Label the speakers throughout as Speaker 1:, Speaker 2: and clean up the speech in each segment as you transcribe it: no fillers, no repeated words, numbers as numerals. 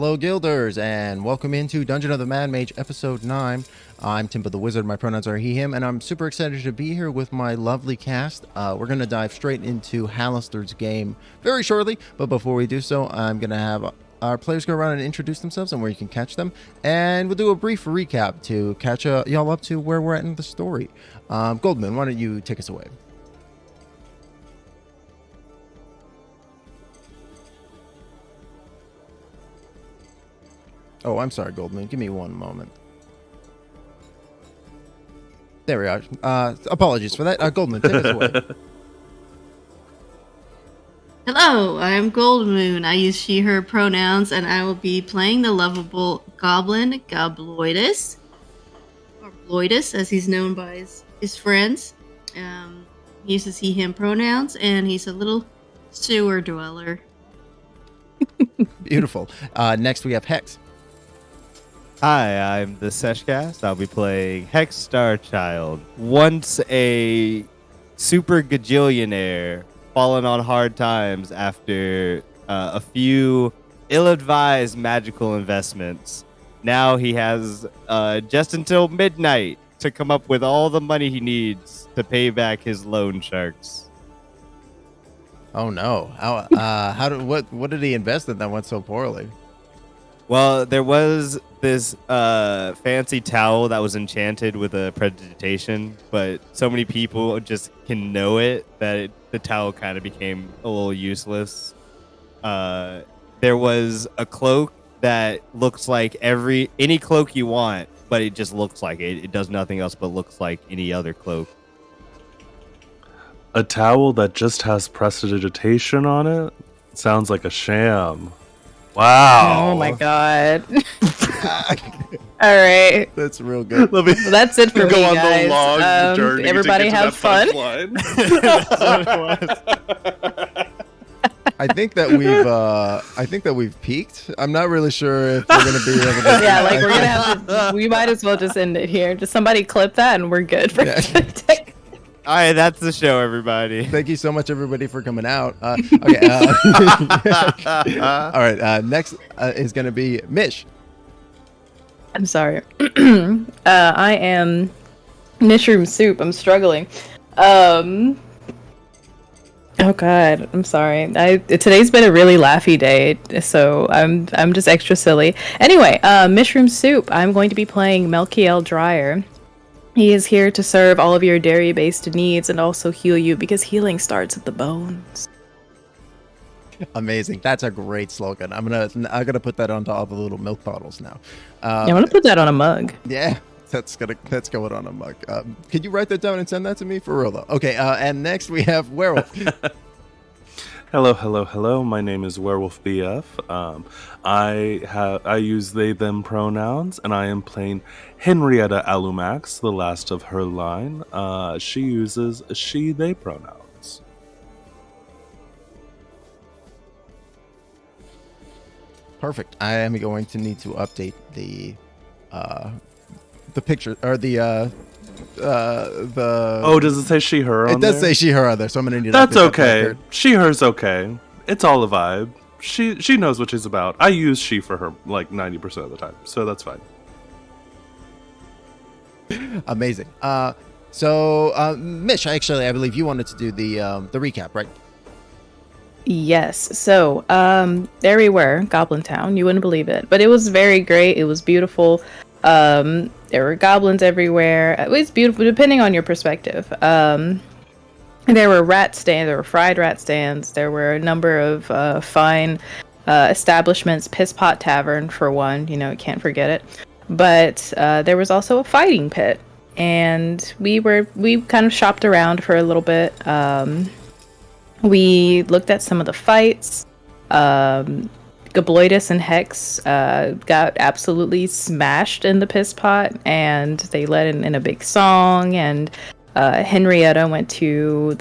Speaker 1: Hello, Guilders, and welcome into Dungeon of the Mad Mage, Episode 9. I'm Timba the Wizard, my pronouns are he, him, and I'm super excited to be here with my lovely cast. We're going to dive straight into Halaster's game very shortly, but before we do so, I'm going to have our players go around and introduce themselves and where you can catch them, and we'll do a brief recap to catch y'all up to where we're at in the story. Goldmoon, why don't you take us away? Oh, I'm sorry, Goldmoon. Give me one moment. There we are. Apologies for that. Goldmoon, take us away.
Speaker 2: Hello, I'm Goldmoon. I use she, her pronouns, and I will be playing the lovable goblin Gobloidus, or Bloidus, as he's known by his friends. He uses he, him pronouns, and he's a little sewer dweller.
Speaker 1: Beautiful. Next, we have Hex.
Speaker 3: Hi, I'm TheSeshCast. I'll be playing Hex Starchild. Once a super gajillionaire fallen on hard times after a few ill-advised magical investments. Now he has just until midnight to come up with all the money he needs to pay back his loan sharks.
Speaker 1: Oh no! What did he invest in that went so poorly?
Speaker 3: Well, there was this fancy towel that was enchanted with a prestidigitation, but so many people just can know it that the towel kind of became a little useless. There was a cloak that looks like any cloak you want, but it just looks like it. It does nothing else but looks like any other cloak.
Speaker 4: A towel that just has prestidigitation on it? Sounds like a sham. Wow.
Speaker 5: Oh my god. All right.
Speaker 1: That's real good.
Speaker 5: Well, that's it for me,
Speaker 4: go on
Speaker 5: guys.
Speaker 4: the long journey
Speaker 5: everybody
Speaker 4: to get
Speaker 5: have
Speaker 4: to
Speaker 5: fun.
Speaker 1: I think that we've peaked. I'm not really sure if we're gonna be able to.
Speaker 5: Yeah, like we're gonna have to. We might as well just end it here. Just somebody clip that, and we're good for today.
Speaker 3: All right, that's the show, everybody.
Speaker 1: Thank you so much, everybody, for coming out. Okay. All right. Next is going to be Mish.
Speaker 5: I'm sorry. I am MishroomSoup. I'm struggling. Oh god, I'm sorry. Today's been a really laughy day, so I'm just extra silly. Anyway, MishroomSoup. I'm going to be playing Melkiel Dryur. He is here to serve all of your dairy-based needs and also heal you because healing starts at the bones.
Speaker 1: Amazing. That's a great slogan. I'm gonna put that on all the little milk bottles now.
Speaker 5: I'm gonna put that on a mug.
Speaker 1: Yeah, that's going on a mug. Could you write that down and send that to me for real though? Okay. And next we have Werewolf.
Speaker 4: Hello. My name is Wherewolfbf. I use they them pronouns, and I am playing Henrietta Alumax, the last of her line. She uses she they pronouns.
Speaker 1: Perfect. I am going to need to update the picture or the.
Speaker 4: Oh, does it say she her on
Speaker 1: It does
Speaker 4: there?
Speaker 1: say she her on there, so I'm gonna need to
Speaker 4: That's
Speaker 1: update
Speaker 4: okay.
Speaker 1: that
Speaker 4: She her's okay. It's all a vibe. She knows what she's about. I use she for her like 90% of the time, so that's fine.
Speaker 1: Amazing. So Mish, actually, I believe you wanted to do the recap, right?
Speaker 5: Yes. So, there we were, Goblintown. You wouldn't believe it, but it was very great. It was beautiful. There were goblins everywhere. It was beautiful, depending on your perspective. There were rat stands. There were fried rat stands. There were a number of fine establishments. Piss Pot Tavern, for one. You know, you can't forget it. But there was also a fighting pit, and we kind of shopped around for a little bit. We looked at some of the fights. Gobloidus and Hex got absolutely smashed in the piss pot, and they let in a big song. And Henrietta went to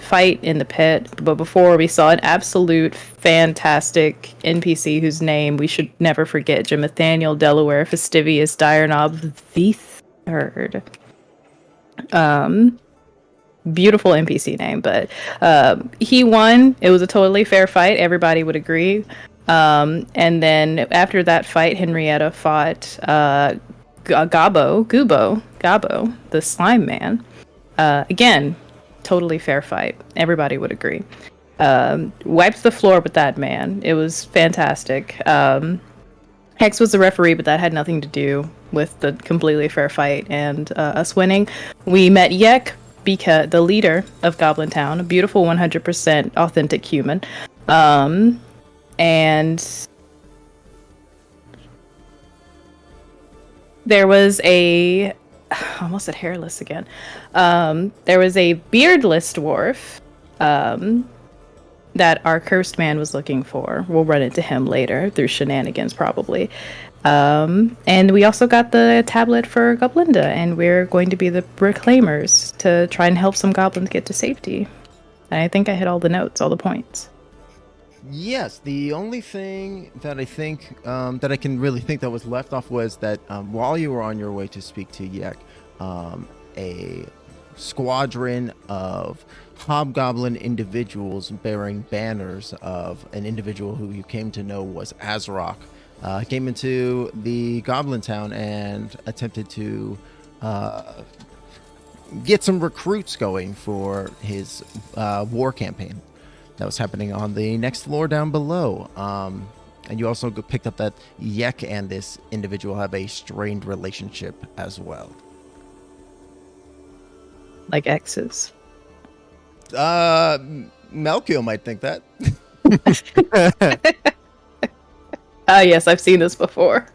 Speaker 5: fight in the pit, but before we saw an absolute fantastic NPC whose name we should never forget, Nathaniel Delaware Fastivius Diurnob the Third. Beautiful NPC name, but he won. It was a totally fair fight. Everybody would agree. And then after that fight, Henrietta fought Gabo, the slime man. Again, totally fair fight. Everybody would agree. Wiped the floor with that man. It was fantastic. Hex was the referee, but that had nothing to do with the completely fair fight and us winning. We met Yek, because the leader of Goblintown, a beautiful 100% authentic human. And there was I almost said hairless again. There was a beardless dwarf that our cursed man was looking for. We'll run into him later through shenanigans, probably. And we also got the tablet for Goblinda, and we're going to be the reclaimers to try and help some goblins get to safety. And I think I hit all the notes, all the points.
Speaker 1: Yes, the only thing that I think that I can really think that was left off was that while you were on your way to speak to Yek, a squadron of hobgoblin individuals bearing banners of an individual who you came to know was Azrock came into the Goblin Town and attempted to get some recruits going for his war campaign that was happening on the next floor down below. And you also picked up that Yek and this individual have a strained relationship as well.
Speaker 5: Like exes.
Speaker 1: Melkiel might think that.
Speaker 5: Yes, I've seen this before.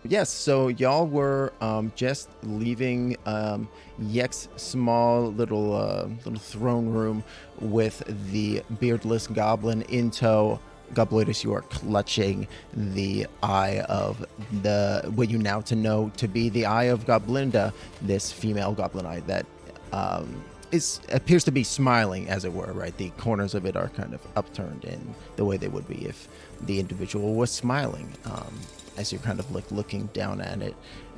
Speaker 1: Yes, so y'all were just leaving Yek's small little throne room with the beardless goblin in tow. Gobloidus, you are clutching the eye of what you now to know to be the eye of Goblinda, this female goblin eye that appears to be smiling, as it were, right? The corners of it are kind of upturned in the way they would be if the individual was smiling. As you're kind of like looking down at it,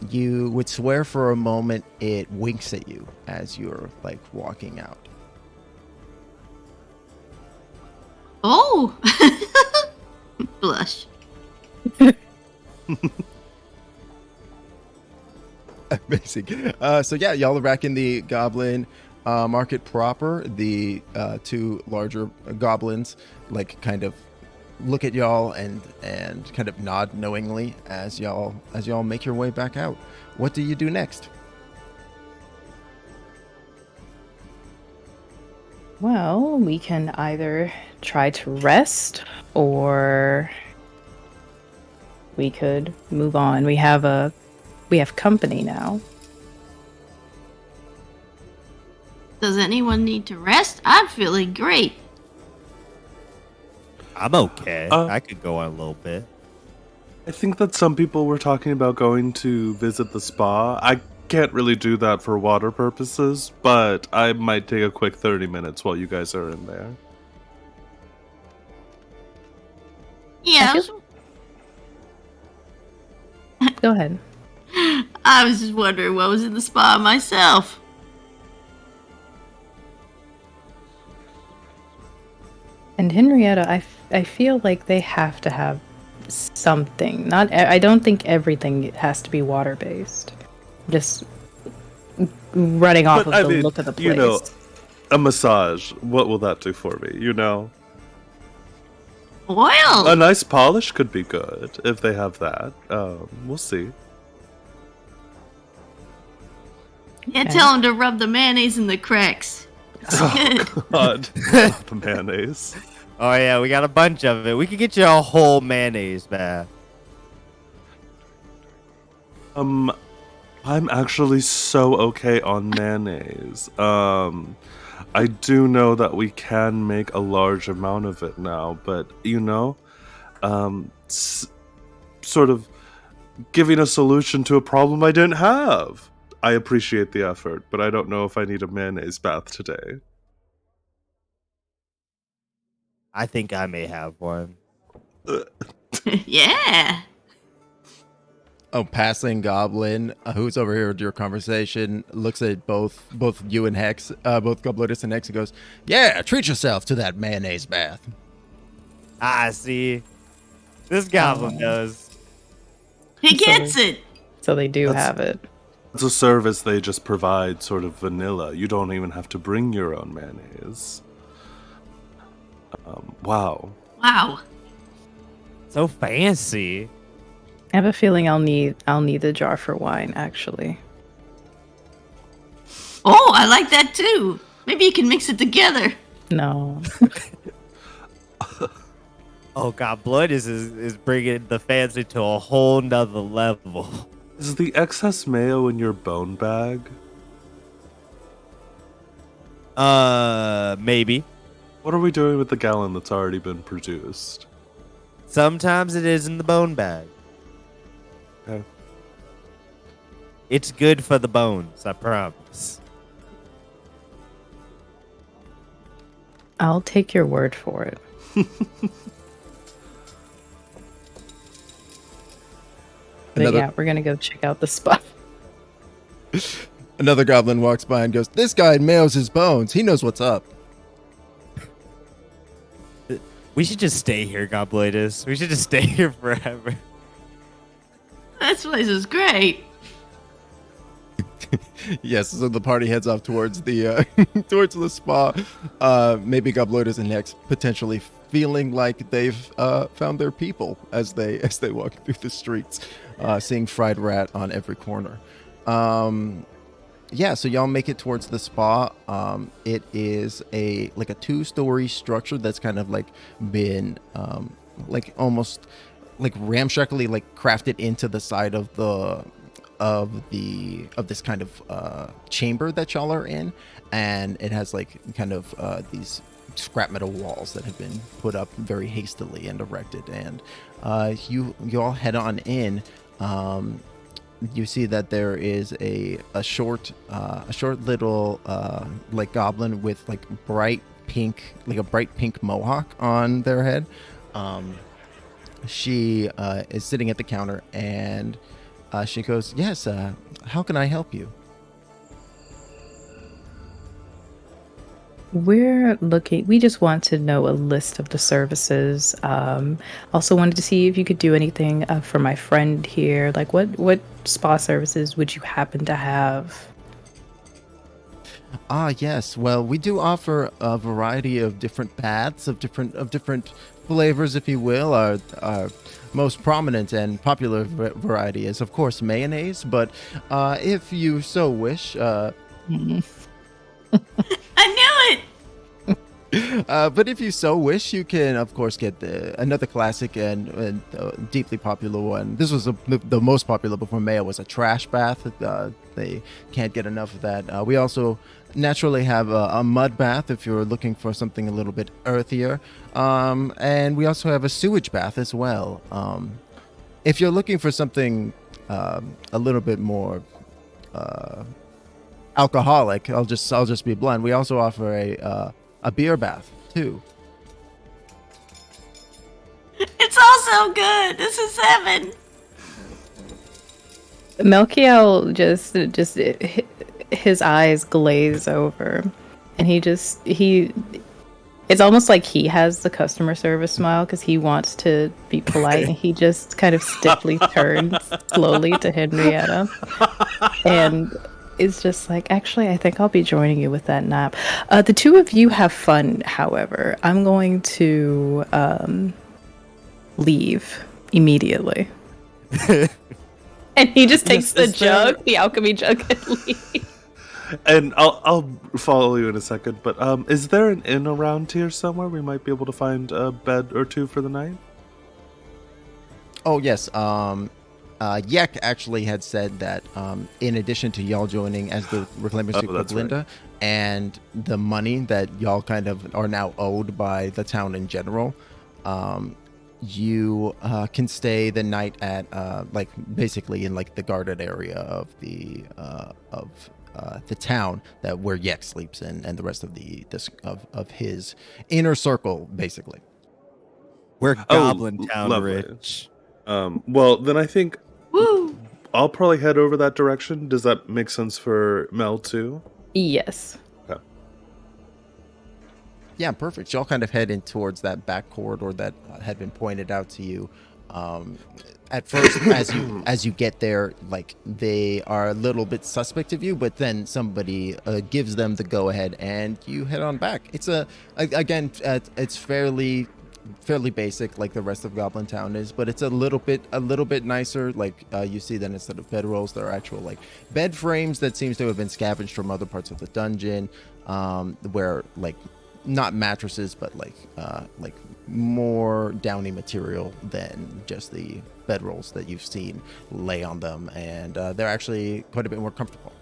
Speaker 1: you would swear for a moment it winks at you as you're like walking out.
Speaker 2: Oh! Blush.
Speaker 1: Amazing. So yeah, y'all are back in the goblin market proper. The two larger goblins like kind of look at y'all and kind of nod knowingly as y'all make your way back out. What do you do next?
Speaker 5: Well, we can either try to rest or we could move on. We have company now.
Speaker 2: Does anyone need to rest? I'm feeling great.
Speaker 3: I'm okay. I could go on a little bit.
Speaker 4: I think that some people were talking about going to visit the spa. I can't really do that for water purposes, but I might take a quick 30 minutes while you guys are in there.
Speaker 2: Yeah,
Speaker 5: Go ahead.
Speaker 2: I was just wondering what was in the spa myself.
Speaker 5: And Henrietta, I feel like they have to have something. I don't think everything has to be water based. Just running off
Speaker 4: But
Speaker 5: of the look of the place.
Speaker 4: you know, a massage, what will that do for me, you know?
Speaker 2: Well,
Speaker 4: A nice polish could be good if they have that. We'll see.
Speaker 2: yeah, tell them to rub the mayonnaise in the cracks.
Speaker 4: Oh, God. The mayonnaise.
Speaker 3: Oh yeah, we got a bunch of it. We could get you a whole mayonnaise bath.
Speaker 4: I'm actually so okay on mayonnaise. I do know that we can make a large amount of it now, but you know, sort of giving a solution to a problem I didn't have. I appreciate the effort, but I don't know if I need a mayonnaise bath today.
Speaker 3: I think I may have one.
Speaker 2: Yeah.
Speaker 1: a passing goblin who's over here with your conversation looks at both you and Hex, both Gobloidus and Hex, and goes, "Yeah, treat yourself to that mayonnaise bath."
Speaker 3: Ah, see, this goblin does.
Speaker 2: He gets it.
Speaker 5: So they do
Speaker 4: That's-
Speaker 5: have it.
Speaker 4: It's a service they just provide, sort of vanilla. You don't even have to bring your own mayonnaise. Wow.
Speaker 2: Wow.
Speaker 3: So fancy.
Speaker 5: I have a feeling I'll need the jar for wine, actually.
Speaker 2: Oh, I like that too. Maybe you can mix it together.
Speaker 5: No.
Speaker 3: Oh god, Bloodus is bringing the fancy to a whole nother level.
Speaker 4: Is the excess mayo in your bone bag?
Speaker 3: Maybe.
Speaker 4: What are we doing with the gallon that's already been produced?
Speaker 3: Sometimes it is in the bone bag.
Speaker 4: Okay.
Speaker 3: It's good for the bones, I promise.
Speaker 5: I'll take your word for it. But yeah, we're gonna go check out the spot.
Speaker 1: Another goblin walks by and goes, "This guy mails his bones. He knows what's up."
Speaker 3: We should just stay here, Gobloidus. We should just stay here forever.
Speaker 2: This place is great.
Speaker 1: Yes, so the party heads off towards the towards the spa. Maybe Gobloidus and Hex potentially feeling like they've found their people as they walk through the streets, seeing fried rat on every corner. Yeah, so y'all make it towards the spa. It is a 2-story structure that's kind of like been almost like ramshackly crafted into the side of this kind of chamber that y'all are in, and it has these scrap metal walls that have been put up very hastily and erected. And you all head on in. You see that there is a short little goblin with a bright pink mohawk on their head. She is sitting at the counter, and she goes, "Yes, how can I help you?"
Speaker 5: We just want to know a list of the services. Also wanted to see if you could do anything for my friend here. Like what spa services would you happen to have?
Speaker 1: Yes. Well, we do offer a variety of different baths of different flavors, if you will. Our most prominent and popular variety is, of course, mayonnaise. But if you so wish,
Speaker 2: I knew it.
Speaker 1: but if you so wish, you can, of course, get another classic and deeply popular one. This was the most popular before mayo was a trash bath. They can't get enough of that. We also naturally have a mud bath if you're looking for something a little bit earthier. And we also have a sewage bath as well. If you're looking for something a little bit more alcoholic, I'll just be blunt. We also offer a beer bath too.
Speaker 2: It's all so good. This is heaven.
Speaker 5: Melkiel just his eyes glaze over, and it's almost like he has the customer service smile because he wants to be polite, and he just kind of stiffly turns slowly to Henrietta, and it's just like, actually, I think I'll be joining you with that nap. The two of you have fun, however. I'm going to leave immediately. And he just takes the alchemy jug, and leaves.
Speaker 4: And I'll follow you in a second, but is there an inn around here somewhere we might be able to find a bed or two for the night?
Speaker 1: Oh yes. Yek actually had said that in addition to y'all joining as the Reclaimers of Linda, right, and the money that y'all kind of are now owed by the town in general, you can stay the night at basically in the guarded area of the town where Yek sleeps in, and the rest of of his inner circle, basically.
Speaker 3: We're Goblintown rich.
Speaker 4: Well, then I think
Speaker 2: Woo!
Speaker 4: I'll probably head over that direction. Does that make sense for Mel too?
Speaker 5: Yes.
Speaker 4: Okay.
Speaker 1: Yeah, perfect. Y'all kind of head in towards that back corridor that had been pointed out to you. At first, as you get there, like they are a little bit suspect of you, but then somebody gives them the go ahead, and you head on back. It's it's fairly basic, like the rest of Goblintown is, but it's a little bit nicer. Like you see that instead of bedrolls, there are actual like bed frames that seems to have been scavenged from other parts of the dungeon, where like not mattresses, but like more downy material than just the bedrolls that you've seen lay on them, and they're actually quite a bit more comfortable.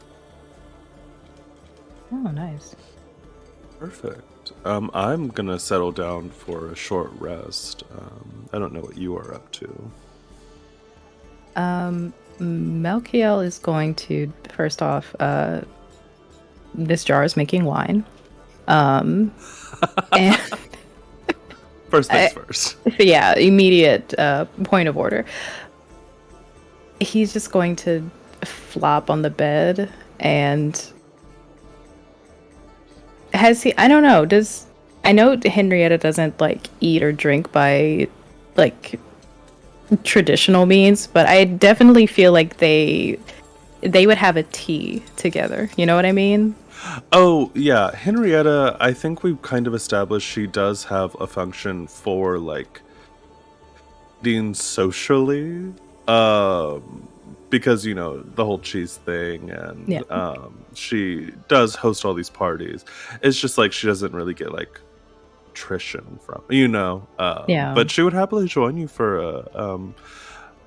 Speaker 5: Oh, nice.
Speaker 4: Perfect. I'm gonna settle down for a short rest. I don't know what you are up to.
Speaker 5: Melkiel is going to, first off, this jar is making wine. And
Speaker 4: First things first.
Speaker 5: yeah, immediate point of order. He's just going to flop on the bed, and I don't know, I know Henrietta doesn't like eat or drink by like traditional means, but I definitely feel like they would have a tea together. You know what I mean?
Speaker 4: Oh, yeah. Henrietta, I think we've kind of established she does have a function for, like, being socially. Because, you know, the whole cheese thing, and
Speaker 5: Yeah.
Speaker 4: she does host all these parties. It's just, like, she doesn't really get, like, attrition from, you know.
Speaker 5: Yeah.
Speaker 4: But she would happily join you for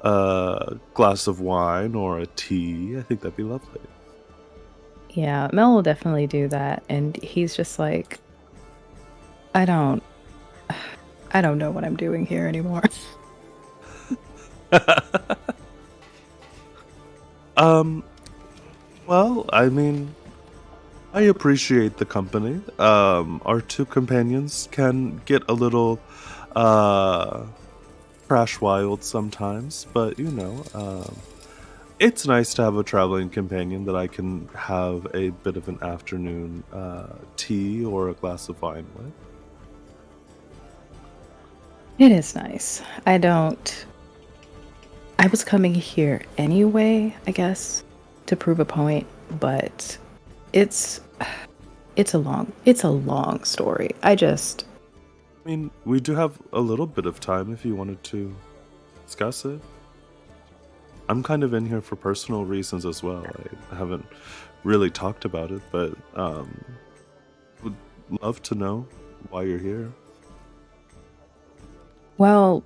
Speaker 4: a glass of wine or a tea. I think that'd be lovely.
Speaker 5: Yeah, Mel will definitely do that, and he's just like, I don't know what I'm doing here anymore.
Speaker 4: Well, I mean, I appreciate the company. Our two companions can get a little crash wild sometimes, but you know, it's nice to have a traveling companion that I can have a bit of an afternoon tea or a glass of wine with.
Speaker 5: It is nice. I was coming here anyway, I guess, to prove a point, but it's a long story.
Speaker 4: I mean, we do have a little bit of time if you wanted to discuss it. I'm kind of in here for personal reasons as well. I haven't really talked about it, but would love to know why you're here.
Speaker 5: Well,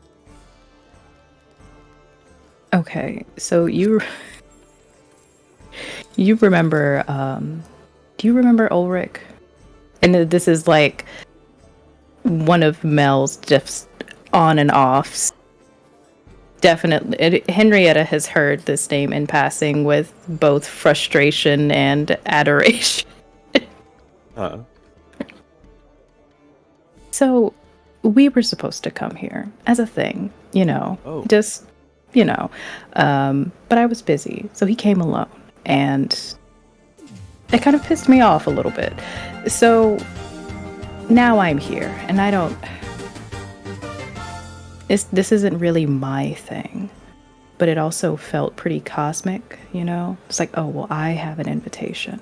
Speaker 5: okay, so you remember, do you remember Ulrich? And this is like one of Mel's just on and offs. Definitely, Henrietta has heard this name in passing with both frustration and adoration. So, we were supposed to come here as a thing, you know, just, you know, but I was busy, so he came alone, and it kind of pissed me off a little bit. So, now I'm here, and I don't... This isn't really my thing, but it also felt pretty cosmic, you know? It's like, oh, well, I have an invitation.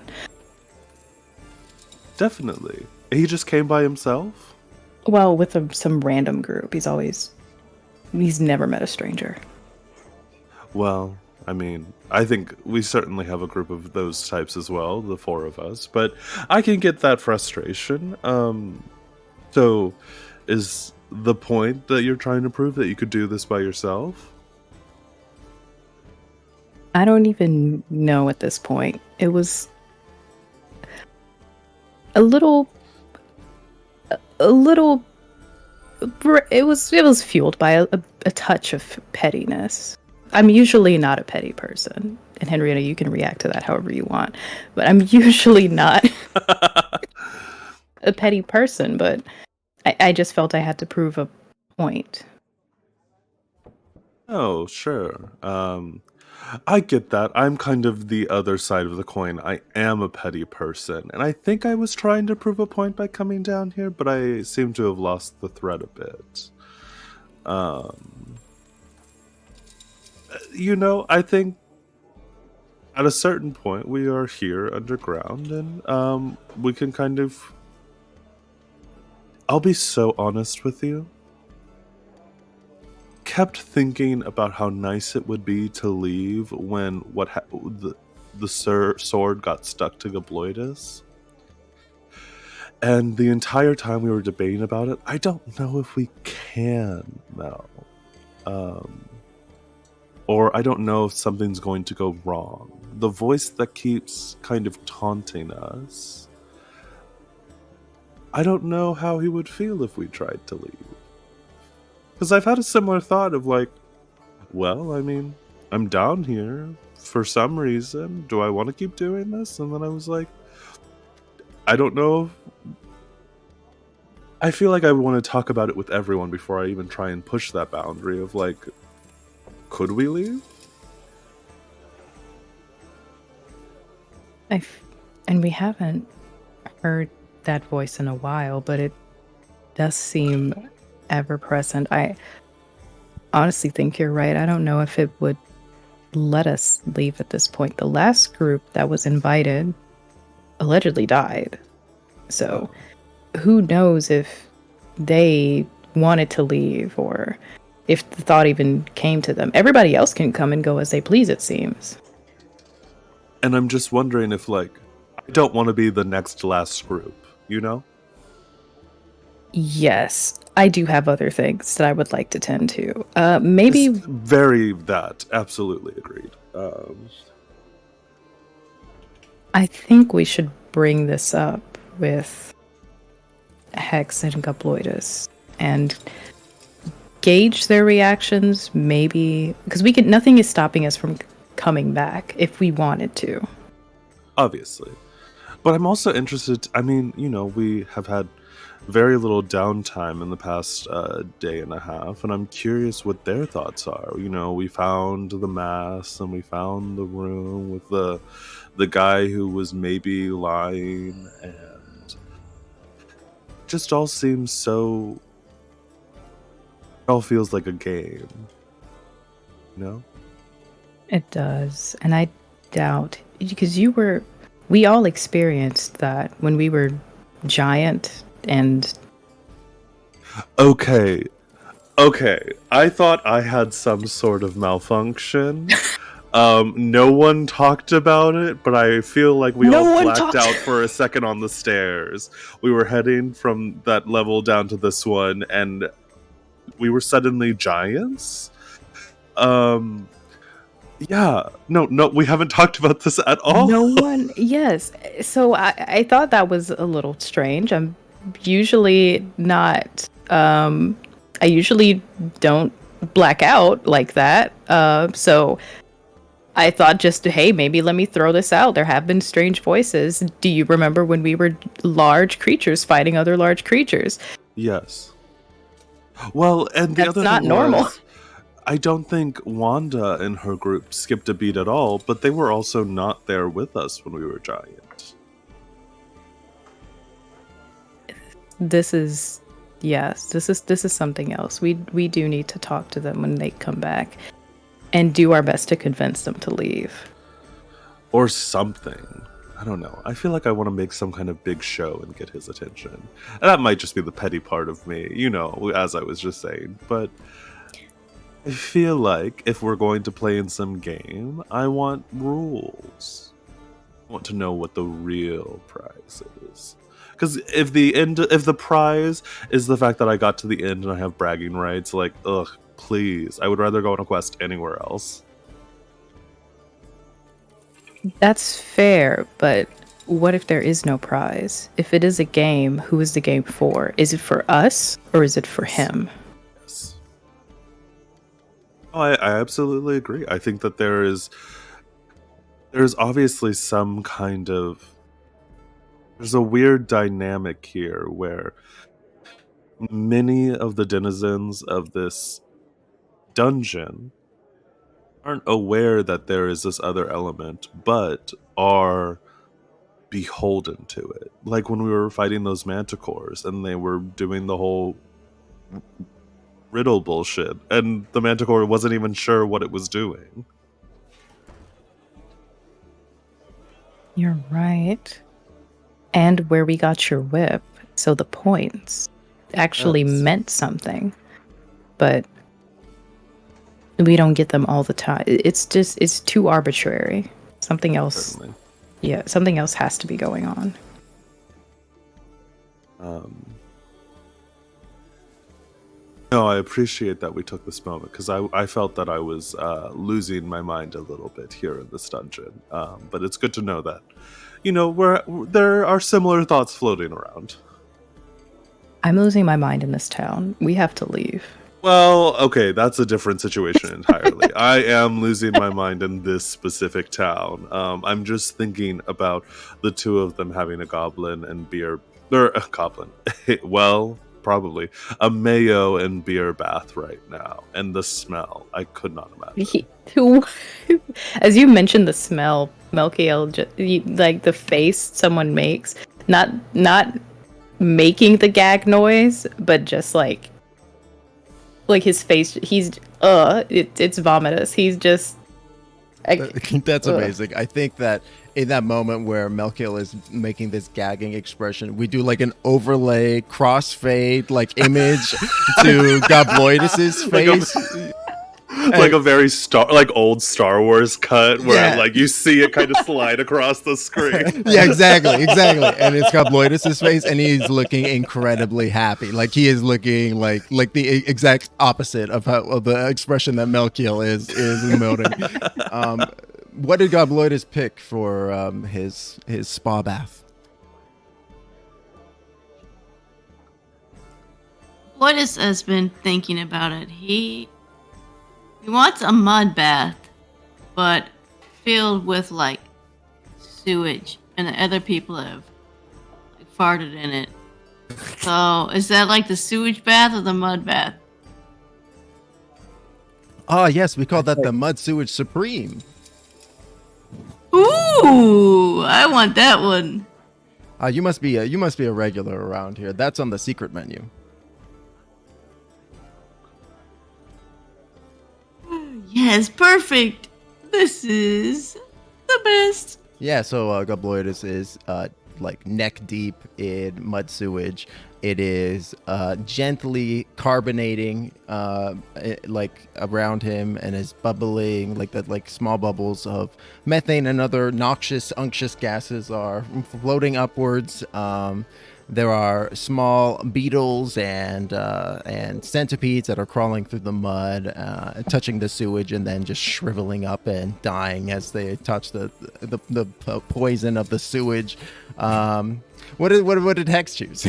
Speaker 4: Definitely. He just came by himself?
Speaker 5: Well, with some random group. He's never met a stranger.
Speaker 4: Well, I mean, I think we certainly have a group of those types as well, the four of us, but I can get that frustration. So is the point that you're trying to prove that you could do this by yourself?
Speaker 5: I don't even know at this point. It was a little it was fueled by a touch of pettiness. I'm usually not a petty person, and Henrietta, you can react to that however you want, but I'm usually not a petty person, but I just felt I had to prove a point.
Speaker 4: Oh, sure. I get that. I'm kind of the other side of the coin. I am a petty person, and I think I was trying to prove a point by coming down here, but I seem to have lost the thread a bit. I think at a certain point we are here underground, and we can kind of. I'll be so honest with you. Kept thinking about how nice it would be to leave when the sword got stuck to Gobloidus. And the entire time we were debating about it, I don't know if we can now. Or I don't know if something's going to go wrong. The voice that keeps kind of taunting us, I don't know how he would feel if we tried to leave. Because I've had a similar thought of like, well, I mean, I'm down here for some reason. Do I want to keep doing this? And then I was like, I don't know. I feel like I want to talk about it with everyone before I even try and push that boundary of like, could we leave?
Speaker 5: And we haven't heard that voice in a while, but it does seem ever present. I honestly think you're right. I don't know if it would let us leave at this point. The last group that was invited allegedly died. So who knows if they wanted to leave or if the thought even came to them. Everybody else can come and go as they please, it seems.
Speaker 4: And I'm just wondering if, like, I don't want to be the next last group, you know?
Speaker 5: Yes, I do have other things that I would like to tend to. Maybe
Speaker 4: Very that. Absolutely agreed.
Speaker 5: I think we should bring this up with Hex and Gobloidus and gauge their reactions, maybe because nothing is stopping us from coming back if we wanted to.
Speaker 4: Obviously. But I'm also interested, I mean, we have had very little downtime in the past day and a half, and I'm curious what their thoughts are. We found the mass, and we found the room with the guy who was maybe lying, and just all seems so... It all feels like a game.
Speaker 5: It does, and I doubt, because we all experienced that when we were giant and...
Speaker 4: Okay. I thought I had some sort of malfunction. No one talked about it, but I feel like we all blacked out for a second on the stairs. We were heading from that level down to this one, and we were suddenly giants. Yeah, no, we haven't talked about this at all.
Speaker 5: No one, yes. So I thought that was a little strange. I'm usually not, I usually don't black out like that. So I thought hey, maybe let me throw this out. There have been strange voices. Do you remember when we were large creatures fighting other large creatures?
Speaker 4: Yes. Well, and the
Speaker 5: That's
Speaker 4: other
Speaker 5: not
Speaker 4: thing
Speaker 5: normal.
Speaker 4: was, I don't think Wanda and her group skipped a beat at all, but they were also not there with us when we were giant.
Speaker 5: This is something else. We do need to talk to them when they come back and do our best to convince them to leave.
Speaker 4: Or something. I don't know. I feel like I want to make some kind of big show and get his attention. And that might just be the petty part of me, as I was just saying. But I feel like if we're going to play in some game, I want rules. I want to know what the real prize is. Because if the prize is the fact that I got to the end and I have bragging rights, like, ugh, please. I would rather go on a quest anywhere else.
Speaker 5: That's fair, but what if there is no prize? If it is a game, who is the game for? Is it for us or is it for him?
Speaker 4: Yes. Oh, I absolutely agree. I think that there's obviously some kind of... There's a weird dynamic here where many of the denizens of this dungeon aren't aware that there is this other element, but are beholden to it. Like when we were fighting those manticores and they were doing the whole riddle bullshit, and the manticore wasn't even sure what it was doing.
Speaker 5: You're right. And where we got your whip, so the points actually
Speaker 4: Yes.
Speaker 5: meant something. But we don't get them all the time. It's too arbitrary. Something else.
Speaker 4: Certainly.
Speaker 5: Yeah, something else has to be going on.
Speaker 4: No, I appreciate that we took this moment because I felt that I was losing my mind a little bit here in this dungeon. But it's good to know that, there are similar thoughts floating around.
Speaker 5: I'm losing my mind in this town. We have to leave.
Speaker 4: Well, okay, that's a different situation entirely. I am losing my mind in this specific town. I'm just thinking about the two of them having a goblin and beer, or a goblin. Well, probably a mayo and beer bath right now, and the smell. I could not imagine.
Speaker 5: As you mentioned the smell, Melkiel, like the face someone makes, not making the gag noise, but just like his face, it's vomitous. He's just
Speaker 1: That's amazing. I think that in that moment where Melkiel is making this gagging expression, we do like an overlay crossfade like image to Gobloidus's face.
Speaker 4: Like a very old Star Wars cut where like you see it kind of slide across the screen.
Speaker 1: Yeah, exactly. And it's Gobloidus's face, and he's looking incredibly happy. Like he is looking like the exact opposite of the expression that Melkiel is emoting. What did Gobloidus pick for his spa bath?
Speaker 2: Lotus has been thinking about it. He wants a mud bath, but filled with like sewage, and the other people have like, farted in it. So is that like the sewage bath or the mud bath?
Speaker 1: Oh yes, we call that the Mud Sewage Supreme.
Speaker 2: Ooh, I want that one.
Speaker 1: You must be a regular around here. That's on the secret menu.
Speaker 2: Yes, perfect. This is the best.
Speaker 1: Yeah, so Gobloidus is like neck deep in mud sewage. It is gently carbonating like around him, and is bubbling like small bubbles of methane and other noxious, unctuous gases are floating upwards. There are small beetles and centipedes that are crawling through the mud, touching the sewage, and then just shriveling up and dying as they touch the poison of the sewage. What did Hex choose?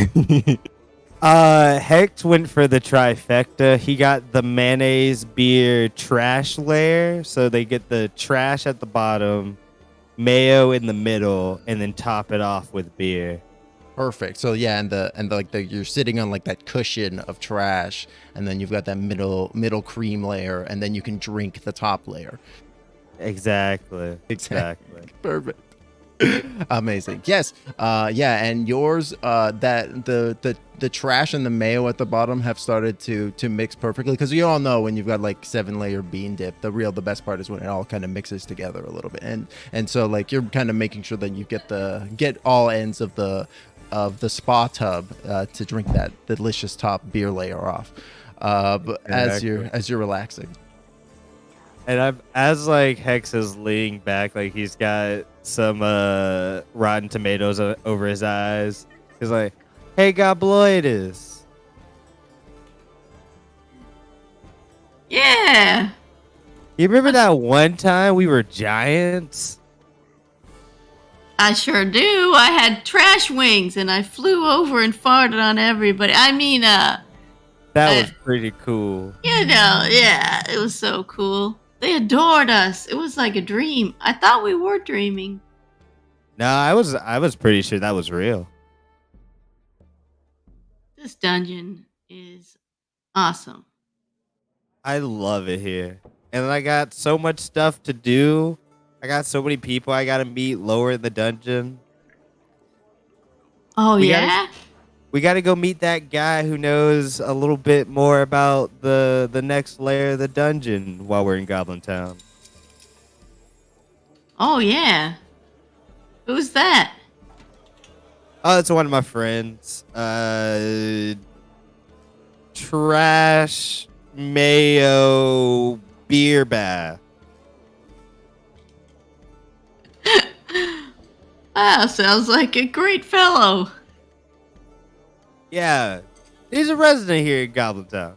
Speaker 3: Hex went for the trifecta. He got the mayonnaise beer trash layer, so they get the trash at the bottom, mayo in the middle, and then top it off with beer.
Speaker 1: Perfect. So yeah, and you're sitting on like that cushion of trash, and then you've got that middle cream layer, and then you can drink the top layer.
Speaker 3: Exactly.
Speaker 1: Perfect. Amazing. Yes. Yeah, and yours that the trash and the mayo at the bottom have started to mix perfectly, because you all know when you've got like 7-layer bean dip, the best part is when it all kind of mixes together a little bit, and so like you're kind of making sure that you get all ends of the spa tub to drink that delicious top beer layer off, but
Speaker 3: Exactly.
Speaker 1: as you're relaxing.
Speaker 3: And as like Hex is leaning back, like he's got some rotten tomatoes over his eyes. He's like, "Hey, Gobloidus."
Speaker 2: Yeah.
Speaker 3: You remember that one time we were giants?
Speaker 2: I sure do. I had trash wings and I flew over and farted on everybody. I mean,
Speaker 3: That was pretty cool.
Speaker 2: yeah, it was so cool. They adored us. It was like a dream. I thought we were dreaming.
Speaker 3: No, I was pretty sure that was real.
Speaker 2: This dungeon is awesome.
Speaker 3: I love it here. and I got so much stuff to do. I got so many people I gotta meet lower in the dungeon.
Speaker 2: Oh,
Speaker 3: We gotta
Speaker 2: yeah?
Speaker 3: we gotta go meet that guy who knows a little bit more about the next layer of the dungeon while we're in Goblintown.
Speaker 2: Oh, yeah. Who's that?
Speaker 3: Oh, it's one of my friends. Trash Mayo Beer Bath.
Speaker 2: Ah, sounds like a great fellow.
Speaker 3: Yeah, he's a resident here in Goblintown.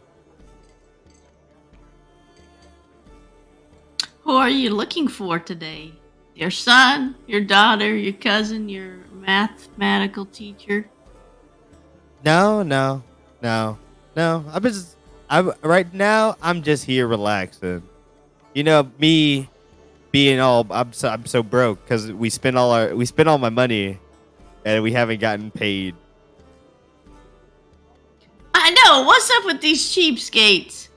Speaker 2: Who are you looking for today? Your son, your daughter, your cousin, your mathematical teacher?
Speaker 3: No, no, no, no. I'm right now. I'm just here relaxing. You know, me being all I'm so broke because we spent all my money and we haven't gotten paid.
Speaker 2: I know. What's up with these cheapskates?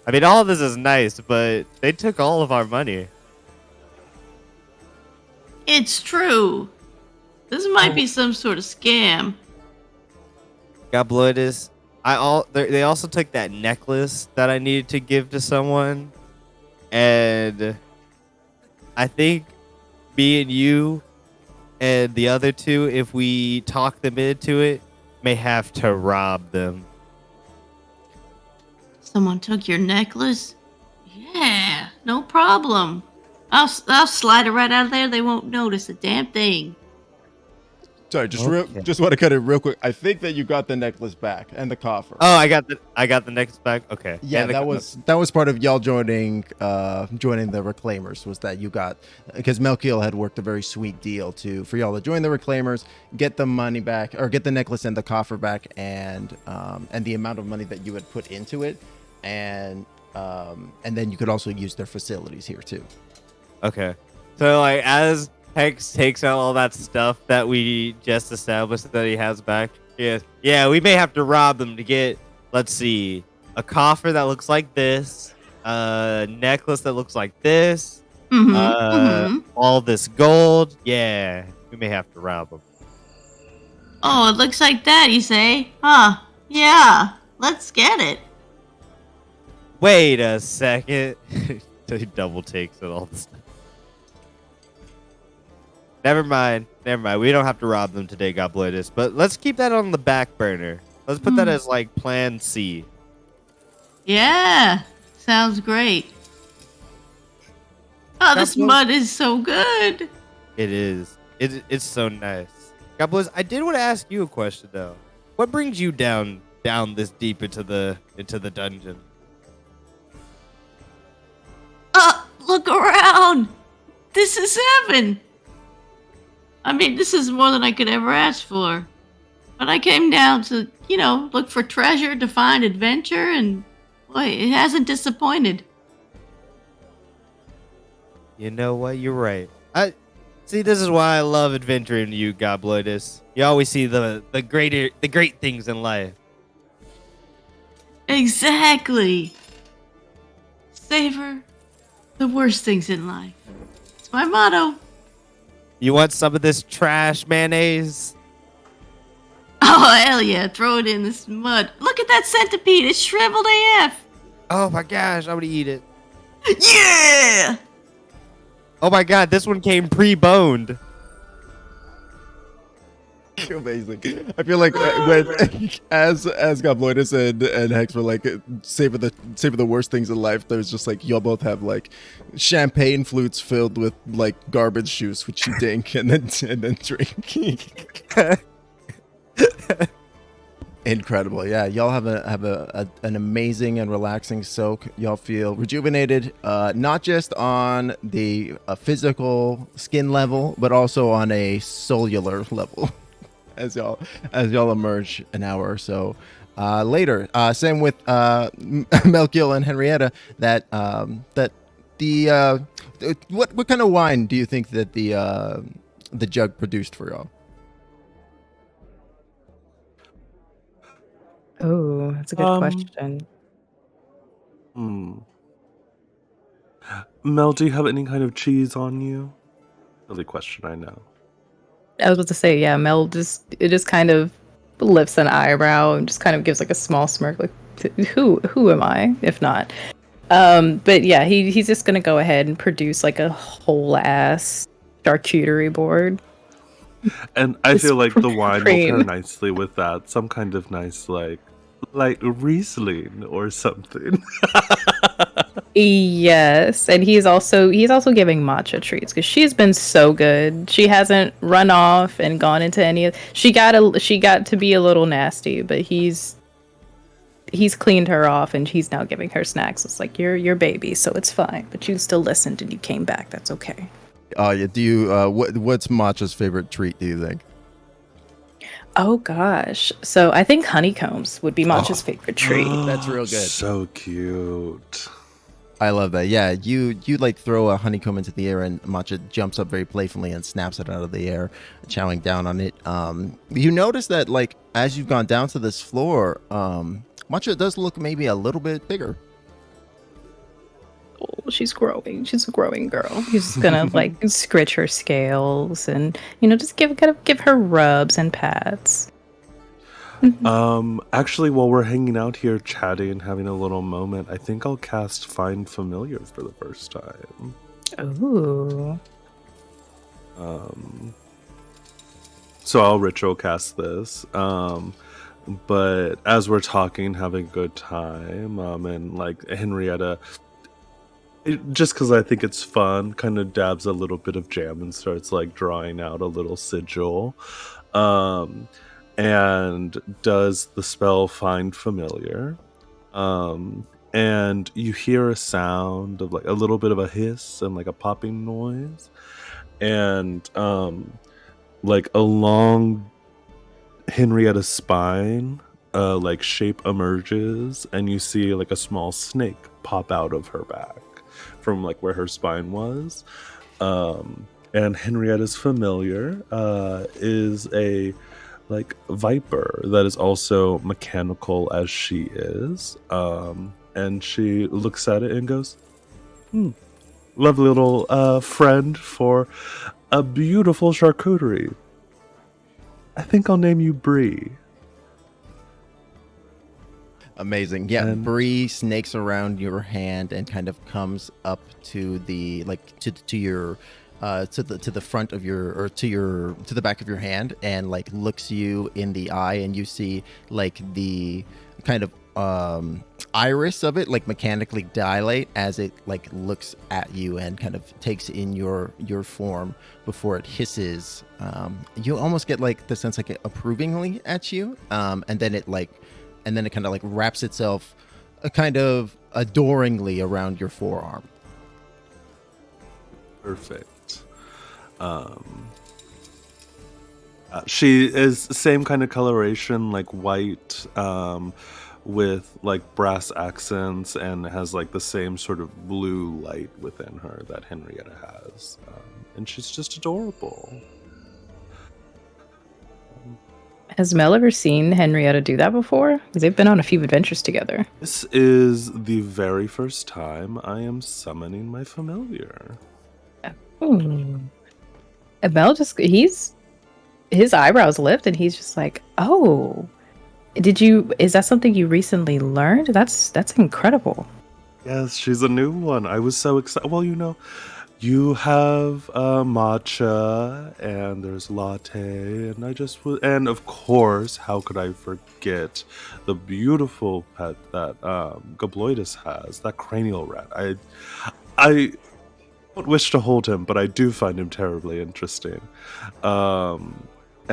Speaker 3: I mean, all of this is nice, but they took all of our money.
Speaker 2: It's true. This might be some sort of scam.
Speaker 3: Gobloidus. They also took that necklace that I needed to give to someone, and I think me and you and the other two, if we talk them into it, may have to rob them.
Speaker 2: Someone took your necklace? Yeah, no problem. I'll slide it right out of there. They won't notice a damn thing.
Speaker 1: Sorry, just
Speaker 3: Okay.
Speaker 1: just want to cut it real quick. I think that you got the necklace back and the coffer.
Speaker 3: Oh, I got the necklace back. Okay.
Speaker 1: Yeah,
Speaker 3: And
Speaker 1: that was part of y'all joining the Reclaimers, was that you got, because Melkiel had worked a very sweet deal for y'all to join the Reclaimers, get the money back, or get the necklace and the coffer back, and the amount of money that you had put into it, and then you could also use their facilities here too.
Speaker 3: Okay. So like as Hex takes out all that stuff that we just established that he has back. Yeah, we may have to rob them to get, let's see, a coffer that looks like this, a necklace that looks like this, all this gold. Yeah, we may have to rob them.
Speaker 2: Oh, it looks like that, you say? Huh. Yeah, let's get it.
Speaker 3: Wait a second. He double takes it all this stuff. Never mind. We don't have to rob them today, Gobloidus. But let's keep that on the back burner. Let's put that as like plan C.
Speaker 2: Yeah, sounds great. Oh, this mud is so good.
Speaker 3: It is. It's so nice. Gobloidus, I did want to ask you a question though. What brings you down this deep into the dungeon?
Speaker 2: Look around. This is heaven. I mean, this is more than I could ever ask for. But I came down to, look for treasure, to find adventure, and boy, it hasn't disappointed.
Speaker 3: You know what? You're right. See, this is why I love adventuring you, Gobloidus. You always see the great things in life.
Speaker 2: Exactly. Savor the worst things in life. It's my motto.
Speaker 3: You want some of this trash mayonnaise?
Speaker 2: Oh, hell yeah. Throw it in this mud. Look at that centipede. It's shriveled AF.
Speaker 3: Oh my gosh, I'm gonna eat it.
Speaker 2: Yeah!
Speaker 3: Oh my god, this one came pre-boned.
Speaker 1: Amazing. I feel like when as Gobloidus and Hex were like savor the worst things in life, there's just like y'all both have like champagne flutes filled with like garbage juice which you dink and then drink. Incredible. Yeah, y'all have an amazing and relaxing soak. Y'all feel rejuvenated, not just on the physical skin level, but also on a cellular level. As y'all emerge an hour or so later. Same with Melkiel and Henrietta. What kind of wine do you think that the jug produced for y'all?
Speaker 5: Oh, that's a good question.
Speaker 4: Mel, do you have any kind of cheese on you? Silly question, I know.
Speaker 5: I was about to say, yeah, Mel just kind of lifts an eyebrow and just kind of gives like a small smirk, like, who am I, if not? But yeah, he's just gonna go ahead and produce like a whole ass charcuterie board.
Speaker 4: And I
Speaker 5: Just
Speaker 4: feel like the wine will pair
Speaker 5: cream.
Speaker 4: nicely with that. Some kind of nice, like Riesling or something.
Speaker 5: Yes, and he's also giving Matcha treats because she's been so good. She hasn't run off and gone into any of. She got to be a little nasty, but he's cleaned her off and he's now giving her snacks. It's like you're your baby, so it's fine. But you still listened and you came back. That's okay.
Speaker 1: Yeah. Do you? What's Matcha's favorite treat? Do you think?
Speaker 5: Oh gosh, so I think honeycombs would be Matcha's favorite treat.
Speaker 1: That's real good.
Speaker 4: So cute.
Speaker 1: I love that. Yeah, you like throw a honeycomb into the air and Matcha jumps up very playfully and snaps it out of the air, chowing down on it. You notice that like as you've gone down to this floor, Matcha does look maybe a little bit bigger.
Speaker 5: Oh, she's growing. She's a growing girl. He's just gonna like scritch her scales and just give her rubs and pats.
Speaker 4: Actually, while we're hanging out here chatting and having a little moment, I think I'll cast Find Familiar for the first time.
Speaker 5: Ooh.
Speaker 4: So I'll ritual cast this. But as we're talking, having a good time, and like Henrietta, just because I think it's fun, kind of dabs a little bit of jam and starts like drawing out a little sigil. And does the spell Find Familiar. And you hear a sound of like a little bit of a hiss and like a popping noise. And like along Henrietta's spine, like shape emerges, and you see like a small snake pop out of her back from like where her spine was. And Henrietta's familiar is a like viper that is also mechanical as she is. And she looks at it and goes, lovely little friend for a beautiful charcuterie. I think I'll name you Bree.
Speaker 1: Amazing. Yeah,
Speaker 4: And-
Speaker 1: Bree snakes around your hand and kind of comes up to the to your to the front of your or to the back of your hand and like looks you in the eye, and you see like the kind of iris of it like mechanically dilate as it like looks at you and kind of takes in your form before it hisses. You almost get like the sense like it approvingly at you, and then it kind of like wraps itself kind of adoringly around your forearm.
Speaker 4: Perfect. She is same kind of coloration, like white, with like brass accents, and has like the same sort of blue light within her that Henrietta has, and she's just adorable.
Speaker 5: Has Mel ever seen Henrietta do that before? Because they've been on a few adventures together.
Speaker 4: This is the very first time I am summoning my familiar.
Speaker 5: And Mel his eyebrows lift and he's just like, oh, is that something you recently learned? That's incredible.
Speaker 4: Yes, she's a new one. I was so excited. Well, you have matcha, and there's latte, and and of course, how could I forget the beautiful pet that Gobloidus has, that cranial rat. I don't wish to hold him, but I do find him terribly interesting.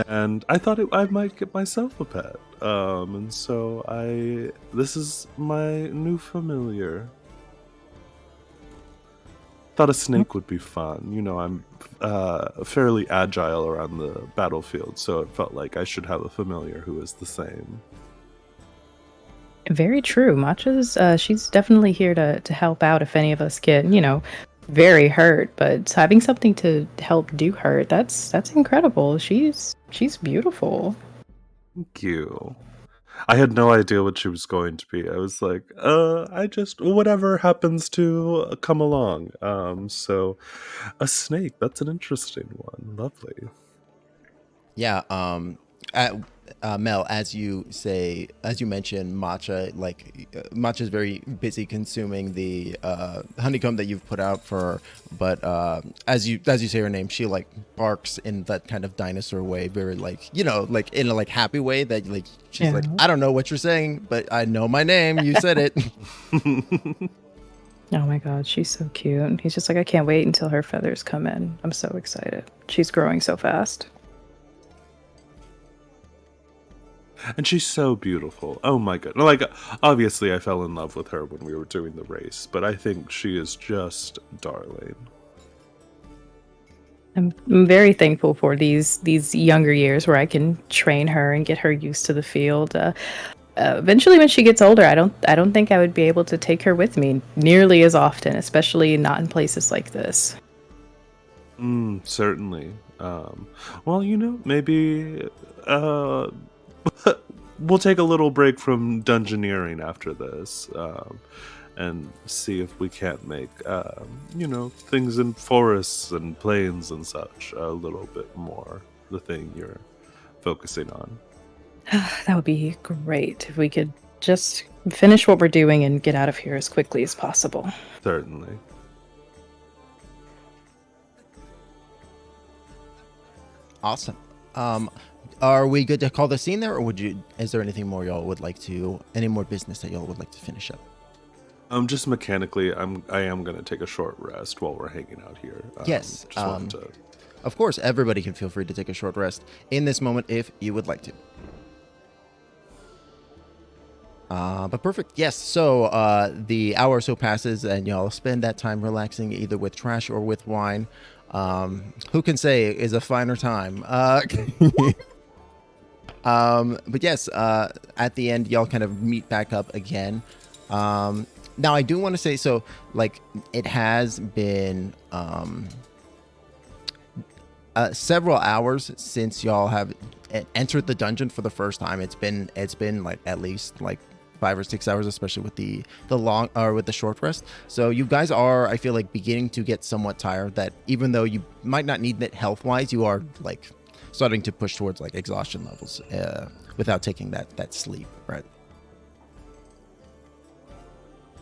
Speaker 4: And I thought I might get myself a pet. And so this is my new familiar. Thought a snake would be fun. I'm fairly agile around the battlefield, so it felt like I should have a familiar who is the same.
Speaker 5: Very true. Matcha's she's definitely here to help out if any of us get, very hurt, but having something to help do hurt, that's incredible. She's beautiful.
Speaker 4: Thank you. I had no idea what she was going to be. I was like, I just whatever happens to come along. So a snake, that's an interesting one. Lovely.
Speaker 1: Yeah. Mel, as you mentioned, Matcha's very busy consuming the honeycomb that you've put out for her. But as you say her name, she like barks in that kind of dinosaur way, very like like in a like happy way that like she's like, I don't know what you're saying, but I know my name. You said it.
Speaker 5: Oh my god, she's so cute. He's just like, I can't wait until her feathers come in. I'm so excited. She's growing so fast.
Speaker 4: And she's so beautiful. Oh my god. Like, obviously I fell in love with her when we were doing the race, but I think she is just darling.
Speaker 5: I'm very thankful for these younger years where I can train her and get her used to the field. Eventually, when she gets older, I don't think I would be able to take her with me nearly as often, especially not in places like this.
Speaker 4: Certainly. Well, maybe we'll take a little break from dungeoneering after this, and see if we can't make things in forests and plains and such a little bit more the thing you're focusing on.
Speaker 5: That would be great if we could just finish what we're doing and get out of here as quickly as possible.
Speaker 4: Certainly.
Speaker 1: Awesome. Are we good to call the scene there, or is there anything more y'all would like to, any more business that y'all would like to finish up?
Speaker 4: Just mechanically, I am gonna take a short rest while we're hanging out here.
Speaker 1: Yes.
Speaker 4: Just wanted to...
Speaker 1: Of course, everybody can feel free to take a short rest in this moment if you would like to. But perfect. Yes. So the hour or so passes, and y'all spend that time relaxing either with trash or with wine. Who can say is a finer time? But yes, at the end, y'all kind of meet back up again. Now, I do want to say, so like it has been several hours since y'all have entered the dungeon for the first time. It's been like at least like 5 or 6 hours, especially with the long or with the short rest. So you guys are, I feel like, beginning to get somewhat tired. That even though you might not need it health wise, you are like starting to push towards like exhaustion levels without taking that sleep, right?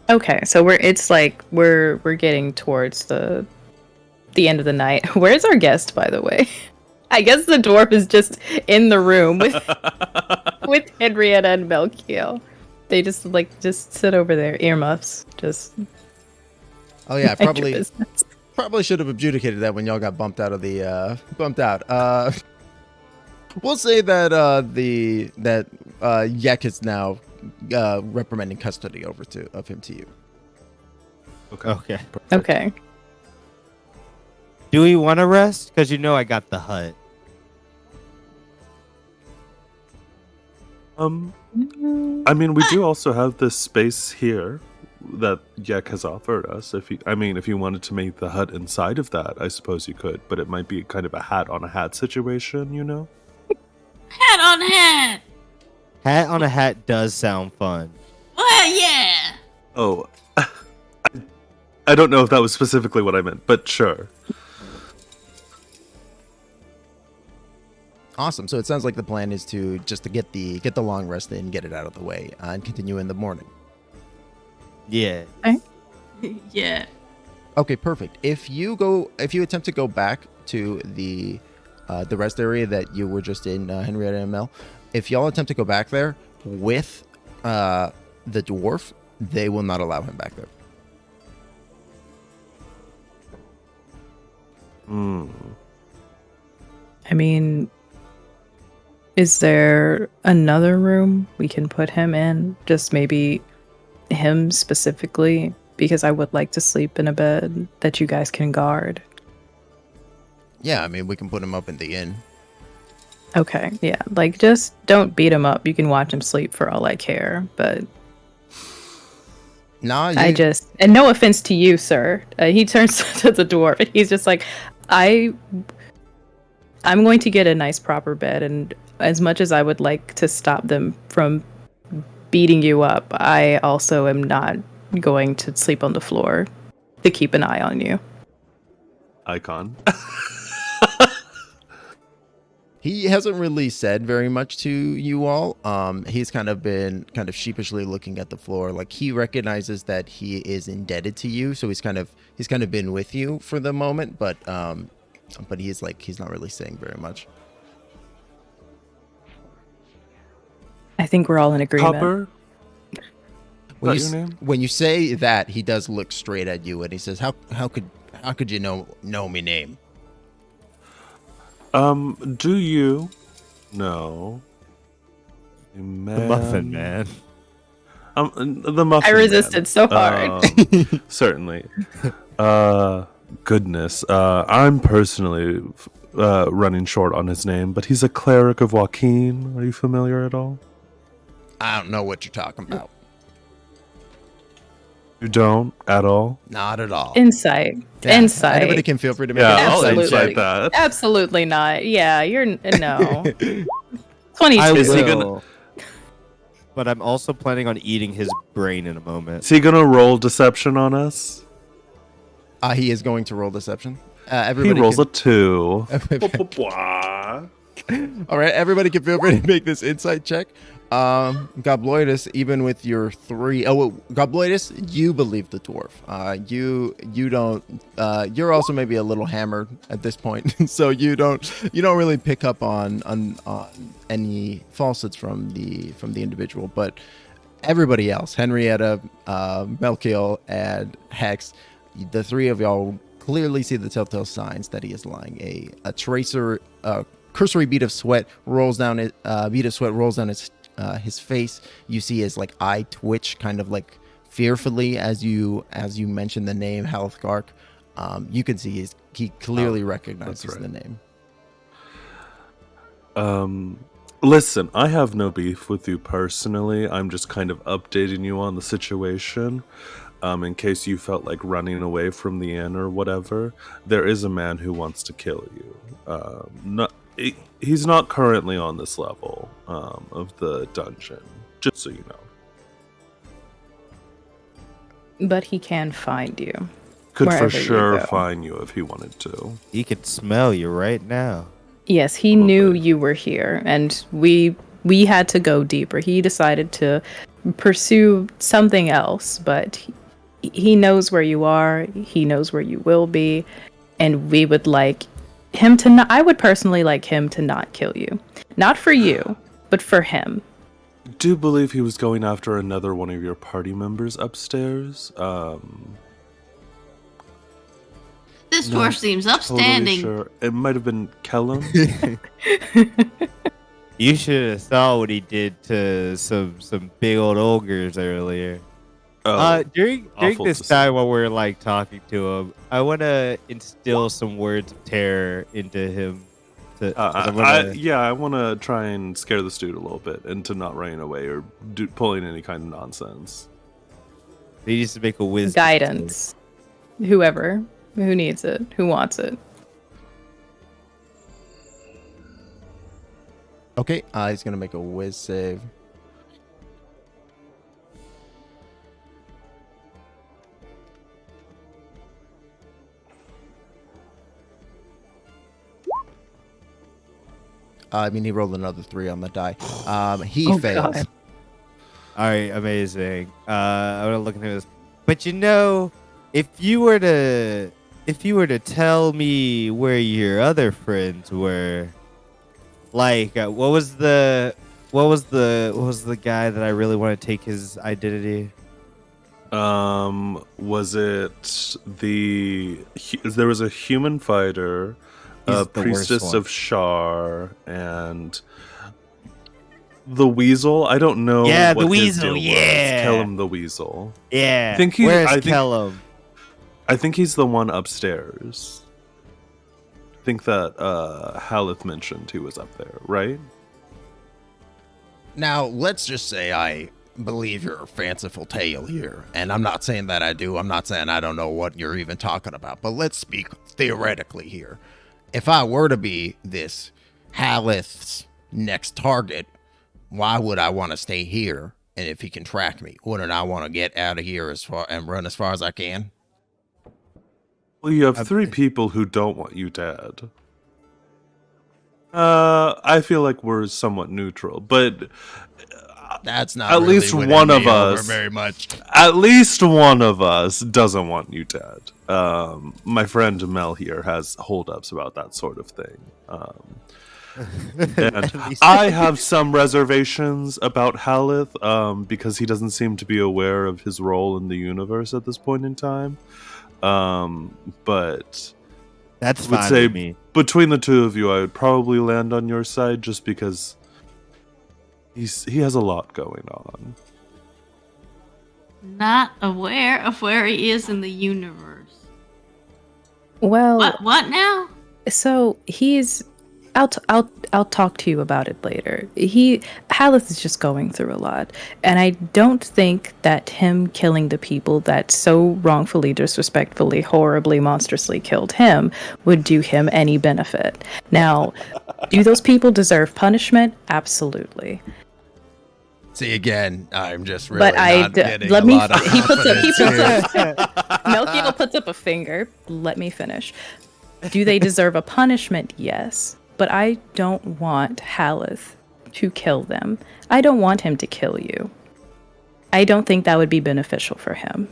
Speaker 5: Okay, so we're getting towards the end of the night. Where's our guest, by the way? I guess the dwarf is just in the room with with Henrietta and Melkiel. They just sit over there, earmuffs, just.
Speaker 1: Oh yeah, probably should have adjudicated that when y'all got bumped out. We'll say that Yek is now reprimanding custody of him to you.
Speaker 3: Okay.
Speaker 5: Okay.
Speaker 3: Do we want to rest? Because I got the hut.
Speaker 4: I mean, we do also have this space here that Yek has offered us. If you wanted to make the hut inside of that, I suppose you could, but it might be kind of a hat on a hat situation,
Speaker 2: Hat on hat.
Speaker 3: Hat on a hat does sound fun.
Speaker 2: Well, yeah.
Speaker 4: Oh, I don't know if that was specifically what I meant, but sure.
Speaker 1: Awesome. So it sounds like the plan is to get the long rest in, get it out of the way, and continue in the morning.
Speaker 3: Yeah.
Speaker 2: Yeah.
Speaker 1: Okay, perfect. If you attempt to go back to the rest area that you were just in, Henrietta and Mel, if y'all attempt to go back there with the dwarf, they will not allow him back there.
Speaker 5: I mean, is there another room we can put him in? Just maybe him specifically, because I would like to sleep in a bed that you guys can guard.
Speaker 1: Yeah, I mean, we can put him up in the inn.
Speaker 5: Okay, yeah. Like, just don't beat him up. You can watch him sleep for all I care, but...
Speaker 1: Nah,
Speaker 5: and no offense to you, sir. He turns to the dwarf, and he's just like, I'm going to get a nice proper bed, and as much as I would like to stop them from beating you up, I also am not going to sleep on the floor to keep an eye on you.
Speaker 4: Icon.
Speaker 1: He hasn't really said very much to you all. He's kind of been sheepishly looking at the floor. Like, he recognizes that he is indebted to you, so he's kind of been with you for the moment, but he's not really saying very much.
Speaker 5: I think we're all in agreement.
Speaker 4: Copper? Is that your name?
Speaker 1: When you say that, he does look straight at you and he says, How could you know me name?
Speaker 4: Do you know a
Speaker 3: The
Speaker 4: man?
Speaker 3: Muffin Man.
Speaker 4: The Muffin
Speaker 5: I resisted
Speaker 4: Man.
Speaker 5: so hard.
Speaker 4: Certainly. Goodness. I'm personally running short on his name, but he's a cleric of Joaquin. Are you familiar at all?
Speaker 1: I don't know what you're talking about.
Speaker 4: You don't at all?
Speaker 1: Not at all.
Speaker 5: Insight.
Speaker 1: Yeah,
Speaker 5: Insight.
Speaker 1: Anybody can feel free to make
Speaker 4: Yeah,
Speaker 1: an
Speaker 4: I'll
Speaker 1: insight
Speaker 5: Absolutely.
Speaker 4: insight that.
Speaker 5: Absolutely not. Yeah, you're no. 22.
Speaker 3: I
Speaker 4: Is he
Speaker 3: will. But I'm also planning on eating his brain in a moment.
Speaker 4: Is he gonna roll deception on us?
Speaker 1: He is going to roll deception.
Speaker 4: He
Speaker 1: Everybody
Speaker 4: rolls
Speaker 1: can,
Speaker 4: a 2.
Speaker 1: all right, everybody can feel free to make this insight check. Gobloidus, even with your 3, Gobloidus, you believe the dwarf. You don't. You're also maybe a little hammered at this point, so you don't really pick up on any falsehoods from the individual. But everybody else, Henrietta, Melkiel, and Hex, the 3 of y'all clearly see the telltale signs that he is lying. A tracer, cursory bead of sweat rolls down his face. You see his like eye twitch kind of like fearfully as you mention the name Halthgark. You can see he clearly recognizes
Speaker 4: right.
Speaker 1: the name.
Speaker 4: Listen, I have no beef with you personally. I'm just kind of updating you on the situation. In case you felt like running away from the inn or whatever, there is a man who wants to kill you. He's not currently on this level of the dungeon, just so you know.
Speaker 5: But he can find you.
Speaker 4: Could for
Speaker 5: wherever you
Speaker 4: sure
Speaker 5: go.
Speaker 4: find you if he wanted to.
Speaker 3: He could smell you right now.
Speaker 5: Yes, he knew you were here, and we had to go deeper. He decided to pursue something else, but he knows where you are. He knows where you will be, and we would like him to not. I would personally like him to not kill you, not for you, but for him.
Speaker 4: Do believe he was going after another one of your party members upstairs.
Speaker 2: This
Speaker 4: No,
Speaker 2: dwarf seems
Speaker 4: Totally
Speaker 2: upstanding.
Speaker 4: sure. It might have been Kellum.
Speaker 3: You should have saw what he did to some big old ogres earlier. During
Speaker 4: awful
Speaker 3: this
Speaker 4: to see.
Speaker 3: time while we're like talking to him, I want to instill some words of terror into him.
Speaker 4: I want to try and scare this dude a little bit into not running away or pulling any kind of nonsense.
Speaker 3: He needs to make a wisdom
Speaker 5: Guidance. Whoever who needs it, who wants it.
Speaker 1: Okay, he's gonna make a whiz save. I mean, he rolled another 3 on the die. He
Speaker 5: Oh,
Speaker 1: fails.
Speaker 5: God.
Speaker 3: All right, amazing. I want to look at this. But you know, if you were to tell me where your other friends were, like what was the guy that I really want to take his identity?
Speaker 4: Was it there was a human fighter,
Speaker 3: He's
Speaker 4: a
Speaker 3: the worst
Speaker 4: priestess
Speaker 3: one.
Speaker 4: of Shar, and the weasel? I don't know.
Speaker 3: Yeah,
Speaker 4: what
Speaker 3: the
Speaker 4: his
Speaker 3: weasel,
Speaker 4: deal was.
Speaker 3: yeah.
Speaker 4: Kellum the weasel.
Speaker 3: Yeah.
Speaker 4: Where's
Speaker 3: Where's Kellum?
Speaker 4: I think he's the one upstairs. I think that Haleth mentioned he was up there, right?
Speaker 1: Now, let's just say I believe your fanciful tale here, and I'm not saying that I do. I'm not saying I don't know what you're even talking about, but let's speak theoretically here. If I were to be this Haleth's next target, why would I want to stay here and if he can track me, wouldn't I want to get out of here as far and run as far as I can?
Speaker 4: Well, you have three people who don't want you dead. I feel like we're somewhat neutral, but
Speaker 1: That's not
Speaker 4: at
Speaker 1: really
Speaker 4: least
Speaker 1: winning
Speaker 4: one of
Speaker 1: me over
Speaker 4: us
Speaker 1: very much.
Speaker 4: At least one of us doesn't want you dead. My friend Mel here has holdups about that sort of thing. And I have some reservations about Haleth because he doesn't seem to be aware of his role in the universe at this point in time. But
Speaker 3: That's
Speaker 4: I would
Speaker 3: fine
Speaker 4: say
Speaker 3: with me.
Speaker 4: between the two of you, I would probably land on your side just because he has a lot going on.
Speaker 2: Not aware of where he is in the universe.
Speaker 5: Well,
Speaker 2: What now?
Speaker 5: so he's. I'll talk to you about it later. Haleth is just going through a lot, and I don't think that him killing the people that so wrongfully, disrespectfully, horribly, monstrously killed him would do him any benefit. Now, do those people deserve punishment? Absolutely.
Speaker 1: See, again, I'm just really
Speaker 5: But
Speaker 1: not getting
Speaker 5: let
Speaker 1: a
Speaker 5: me.
Speaker 1: lot of
Speaker 5: He puts
Speaker 1: confidence here.
Speaker 5: up. Melkiel puts up a finger. Let me finish. Do they deserve a punishment? Yes. But I don't want Haleth to kill them. I don't want him to kill you. I don't think that would be beneficial for him.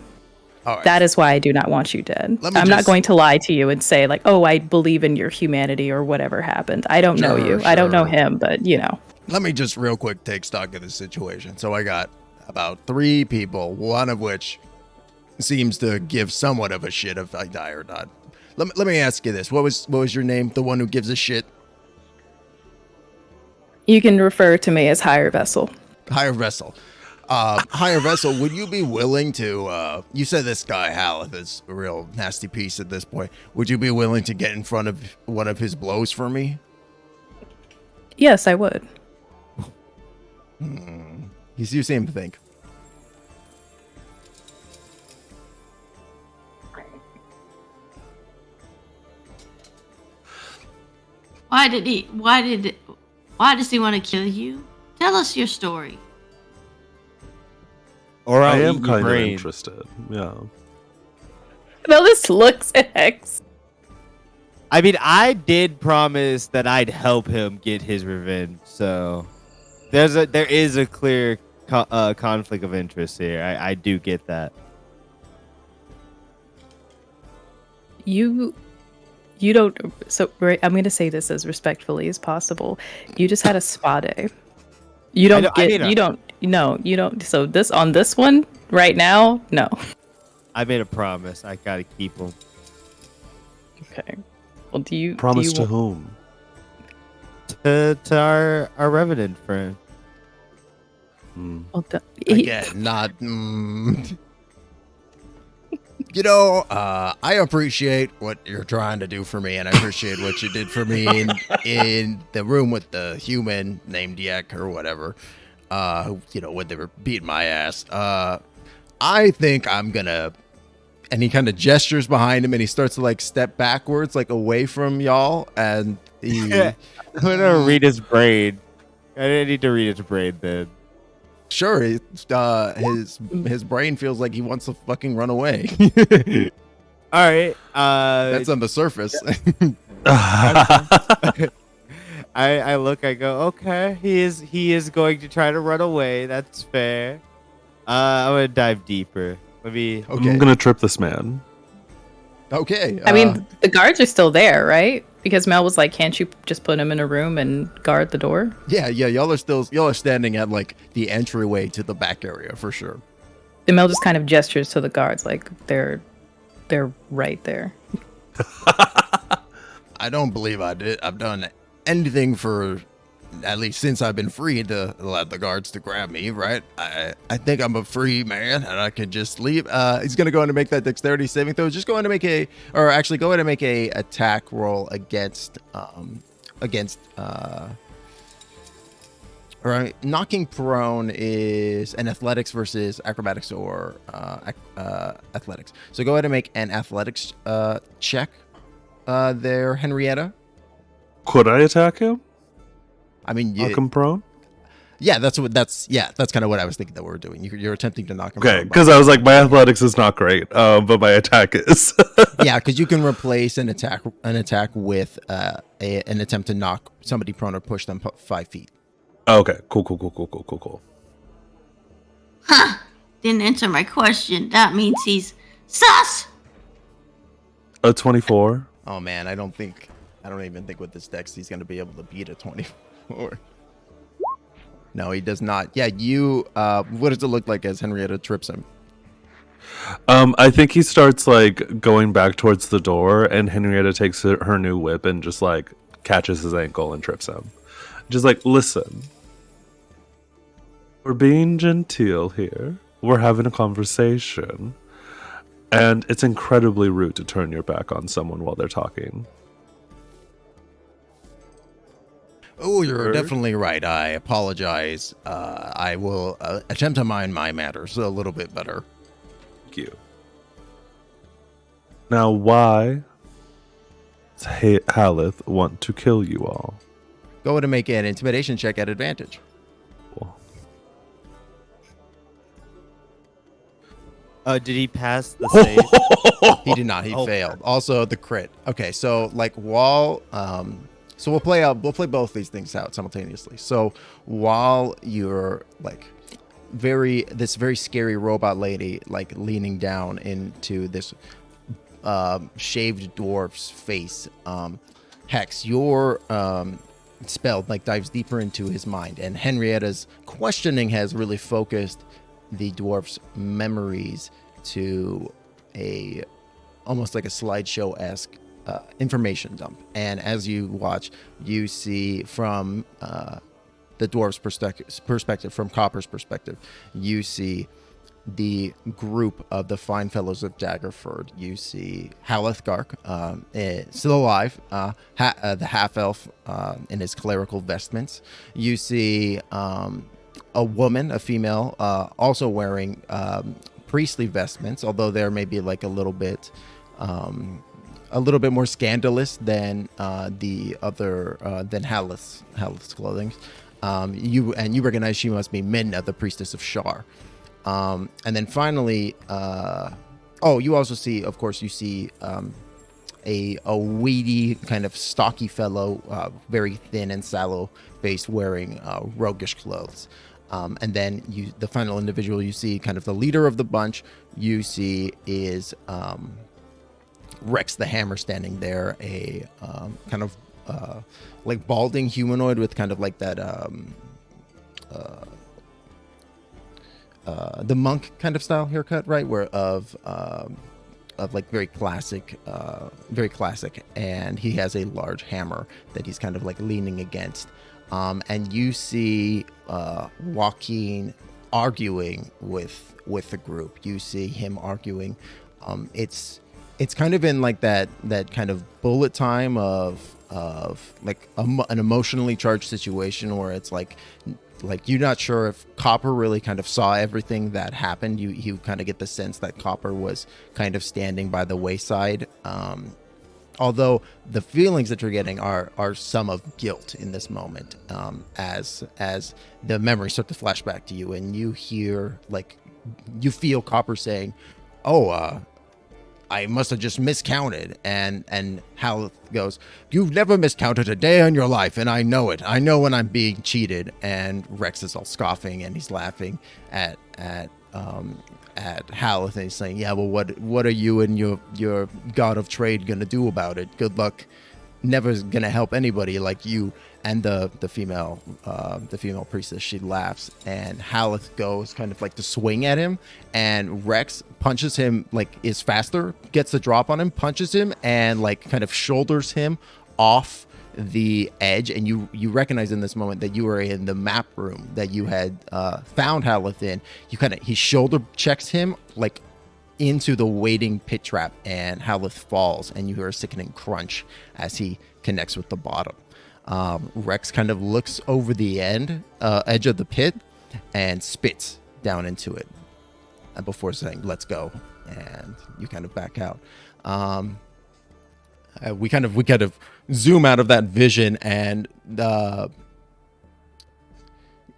Speaker 1: All right.
Speaker 5: That is why I do not want you dead.
Speaker 1: Let me
Speaker 5: I'm not
Speaker 1: just-
Speaker 5: going to lie to you and say, like, oh, I believe in your humanity or whatever happened. I don't know you. I don't know
Speaker 1: Sure.
Speaker 5: him, but, you know.
Speaker 1: Let me just real quick take stock of the situation. So I got about 3 people, one of which seems to give somewhat of a shit if I die or not. Let me ask you this. What was your name? The one who gives a shit?
Speaker 5: You can refer to me as Higher Vessel.
Speaker 1: Higher Vessel. Higher Vessel, would you be willing to, you said this guy, Haleth, is a real nasty piece at this point. Would you be willing to get in front of one of his blows for me?
Speaker 5: Yes, I would.
Speaker 1: You seem to think.
Speaker 2: Why does he want to kill you? Tell us your story.
Speaker 3: Or
Speaker 4: I
Speaker 3: I'll
Speaker 4: am
Speaker 3: eat your
Speaker 4: kind of
Speaker 3: brain.
Speaker 4: interested. Yeah.
Speaker 5: Melis looks at Hex.
Speaker 3: I mean, I did promise that I'd help him get his revenge, so there is a clear conflict of interest here. I do get that.
Speaker 5: You don't. So right, I'm going to say this as respectfully as possible. You just had a spa day. You don't
Speaker 3: I
Speaker 5: get.
Speaker 3: mean,
Speaker 5: You don't. No, you don't. So on this one right now, no.
Speaker 3: I made a promise. I gotta keep him.
Speaker 5: Okay. Well, do you
Speaker 4: Promise
Speaker 5: do you
Speaker 4: to whom?
Speaker 3: To our Revenant friend.
Speaker 5: Well,
Speaker 1: Again, not. You know, I appreciate what you're trying to do for me, and I appreciate what you did for me in the room with the human named Yak or whatever. When they were beating my ass. I think I'm gonna. And he kind of gestures behind him, and he starts to like step backwards, like away from y'all, and he.
Speaker 3: I'm gonna read his brain. I didn't need to read his brain then.
Speaker 1: Sure, his brain feels like he wants to fucking run away.
Speaker 3: All right.
Speaker 1: That's on the surface.
Speaker 3: I look. I go. Okay. He is going to try to run away. That's fair. I'm gonna dive deeper. Maybe.
Speaker 1: Okay.
Speaker 4: I'm gonna trip this man.
Speaker 1: Okay.
Speaker 5: I mean, the guards are still there, right? Because Mel was like, "Can't you just put him in a room and guard the door?"
Speaker 1: yeah. Y'all are standing at like the entryway to the back area for sure.
Speaker 5: And Mel just kind of gestures to the guards, like they're right there.
Speaker 1: I don't believe I've done anything for, at least since I've been free, to let the guards to grab me, right? I think I'm a free man and I can just leave. He's gonna go ahead and make that dexterity saving throw. Just go ahead and make go ahead and make a attack roll against all right, knocking prone is an athletics versus acrobatics or athletics. So go ahead and make an athletics check there, Henrietta.
Speaker 4: Could I attack him?
Speaker 1: I mean,
Speaker 4: Knock him prone?
Speaker 1: Yeah, that's kind of what I was thinking that we were doing. You're attempting to knock him
Speaker 4: Okay,
Speaker 1: out.
Speaker 4: because I was like, my athletics is not great, but my attack is.
Speaker 1: Yeah, because you can replace an attack with an attempt to knock somebody prone or push them 5 feet.
Speaker 4: Okay, cool.
Speaker 2: Huh. Didn't answer my question. That means he's sus.
Speaker 4: A 24.
Speaker 1: Oh man, I don't even think with this dex he's gonna be able to beat a 24. No, he does not. Yeah, you. What does it look like as Henrietta trips him?
Speaker 4: I think he starts like going back towards the door, and Henrietta takes her new whip and just like catches his ankle and trips him. Just like, listen, we're being genteel here. We're having a conversation, and it's incredibly rude to turn your back on someone while they're talking.
Speaker 1: Oh, you're definitely right. I apologize. I will attempt to mind my matters a little bit better.
Speaker 4: Thank you. Now, why does Haleth want to kill you all?
Speaker 1: Go ahead and make an intimidation check at advantage.
Speaker 4: Cool.
Speaker 3: Did he pass the save?
Speaker 1: He did not. He failed. Also, the crit. Okay, so like while so we'll play both these things out simultaneously. So while you're like this very scary robot lady like leaning down into this shaved dwarf's face, Hex, your spell like dives deeper into his mind, and Henrietta's questioning has really focused the dwarf's memories to a almost like a slideshow-esque information dump. And as you watch, you see from the dwarf's perspective, from Copper's perspective, you see the group of the fine fellows of Daggerford. You see Halethgark, still alive, the half-elf in his clerical vestments. You see a woman, a female, also wearing priestly vestments, although there may be like a little bit more scandalous than the other than Haleth's clothing. You recognize she must be Midna, the priestess of Shar. And then finally, you also see, of course, you see a weedy kind of stocky fellow, very thin and sallow faced, wearing roguish clothes. And then the final individual you see, kind of the leader of the bunch, you see is Rex the Hammer standing there, a kind of like balding humanoid with kind of like that the monk kind of style haircut, right? Where of like very classic, and he has a large hammer that he's kind of like leaning against. And you see Joaquin arguing with the group. You see him arguing. It's kind of in like that kind of bullet time of like an emotionally charged situation where it's like you're not sure if Copper really kind of saw everything that happened. You kind of get the sense that Copper was kind of standing by the wayside. Although the feelings that you're getting are some of guilt in this moment, as the memories start to flash back to you, and you hear you feel Copper saying, "Oh, I must have just miscounted." And Hal goes, "You've never miscounted a day in your life, and I know it. I know when I'm being cheated." And Rex is all scoffing, and he's laughing at Haleth, and he's saying, "Yeah, well, what are you and your god of trade gonna do about it? Good luck. Never gonna help anybody like you." And the female priestess, she laughs, and Haleth goes kind of like to swing at him, and Rex punches him, like is faster, gets the drop on him, punches him, and like kind of shoulders him off the edge. And you recognize in this moment that you were in the map room that you had found Haleth in. He shoulder checks him like into the waiting pit trap, and Haleth falls, and you hear a sickening crunch as he connects with the bottom. Rex kind of looks over the edge of the pit and spits down into it before saying, "Let's go," and you kind of back out. We kind of zoom out of that vision, and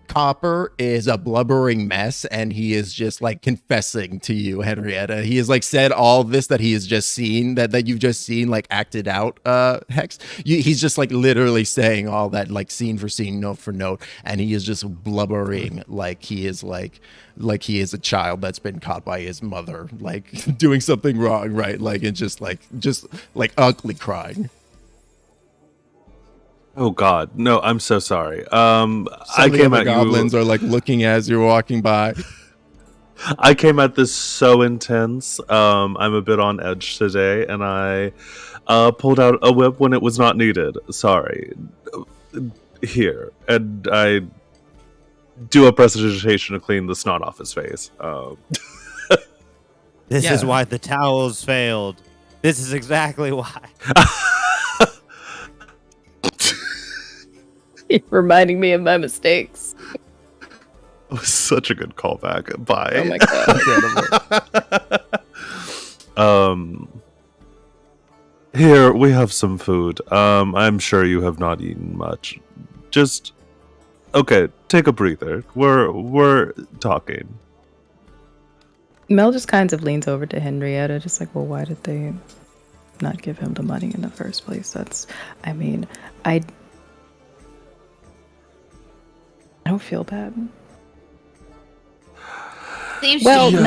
Speaker 1: Copper is a blubbering mess, and he is just like confessing to you, Henrietta. He has like said all this that he has just seen, that you've just seen like acted out, Hex. He's just like literally saying all that, like scene for scene, note for note, and he is just blubbering like he is he is a child that's been caught by his mother, like doing something wrong, right? Like and just like ugly crying.
Speaker 4: Oh God, no! I'm so sorry.
Speaker 1: Some
Speaker 4: I
Speaker 1: of the
Speaker 4: came
Speaker 1: other
Speaker 4: at
Speaker 1: goblins
Speaker 4: you.
Speaker 1: are like looking as you're walking by.
Speaker 4: I came at this so intense. I'm a bit on edge today, and I pulled out a whip when it was not needed. Sorry. Here, and I do a prestidigitation to clean the snot off his face.
Speaker 3: This is
Speaker 1: Yeah.
Speaker 3: why the towels failed. This is exactly why.
Speaker 5: You're reminding me of my mistakes.
Speaker 4: It was such a good callback. Bye.
Speaker 5: Oh my god.
Speaker 4: Here we have some food. I'm sure you have not eaten much. Just okay. Take a breather. We're talking.
Speaker 5: Mel just kind of leans over to Henrietta, just like, well, why did they not give him the money in the first place? I mean, I don't feel bad.
Speaker 2: Seems
Speaker 5: Well,
Speaker 2: shady.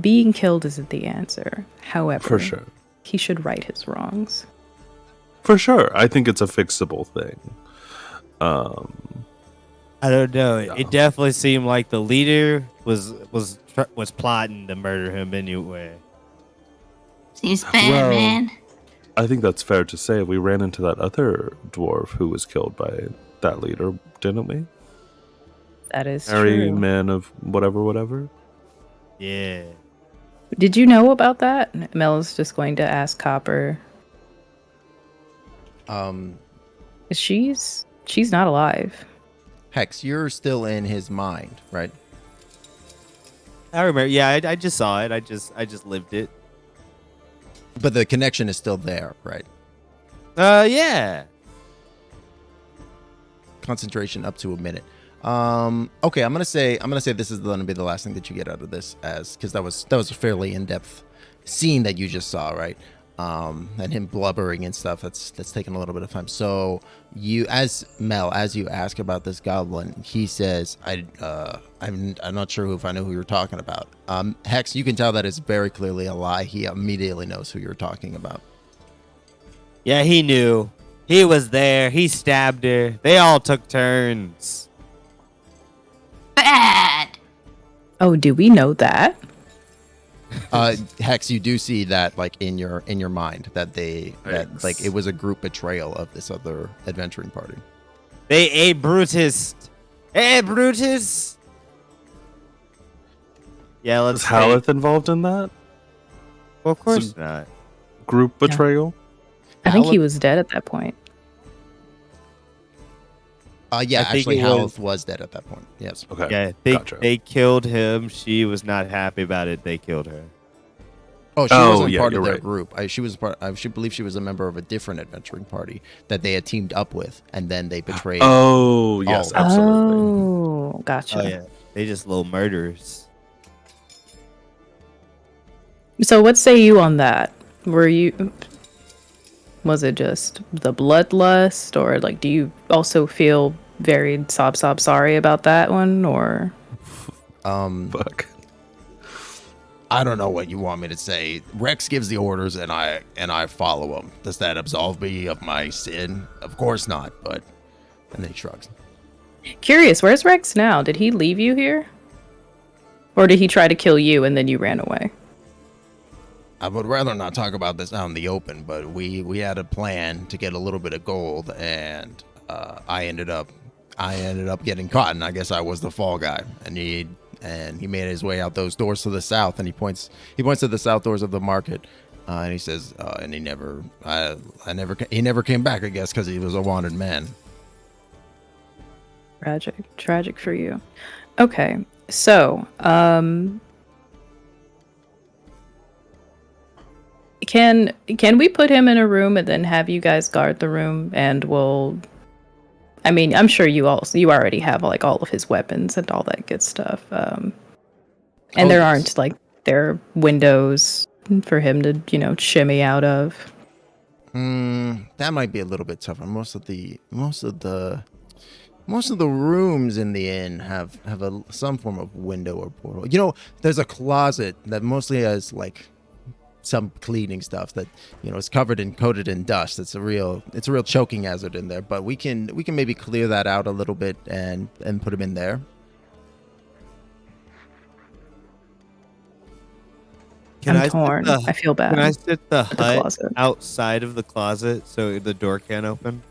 Speaker 5: being killed isn't the answer. However,
Speaker 4: For sure.
Speaker 5: he should right his wrongs.
Speaker 4: For sure. I think it's a fixable thing.
Speaker 3: I don't know. It definitely seemed like the leader was plotting to murder him anyway.
Speaker 2: Seems bad,
Speaker 4: Well,
Speaker 2: man.
Speaker 4: I think that's fair to say. We ran into that other dwarf who was killed by that leader, didn't we?
Speaker 5: That is
Speaker 4: Harry,
Speaker 5: true.
Speaker 4: man of whatever.
Speaker 3: Yeah.
Speaker 5: Did you know about that? Mel is just going to ask Copper. She's not alive.
Speaker 1: Hex, you're still in his mind, right?
Speaker 3: I remember. Yeah, I just saw it. I just lived it.
Speaker 1: But the connection is still there, right?
Speaker 3: Yeah.
Speaker 1: Concentration up to a minute. Okay, I'm gonna say this is gonna be the last thing that you get out of this, as because that was a fairly in-depth scene that you just saw, right? And him blubbering and stuff. That's taking a little bit of time. So as you ask about this goblin, he says, I'm not sure if I know who you're talking about. Hex, you can tell that it's very clearly a lie. He immediately knows who you're talking about.
Speaker 3: Yeah, he knew. He was there. He stabbed her. They all took turns.
Speaker 2: Bad.
Speaker 5: Oh, do we know that?
Speaker 1: Hex, you do see that like in your mind that
Speaker 4: Thanks.
Speaker 1: like it was a group betrayal of this other adventuring party.
Speaker 3: Hey, Brutus. Hey, Brutus. Yeah, let's
Speaker 4: Is Haleth involved in that
Speaker 3: Well, of course not.
Speaker 4: group betrayal?
Speaker 5: I think he was dead at that point.
Speaker 1: Yeah,
Speaker 3: I think
Speaker 1: actually,
Speaker 3: it
Speaker 1: Haleth was dead at that point. Yes.
Speaker 4: Okay.
Speaker 3: Yeah,
Speaker 4: Gotcha.
Speaker 3: they killed him. She was not happy about it. They killed her.
Speaker 1: Oh, she
Speaker 4: Oh,
Speaker 1: wasn't
Speaker 4: yeah,
Speaker 1: part of
Speaker 4: you're
Speaker 1: their
Speaker 4: right.
Speaker 1: group. She was part. I should believe she was a member of a different adventuring party that they had teamed up with, and then they betrayed.
Speaker 4: Oh, yes,
Speaker 1: Oh.
Speaker 4: absolutely.
Speaker 5: Oh, gotcha.
Speaker 3: Oh yeah, they just little murderers.
Speaker 5: So what say you on that? Was it just the bloodlust, or like do you also feel very sob sorry about that one, or
Speaker 4: Fuck.
Speaker 1: I don't know what you want me to say. Rex gives the orders, and I follow them. Does that absolve me of my sin? Of course not. But and then he shrugs.
Speaker 5: curious, where's Rex now? Did he leave you here? Or did he try to kill you and then you ran away?
Speaker 1: I would rather not talk about this out in the open, but we had a plan to get a little bit of gold, and I ended up getting caught, and I guess I was the fall guy. And he made his way out those doors to the south, and he points to the south doors of the market, and he says, and he never came back, I guess, because he was a wanted man.
Speaker 5: Tragic for you. Okay, so can we put him in a room and then have you guys guard the room, and we'll I mean, I'm sure you already have like all of his weapons and all that good stuff. And
Speaker 1: Oh,
Speaker 5: there
Speaker 1: yes.
Speaker 5: aren't like there are windows for him to shimmy out of.
Speaker 1: That might be a little bit tougher. Most of the rooms in the inn have some form of window or portal. You know, there's a closet that mostly has like some cleaning stuff that is coated in dust. It's a real choking hazard in there. But we can maybe clear that out a little bit and put him in there.
Speaker 5: I'm torn. I feel bad.
Speaker 3: Can I sit the
Speaker 5: with the
Speaker 3: hut
Speaker 5: closet.
Speaker 3: outside of the closet so the door can't open?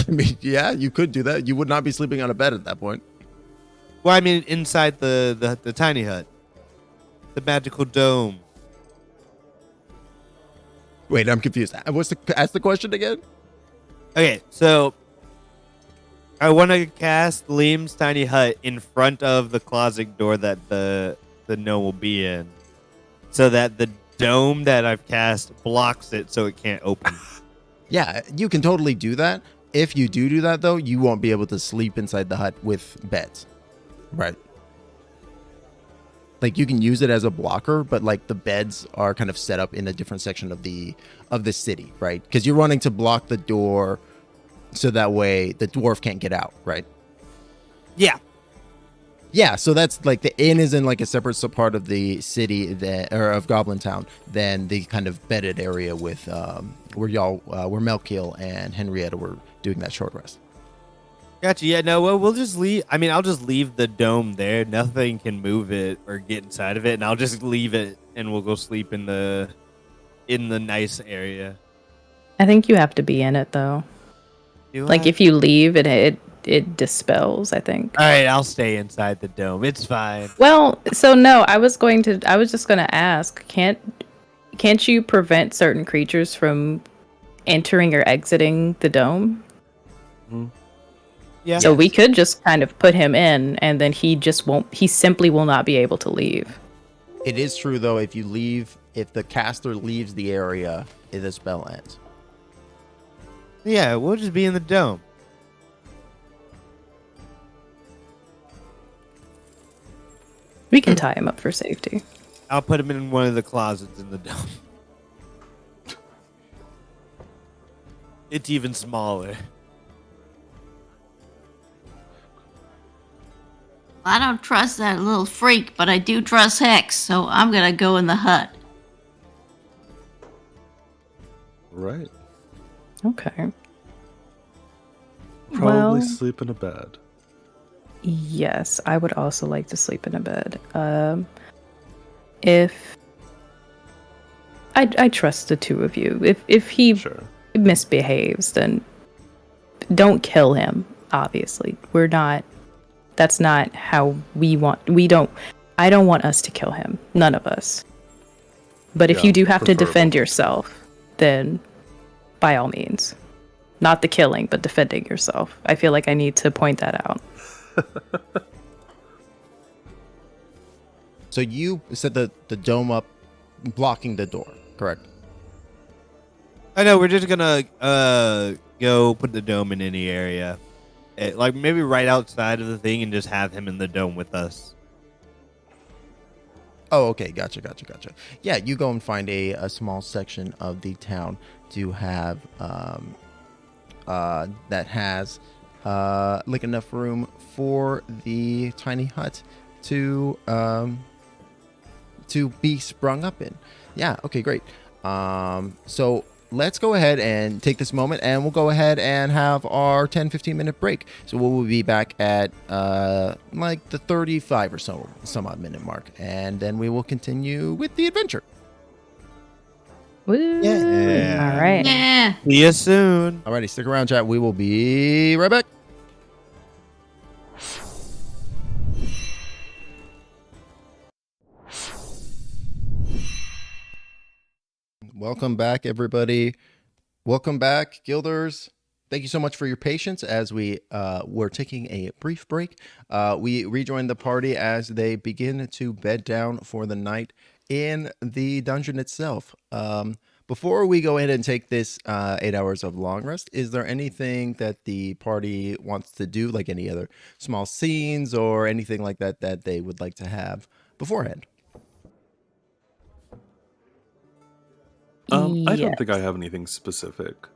Speaker 1: I mean, yeah, you could do that. You would not be sleeping on a bed at that point.
Speaker 3: Well, I mean, inside the tiny hut, the magical dome.
Speaker 1: Wait, I'm confused. Ask the question again?
Speaker 3: Okay, so I want to cast Liam's tiny hut in front of the closet door that the gnome will be in, so that the dome that I've cast blocks it so it can't open.
Speaker 1: Yeah, you can totally do that. If you do that, though, you won't be able to sleep inside the hut with beds. Right. Like, you can use it as a blocker, but like the beds are kind of set up in a different section of the city, right? Because you're wanting to block the door so that way the dwarf can't get out, right?
Speaker 3: Yeah.
Speaker 1: Yeah, so that's like the inn is in like a separate part of the city or of Goblintown than the kind of bedded area with where Melkiel and Henrietta were doing that short rest.
Speaker 3: Gotcha. Yeah, no, well, we'll just leave. I mean, I'll just leave the dome there. Nothing can move it or get inside of it, and I'll just leave it, and we'll go sleep in the nice area.
Speaker 5: I think you have to be in it though. Like if you leave, it dispels, I think.
Speaker 3: All right, I'll stay inside the dome. It's fine.
Speaker 5: Well, so no, I was just gonna ask, can't you prevent certain creatures from entering or exiting the dome?
Speaker 3: Mm-hmm. Yeah.
Speaker 5: So we could just kind of put him in, and then he simply will not be able to leave.
Speaker 1: It is true though, if the caster leaves the area, the spell ends.
Speaker 3: Yeah, we'll just be in the dome.
Speaker 5: We can tie him up for safety.
Speaker 3: I'll put him in one of the closets in the dome. It's even smaller.
Speaker 2: I don't trust that little freak, but I do trust Hex, so I'm gonna go in the hut.
Speaker 4: Right.
Speaker 5: Okay.
Speaker 4: Probably
Speaker 5: Well,
Speaker 4: sleep in a bed.
Speaker 5: yes, I would also like to sleep in a bed. If I trust the two of you. If he
Speaker 4: Sure.
Speaker 5: misbehaves, then don't kill him. Obviously, we're not. That's not how we want. I don't want us to kill him. None of us. But if
Speaker 4: Yeah,
Speaker 5: you do have to
Speaker 4: preferable.
Speaker 5: defend yourself, then by all means, not the killing, but defending yourself. I feel like I need to point that out.
Speaker 1: So you set the dome up, blocking the door, correct?
Speaker 3: I know, we're just gonna go put the dome in any area. Like maybe right outside of the thing and just have him in the dome with us.
Speaker 1: Oh, okay, gotcha. Yeah, you go and find a small section of the town to have that has like enough room for the tiny hut to be sprung up in. Yeah, okay, great. So let's go ahead and take this moment and we'll go ahead and have our 10-15 minute break. So we'll be back at like the 35 or so some odd minute mark, and then we will continue with the adventure.
Speaker 5: Woo.
Speaker 3: Yeah.
Speaker 5: All right.
Speaker 2: Yeah.
Speaker 3: See you soon.
Speaker 1: Alrighty, stick around, chat. We will be right back. Welcome back, everybody. Welcome back, Guilders. Thank you so much for your patience as we were taking a brief break. We rejoined the party as they begin to bed down for the night in the dungeon itself. before we go ahead and take this 8 hours of long rest, is there anything that the party wants to do, like any other small scenes or anything like that that they would like to have beforehand?
Speaker 4: I don't think I
Speaker 5: Yes.
Speaker 4: have anything specific.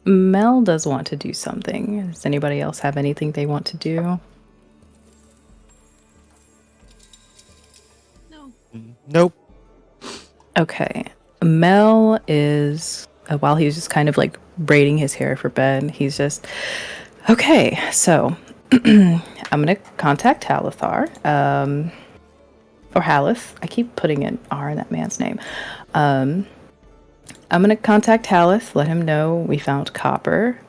Speaker 5: Mel does want to do something. Does anybody else have anything they want to do?
Speaker 2: No.
Speaker 3: Nope.
Speaker 5: Okay. Mel is, while he's just kind of like braiding his hair for bed, he's just, okay, so I'm going to contact Halathar, or Halith. I keep putting an R in that man's name. I'm going to contact Halith, let him know we found copper.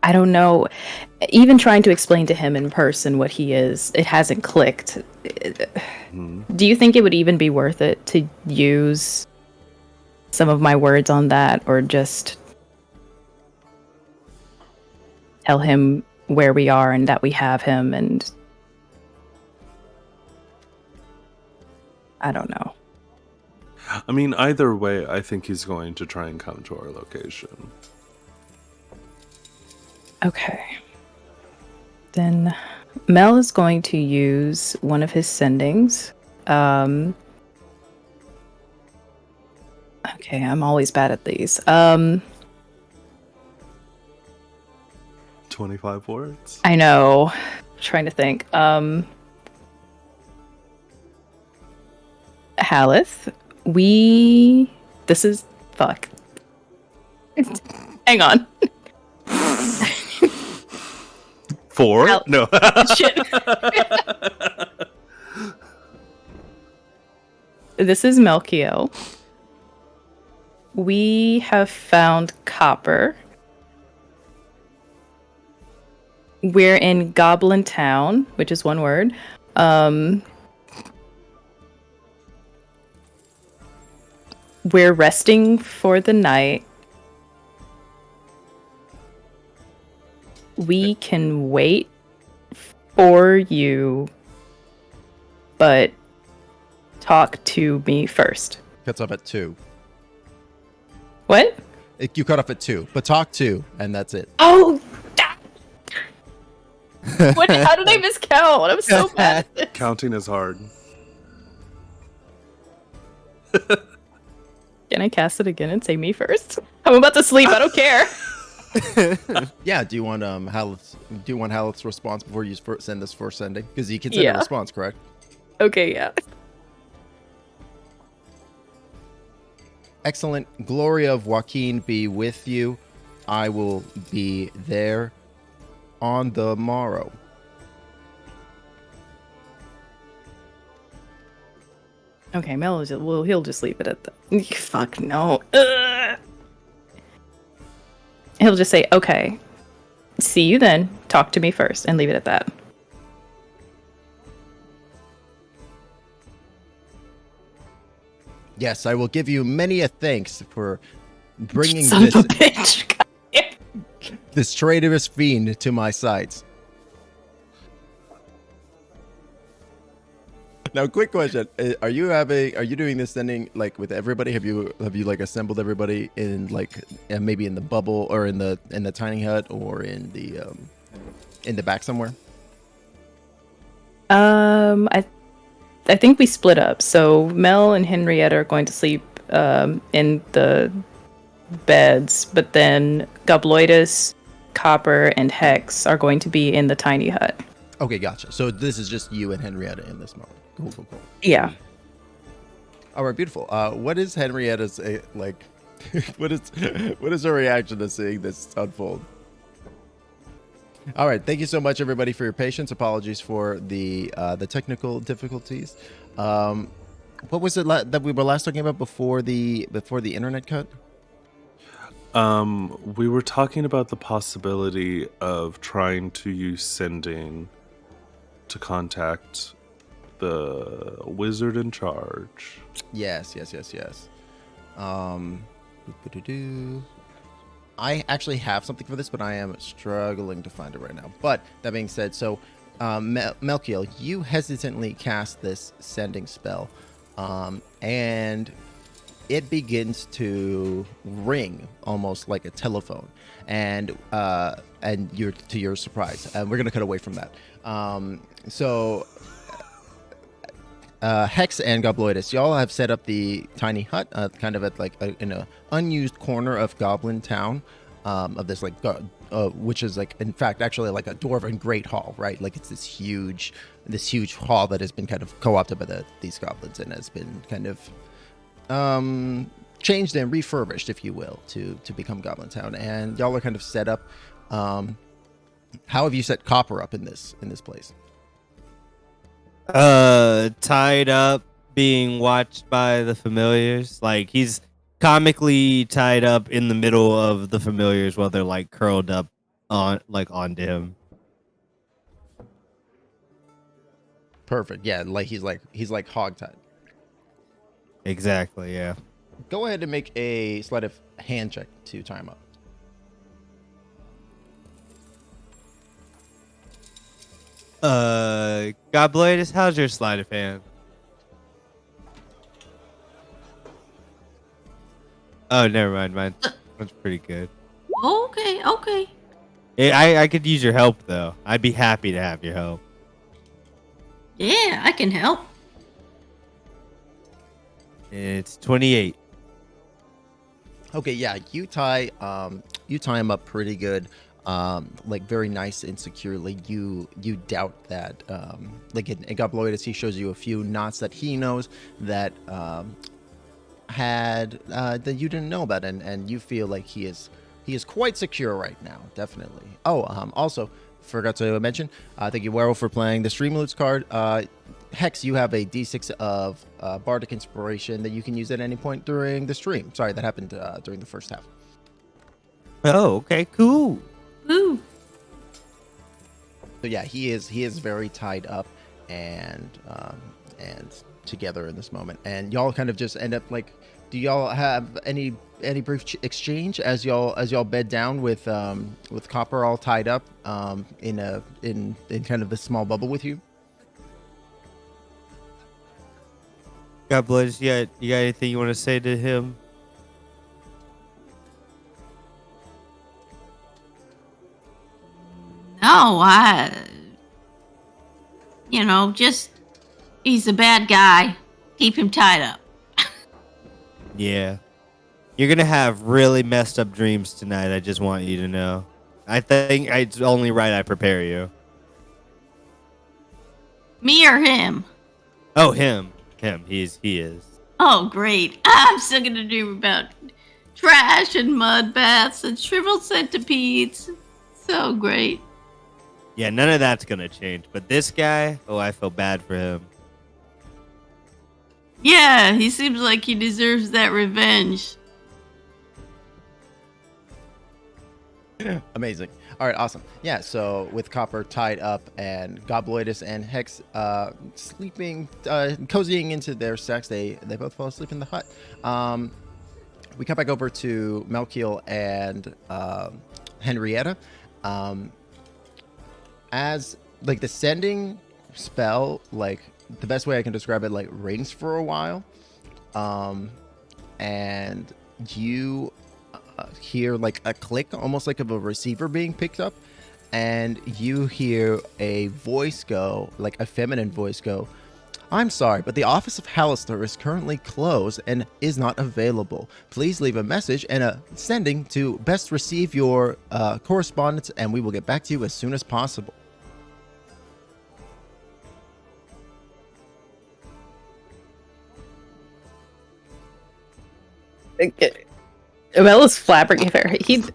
Speaker 5: I don't know. Even trying to explain to him in person what he is, it hasn't clicked. Do you think it would even be worth it to use some of my words on that, or just tell him where we are and that we have him? And I don't know.
Speaker 4: I mean, either way, I think he's going to try and come to our location.
Speaker 5: Okay. Then Mel is going to use one of his sendings. Okay, I'm always bad at these.
Speaker 4: 25 words?
Speaker 5: I know. Trying to think. Halith, this is fuck. Hang on.
Speaker 4: 4? No.
Speaker 5: Shit. This is Melkiel. We have found copper. We're in Goblintown, which is one word. We're resting for the night. We can wait for you, but talk to me first.
Speaker 1: Cuts off at 2.
Speaker 5: What?
Speaker 1: You cut off at 2, but talk 2, and that's it.
Speaker 5: Oh! What? How did I miscount? I'm so bad at this.
Speaker 4: Counting is hard.
Speaker 5: Can I cast it again and say me first? I'm about to sleep. I don't care.
Speaker 1: Yeah, do you want Halith's response before you send this first sending? Because you can send a response, correct?
Speaker 5: Okay, yeah.
Speaker 1: Excellent. Glory of Joaquin be with you. I will be there on the morrow.
Speaker 5: Okay, Mel is he'll just leave it at the fuck no. Ugh. He'll just say, okay, see you then, talk to me first, and leave it at that.
Speaker 1: Yes, I will give you many a thanks for bringing
Speaker 5: Son of a bitch.
Speaker 1: this traitorous fiend to my sides. Now, quick question: Are you doing this sending like with everybody? Have you like assembled everybody in like maybe in the bubble or in the tiny hut or in the back somewhere?
Speaker 5: I think we split up. So Mel and Henrietta are going to sleep in the beds, but then Gobloidus, Copper, and Hex are going to be in the tiny hut.
Speaker 1: Okay, gotcha. So this is just you and Henrietta in this moment. Cool.
Speaker 5: Yeah.
Speaker 1: All right, beautiful. What is Henrietta's like? what is her reaction to seeing this unfold? All right, thank you so much, everybody, for your patience. Apologies for the technical difficulties. What was it that we were last talking about before the internet cut?
Speaker 4: We were talking about the possibility of trying to use sending to contact the wizard in charge.
Speaker 1: Yes. I actually have something for this, but I am struggling to find it right now. But that being said, so Melkiel, you hesitantly cast this sending spell, and it begins to ring almost like a telephone, and you're to your surprise, and we're gonna cut away from that. So Hex and Gobloidus, y'all have set up the tiny hut, kind of at in a unused corner of Goblintown, of this which is like, in fact, actually like a dwarven great hall, right? Like it's this huge hall that has been kind of co-opted by these goblins and has been kind of changed and refurbished, if you will, to become Goblintown. And y'all are kind of set up. How have you set Copper up in this place?
Speaker 3: Tied up, being watched by the familiars. Like he's comically tied up in the middle of the familiars while they're like curled up onto him.
Speaker 1: Perfect. Yeah, like he's like hogtied.
Speaker 3: Exactly. Yeah.
Speaker 1: Go ahead and make a sleight of hand check to tie him up.
Speaker 3: Gobloidus, how's your sleight of hand? Oh, never mind. Mine. That's pretty good.
Speaker 2: Okay.
Speaker 3: I could use your help though. I'd be happy to have your help.
Speaker 2: Yeah, I can help.
Speaker 3: It's 28.
Speaker 1: Okay, yeah, you tie him up pretty good, like very nice and securely. You doubt that, like in Gobloidus, he shows you a few knots that he knows that that you didn't know about, and you feel like he is quite secure right now, definitely. Oh, also forgot to mention, thank you, Werewolf, for playing the Streamloots card. Hex, you have a D6 of Bardic Inspiration that you can use at any point during the stream. Sorry, that happened during the first half.
Speaker 3: Oh, okay, cool.
Speaker 2: Ooh.
Speaker 1: So yeah, he is very tied up and together in this moment. And y'all kind of just end up like, do y'all have any brief exchange as y'all bed down with Copper all tied up in kind of this small bubble with you?
Speaker 3: Gobloidus, you got anything you want to say to him?
Speaker 2: No, just he's a bad guy. Keep him tied up.
Speaker 3: Yeah. You're going to have really messed up dreams tonight, I just want you to know. I think it's only right I prepare you.
Speaker 2: Me or him?
Speaker 3: Oh, him. He is.
Speaker 2: Oh, great. I'm still gonna dream about trash and mud baths and shriveled centipedes. So great.
Speaker 3: Yeah, none of that's going to change. But this guy, I feel bad for him.
Speaker 2: Yeah, he seems like he deserves that revenge.
Speaker 1: Amazing. All right, awesome. Yeah, so with Copper tied up and Gobloidus and Hex sleeping, cozying into their sacks, they both fall asleep in the hut. We come back over to Melkiel and Henrietta. As like the sending spell, like the best way I can describe it, like rings for a while, and you hear like a click, almost like of a receiver being picked up, and you hear a voice go, like a feminine voice go, "I'm sorry, but the office of Halaster is currently closed and is not available. Please leave a message and a sending to best receive your correspondence, and we will get back to you as soon as possible."
Speaker 5: Mel is flabbergasted.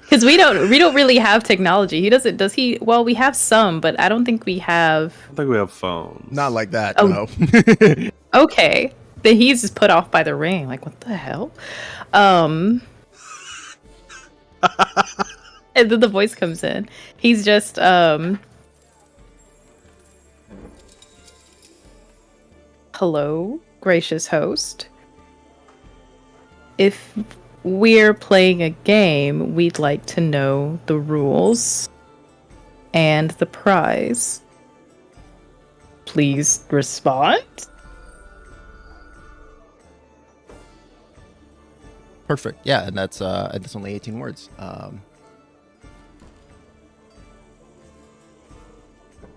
Speaker 5: Because we don't really have technology. He doesn't. Does he? Well, we have some, but I don't think we have.
Speaker 4: I think we have phones.
Speaker 1: Not like that.
Speaker 5: Oh.
Speaker 1: No.
Speaker 5: Okay, then he's just put off by the ring. Like, what the hell? And then the voice comes in. He's just hello, gracious host. If we're playing a game, we'd like to know the rules and the prize. Please respond.
Speaker 1: Perfect. Yeah, and that's only 18 words.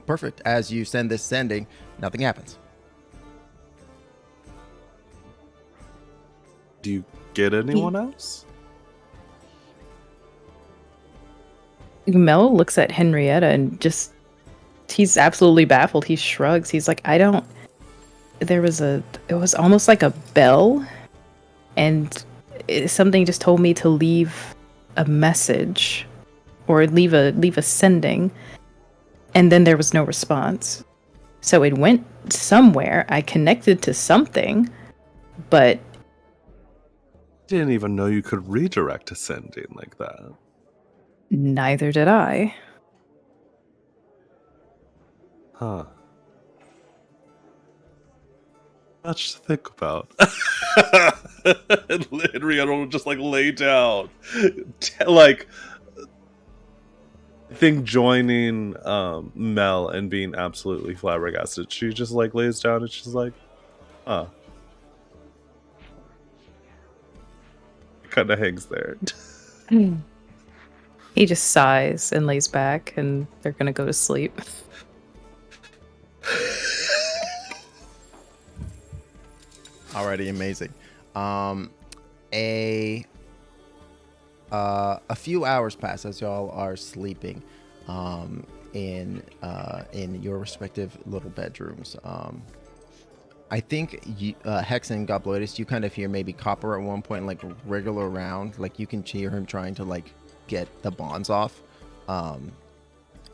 Speaker 1: Perfect. As you send this sending, nothing happens.
Speaker 4: Do you get anyone else?
Speaker 5: Mel looks at Henrietta and just, he's absolutely baffled. He shrugs. He's like, it was almost like a bell, and something just told me to leave a message or leave a sending, and then there was no response. So it went somewhere. I connected to something, but
Speaker 4: Didn't even know you could redirect a sending like that.
Speaker 5: neither did I.
Speaker 4: Huh. Much to think about. And Henrietta will just like lay down. Like, I think joining Mel and being absolutely flabbergasted, she just like lays down and she's like, huh. Kind of hangs there.
Speaker 5: He just sighs and lays back, and they're gonna go to sleep.
Speaker 1: Alrighty, amazing. A few hours pass as y'all are sleeping in your respective little bedrooms. I think Hex and Gobloidus, you kind of hear maybe Copper at one point like wriggle around, like you can hear him trying to like get the bonds off.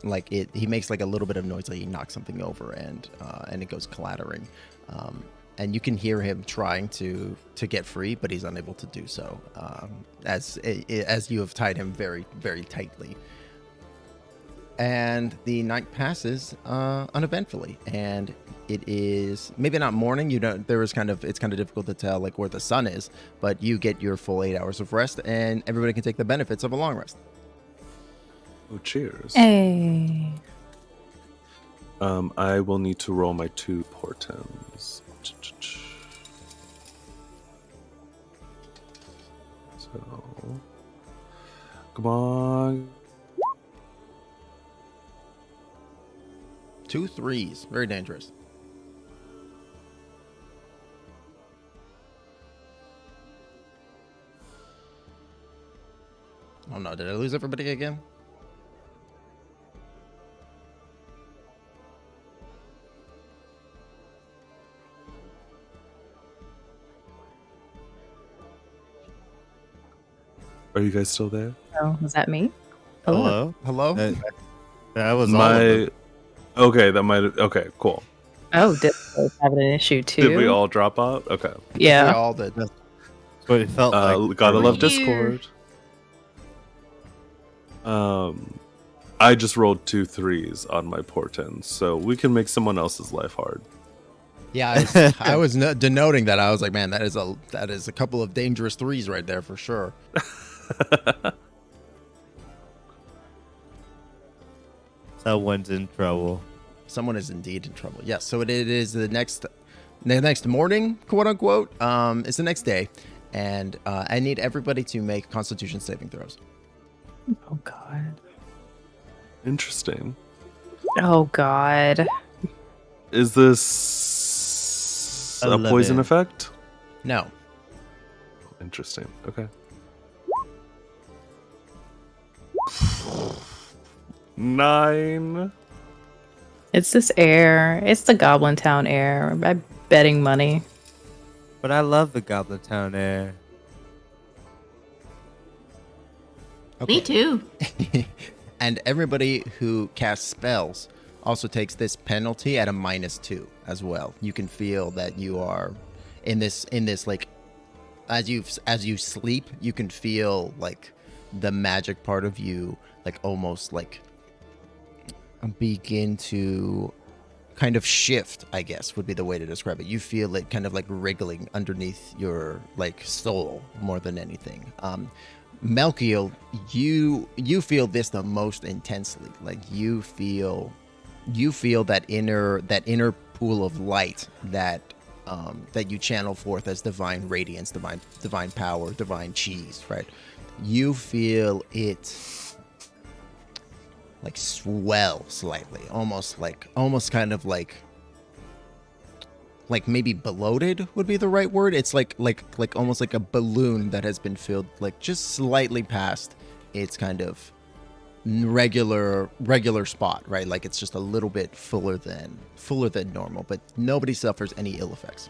Speaker 1: He makes like a little bit of noise, like he knocks something over, and it goes clattering. And you can hear him trying to get free, but he's unable to do so, as you have tied him very, very tightly. And the night passes uneventfully, and it is maybe not morning. It's kind of difficult to tell like where the sun is, but you get your full 8 hours of rest, and everybody can take the benefits of a long rest.
Speaker 4: Oh, cheers.
Speaker 5: Hey.
Speaker 4: I will need to roll my 2 portents. So, come on.
Speaker 1: 2 3s, very dangerous. Oh no, did I lose everybody again?
Speaker 4: Are you guys still there?
Speaker 5: Oh, was that me?
Speaker 3: Hello?
Speaker 1: Hello?
Speaker 3: That was all of it.
Speaker 4: Okay, that might have... Okay, cool.
Speaker 5: Oh, did I have an issue too?
Speaker 4: Did we all drop out? Okay.
Speaker 1: We
Speaker 5: Yeah.
Speaker 1: all did.
Speaker 3: That's what it felt like.
Speaker 4: Gotta love
Speaker 2: Here.
Speaker 4: Discord. I just rolled 2 3s on my portents, so we can make someone else's life hard.
Speaker 1: Yeah, I was denoting that. I was like, man, that is a couple of dangerous 3s right there for sure.
Speaker 3: Someone's in trouble.
Speaker 1: Someone is indeed in trouble. Yes, so it is the next morning, quote unquote. It's the next day, and I need everybody to make Constitution saving throws.
Speaker 5: Oh god.
Speaker 4: Interesting.
Speaker 5: Oh god.
Speaker 4: Is this a
Speaker 3: 11.
Speaker 4: poison effect?
Speaker 1: No.
Speaker 4: Interesting. Okay. 9.
Speaker 5: It's this air. It's the Goblintown air. I'm betting money.
Speaker 3: But I love the Goblintown air.
Speaker 2: Me too.
Speaker 1: And everybody who casts spells also takes this penalty at a -2 as well. You can feel that you are in this like as you sleep, you can feel like the magic part of you like almost like begin to kind of shift, I guess would be the way to describe it. You feel it kind of like wriggling underneath your like soul more than anything. Melkiel, you feel this the most intensely. Like you feel that inner pool of light that you channel forth as divine radiance, divine power, divine cheese, right? You feel it like swell slightly, almost kind of like maybe bloated would be the right word. It's like almost like a balloon that has been filled like just slightly past its kind of regular spot, right? Like it's just a little bit fuller than normal, but nobody suffers any ill effects.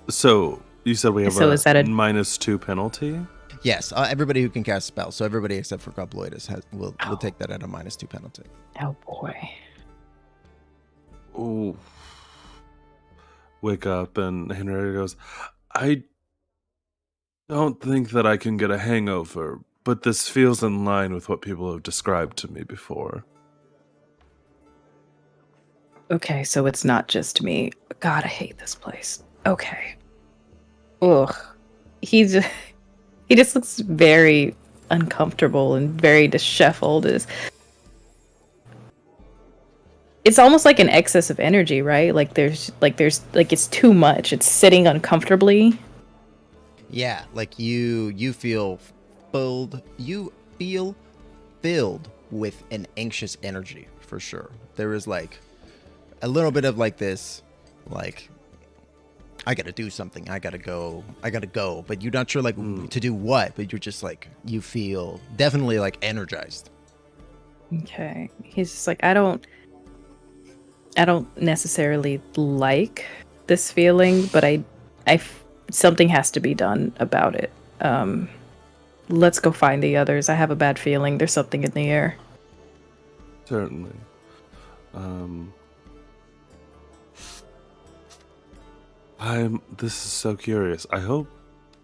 Speaker 4: So you said we have
Speaker 5: is that a
Speaker 4: -2 penalty?
Speaker 1: Yes, everybody who can cast spells. So everybody except for Gobloidus will take that at a -2 penalty.
Speaker 5: Oh boy.
Speaker 4: Ooh. Wake up and Henrietta goes, I don't think that I can get a hangover, but this feels in line with what people have described to me before.
Speaker 5: Okay, so it's not just me. God, I hate this place. Okay. Ugh. He just looks very uncomfortable and very disheveled. It's almost like an excess of energy, right? Like there's it's too much. It's sitting uncomfortably.
Speaker 1: Yeah, like you feel filled. You feel filled with an anxious energy for sure. There is like a little bit of like this, like I gotta do something. I gotta go. But you're not sure like to do what. But you're just like you feel definitely like energized.
Speaker 5: Okay. He's just like I don't necessarily like this feeling, but something has to be done about it. Let's go find the others. I have a bad feeling there's something in the air.
Speaker 4: Certainly. This is so curious. I hope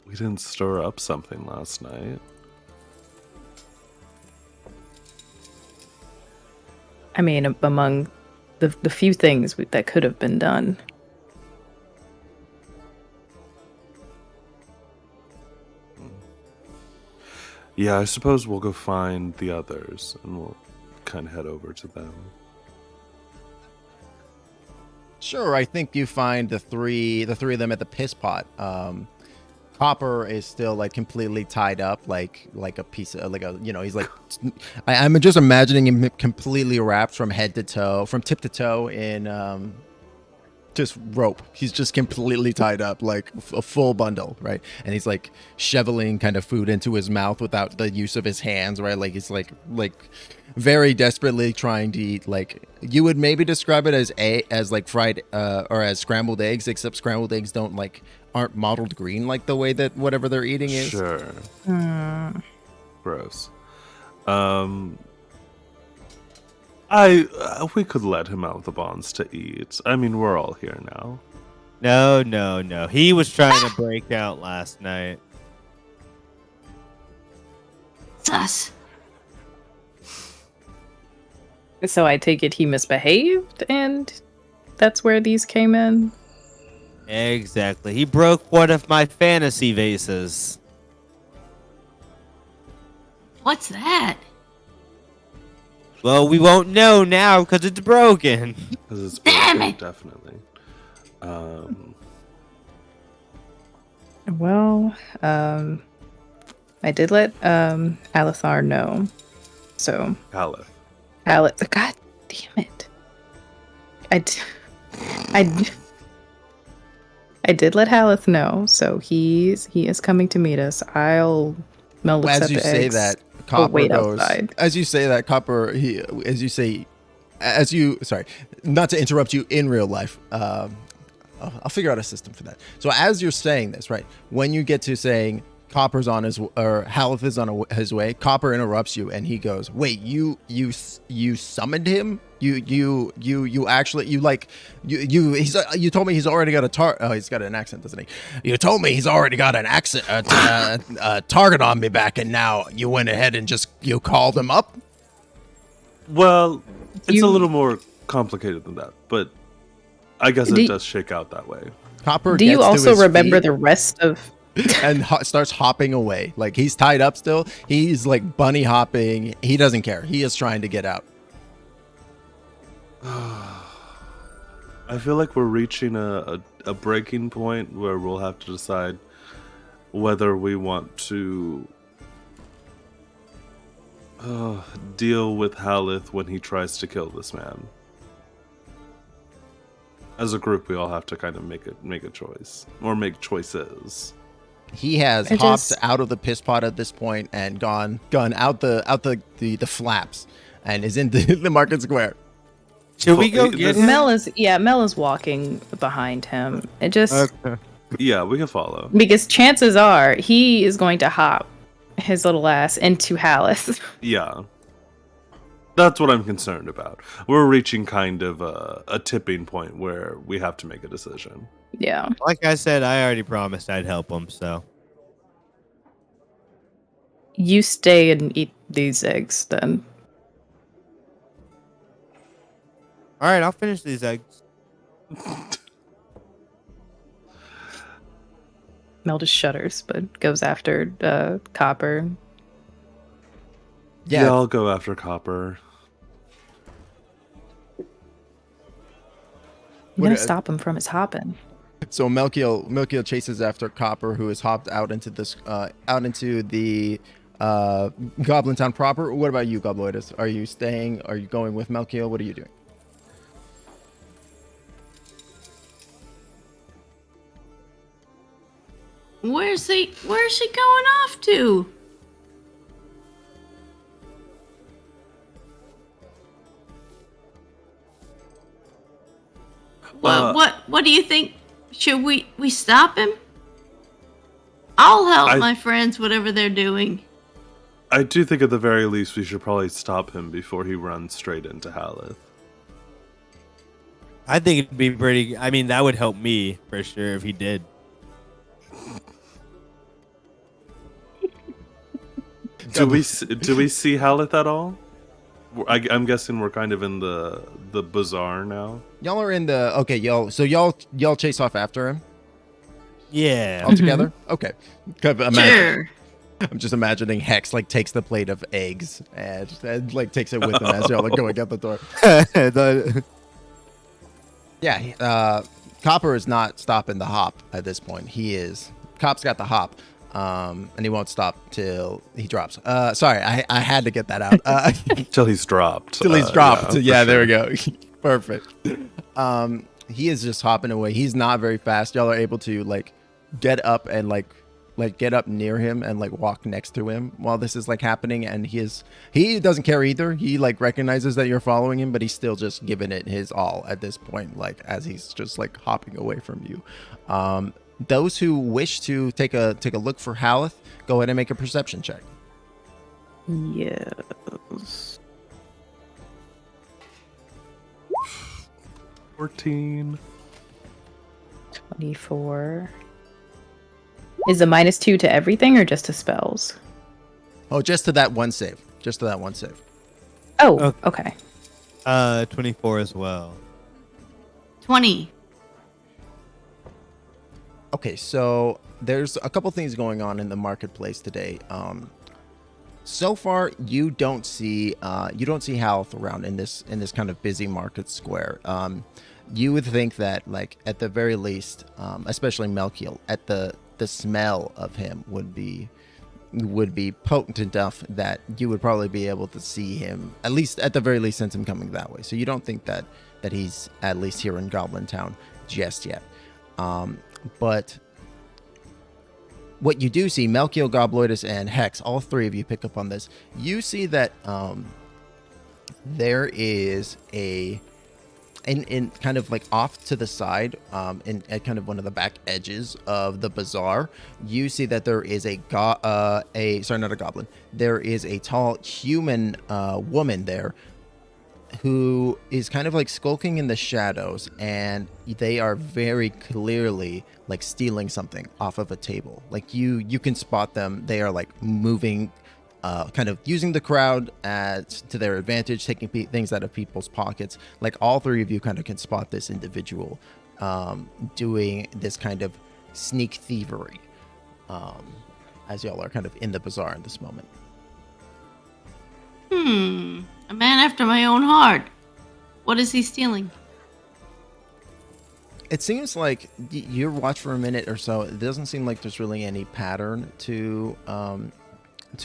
Speaker 4: we didn't stir up something last night.
Speaker 5: I mean, among the few things that could have been done.
Speaker 4: Yeah, I suppose we'll go find the others and we'll kind of head over to them.
Speaker 1: Sure, I think you find the three of them at the piss pot. Copper is still like completely tied up, like a piece of he's like I'm just imagining him completely wrapped from tip to toe in just rope. He's just completely tied up, like a full bundle, right? And he's like shoveling kind of food into his mouth without the use of his hands, right? Like he's like very desperately trying to eat. Like you would maybe describe it as like fried or as scrambled eggs, except scrambled eggs aren't mottled green like the way that whatever they're eating is.
Speaker 4: Sure. Gross. We could let him out of the bonds to eat. I mean, we're all here now.
Speaker 3: No. He was trying to break out last night.
Speaker 2: Sus.
Speaker 5: So I take it he misbehaved, and that's where these came in?
Speaker 3: Exactly. He broke one of my fantasy vases.
Speaker 2: What's that?
Speaker 3: Well, we won't know now because it's broken.
Speaker 4: Because it's
Speaker 2: Damn
Speaker 4: broken,
Speaker 2: it.
Speaker 4: definitely.
Speaker 5: Well, I did let Halaster know. So
Speaker 4: Aleph.
Speaker 5: God damn it. I did let Halath know, so he is coming to meet us. I'll melt
Speaker 1: As you say
Speaker 5: eggs.
Speaker 1: that, Copper
Speaker 5: wait
Speaker 1: goes.
Speaker 5: outside.
Speaker 1: As you say that, Copper. Sorry, not to interrupt you in real life. I'll figure out a system for that. So as you're saying this, right, when you get to saying Copper's on Halif is on his way, Copper interrupts you and he goes, "Wait, you summoned him? You told me he's already got he's got an accent, doesn't he? You told me he's already got an accent target on me back, and now you went ahead and you called him up."
Speaker 4: Well, it's
Speaker 5: You-
Speaker 4: a little more complicated than that, but I guess it
Speaker 5: Do-
Speaker 4: does shake out that way.
Speaker 1: Copper
Speaker 5: Do you
Speaker 1: gets to
Speaker 5: also
Speaker 1: his
Speaker 5: remember
Speaker 1: feet
Speaker 5: the rest of?
Speaker 1: and starts hopping away. Like he's tied up still. He's like bunny hopping. He doesn't care. He is trying to get out.
Speaker 4: I feel like we're reaching a breaking point where we'll have to decide whether we want to deal with Haleth when he tries to kill this man. As a group, we all have to kind of make a choice or make choices.
Speaker 1: He has
Speaker 5: I
Speaker 1: hopped
Speaker 5: just-
Speaker 1: out of the piss pot at this point and gone out the flaps and is in the market square.
Speaker 3: Should we go
Speaker 4: This-
Speaker 3: get him?
Speaker 5: Mel is walking behind him. It just
Speaker 3: Okay.
Speaker 4: Yeah, we can follow.
Speaker 5: because chances are he is going to hop his little ass into Halaster.
Speaker 4: Yeah. That's what I'm concerned about. We're reaching kind of a tipping point where we have to make a decision.
Speaker 5: Yeah.
Speaker 3: Like I said, I already promised I'd help him, so.
Speaker 5: You stay and eat these eggs then.
Speaker 3: All right, I'll finish these eggs.
Speaker 5: Mel just shudders, but goes after Copper.
Speaker 4: Yeah,
Speaker 1: Yeah.
Speaker 4: I'll go after Copper.
Speaker 5: You're
Speaker 1: What
Speaker 5: gonna
Speaker 1: a-
Speaker 5: stop him from his hopping.
Speaker 1: So Melkiel chases after Copper, who is hopped out into this out into the Goblintown proper. What about you, Gobloidus? Are you staying? Are you going with Melkiel? What are you doing?
Speaker 2: Where's he going off to? What do you think? Should we stop him? I'll help
Speaker 4: I-
Speaker 2: my friends, whatever they're doing.
Speaker 4: I do think at the very least we should probably stop him before he runs straight into Haleth.
Speaker 3: I think it'd be pretty. I mean, that would help me for sure if he did.
Speaker 4: Do we see Haleth at all? I'm guessing we're kind of in the bazaar now.
Speaker 1: Y'all are in the okay. Y'all chase off after him
Speaker 3: Yeah.
Speaker 1: all together. Okay.
Speaker 2: Sure.
Speaker 1: I'm just imagining Hex like takes the plate of eggs and like takes it with him as y'all are going out the door. Yeah, Copper is not stopping the hop at this point. Cop's got the hop, and he won't stop till he drops. Sorry, I had to get that out.
Speaker 4: Till he's dropped.
Speaker 1: Till he's dropped.
Speaker 4: for
Speaker 1: Yeah, there we
Speaker 4: sure.
Speaker 1: go. Perfect. He is just hopping away. He's not very fast. Y'all are able to like get up and like get up near him and like walk next to him while this is like happening. And he doesn't care either. He like recognizes that you're following him, but he's still just giving it his all at this point, like as he's just like hopping away from you. Those who wish to take a look for Haleth, go ahead and make a perception check.
Speaker 5: Yes.
Speaker 4: 14.
Speaker 5: 24. Is the -2 to everything or just to spells?
Speaker 1: Oh, just to that one save. Just to that one save.
Speaker 5: Oh, okay.
Speaker 3: 24 as well.
Speaker 2: 20.
Speaker 1: Okay, so there's a couple things going on in the marketplace today. So far, you don't see Haleth around in this kind of busy market square. You would think that, like at the very least, especially Melkiel, at the smell of him would be potent enough that you would probably be able to see him, at least at the very least, sense him coming that way. So you don't think that he's at least here in Goblintown just yet. But what you do see, Melkiel, Gobloidus, and Hex, all three of you pick up on this. You see that there is in kind of like off to the side, at kind of one of the back edges of the bazaar, you see that there is not a goblin. There is a tall human woman there who is kind of like skulking in the shadows, and they are very clearly like stealing something off of a table. Like you can spot them. They are like moving kind of using the crowd to their advantage, taking things out of people's pockets. Like all three of you kind of can spot this individual doing this kind of sneak thievery as y'all are kind of in the bazaar in this moment.
Speaker 2: A man after my own heart. What is he stealing?
Speaker 1: It seems like you watch for a minute or so. It doesn't seem like there's really any pattern to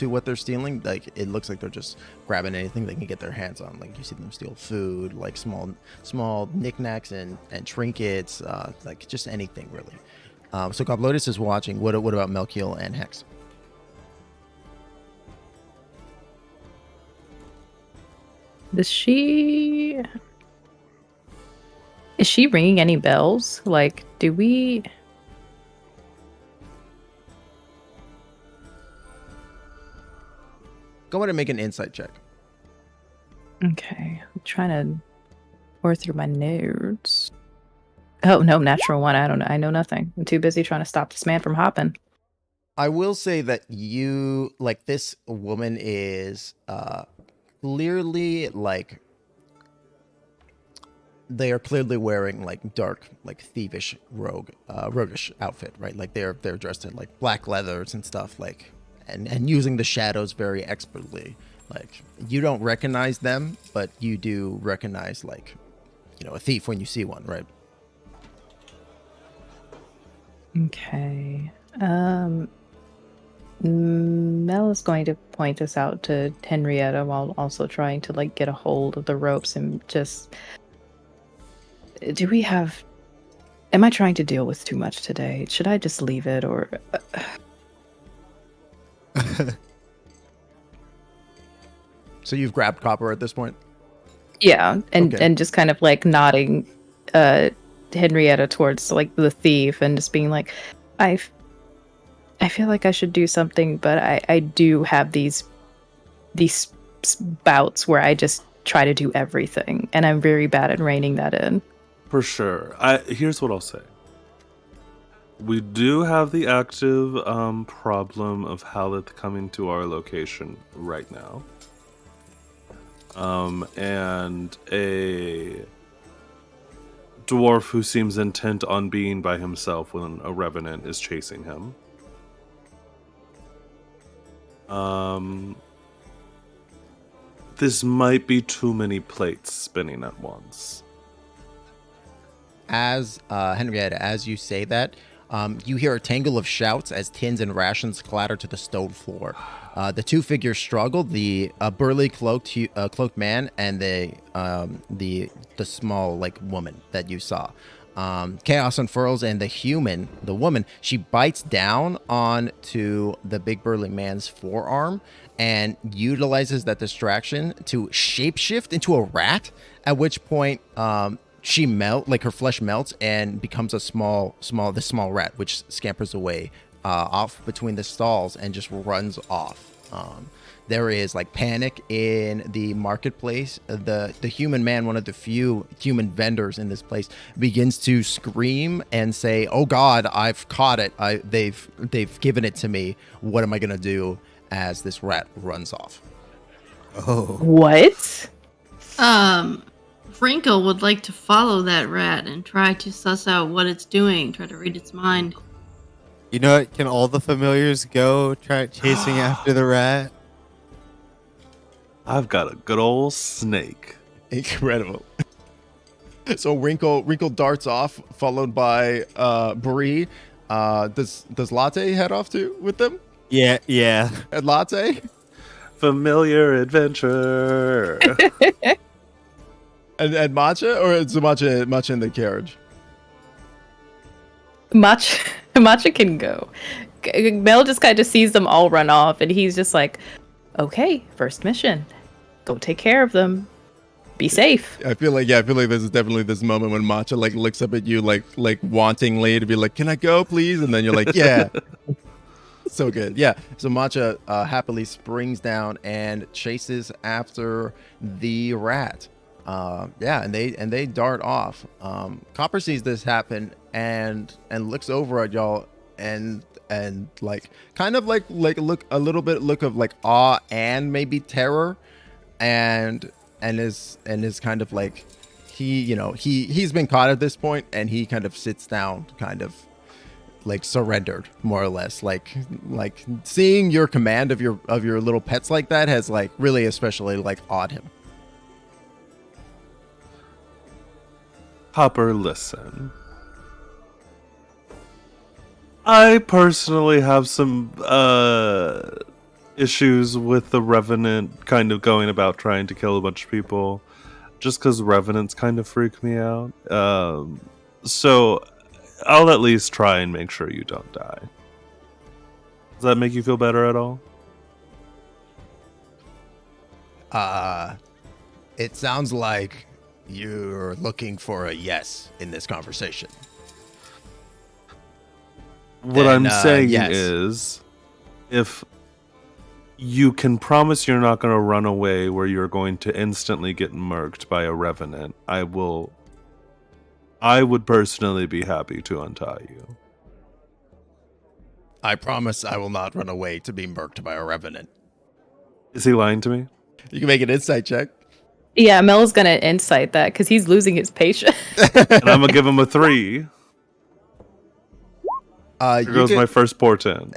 Speaker 1: what they're stealing. Like it looks like they're just grabbing anything they can get their hands on. Like you see them steal food, like small knickknacks and trinkets, like just anything really. So Gobloidus is watching. What about Melkiel and Hex?
Speaker 5: Is she ringing any bells? Like, do we?
Speaker 1: Go ahead and make an insight check.
Speaker 5: Okay, I'm trying to pour through my notes. Oh no, natural one. I don't know. I know nothing. I'm too busy trying to stop this man from hopping.
Speaker 1: I will say that you like this woman is clearly like they are clearly wearing like dark, like thievish roguish outfit, right? Like they're dressed in like black leathers and stuff, like and using the shadows very expertly. Like you don't recognize them, but you do recognize like, you know, a thief when you see one, right?
Speaker 5: Okay. Mel is going to point this out to Henrietta while also trying to like get a hold of the ropes and just. Am I trying to deal with too much today? Should I just leave it or?
Speaker 1: So you've grabbed Copper at this point?
Speaker 5: Yeah, and
Speaker 1: Okay.
Speaker 5: and just kind of like nodding Henrietta towards like the thief and just being like, I feel like I should do something, but I do have these bouts where I just try to do everything, and I'm very bad at reining that in.
Speaker 4: For sure. Here's what I'll say. We do have the active problem of Haleth coming to our location right now. And a dwarf who seems intent on being by himself when a revenant is chasing him. This might be too many plates spinning at once.
Speaker 1: As Henrietta, as you say that, you hear a tangle of shouts as tins and rations clatter to the stone floor. The two figures struggle: the burly cloaked man and the small like woman that you saw. Chaos unfurls, and the woman, she bites down onto the big burly man's forearm and utilizes that distraction to shapeshift into a rat. At which point, she her flesh melts and becomes a small rat, which scampers away off between the stalls and just runs off. There is like panic in the marketplace. The human man, one of the few human vendors in this place, begins to scream and say, "Oh God, I've caught it! They've given it to me. What am I gonna do?" As this rat runs off.
Speaker 3: Oh.
Speaker 5: What?
Speaker 2: Wrinkle would like to follow that rat and try to suss out what it's doing, try to read its mind.
Speaker 3: You know what? Can all the familiars go try chasing after the rat?
Speaker 4: I've got a good old snake.
Speaker 1: Incredible. So Wrinkle darts off, followed by Bree. Does Latte head off too with them?
Speaker 3: Yeah.
Speaker 1: And Latte?
Speaker 4: Familiar adventure.
Speaker 1: And Matcha? Or is Matcha in the carriage?
Speaker 5: Matcha can go. Mel just kind of sees them all run off, and he's just like, okay, first mission. Go take care of them. Be safe.
Speaker 1: I feel like there's definitely this moment when Matcha like looks up at you like wantingly to be like, "Can I go, please?" And then you're like, "Yeah." So good. Yeah. So Matcha happily springs down and chases after the rat. And they dart off. Copper sees this happen and looks over at y'all, and and like kind of like look a little bit look of like awe and maybe terror, and is kind of like he's been caught at this point, and he kind of sits down, kind of like surrendered more or less, like seeing your command of your little pets like that has like really especially like awed him.
Speaker 4: Hopper, listen. I personally have some issues with the Revenant kind of going about trying to kill a bunch of people, just because Revenants kind of freak me out. So I'll at least try and make sure you don't die. Does that make you feel better at all?
Speaker 1: It sounds like you're looking for a yes in this conversation.
Speaker 4: What
Speaker 1: Then,
Speaker 4: I'm saying
Speaker 1: yes.
Speaker 4: is, if you can promise you're not going to run away where you're going to instantly get murked by a Revenant, I would personally be happy to untie you.
Speaker 1: I promise I will not run away to be murked by a Revenant.
Speaker 4: Is he lying to me?
Speaker 1: You can make an insight check.
Speaker 5: Yeah, Mel's gonna insight that because he's losing his patience.
Speaker 4: And I'm going to give him a 3. Here goes my first portent.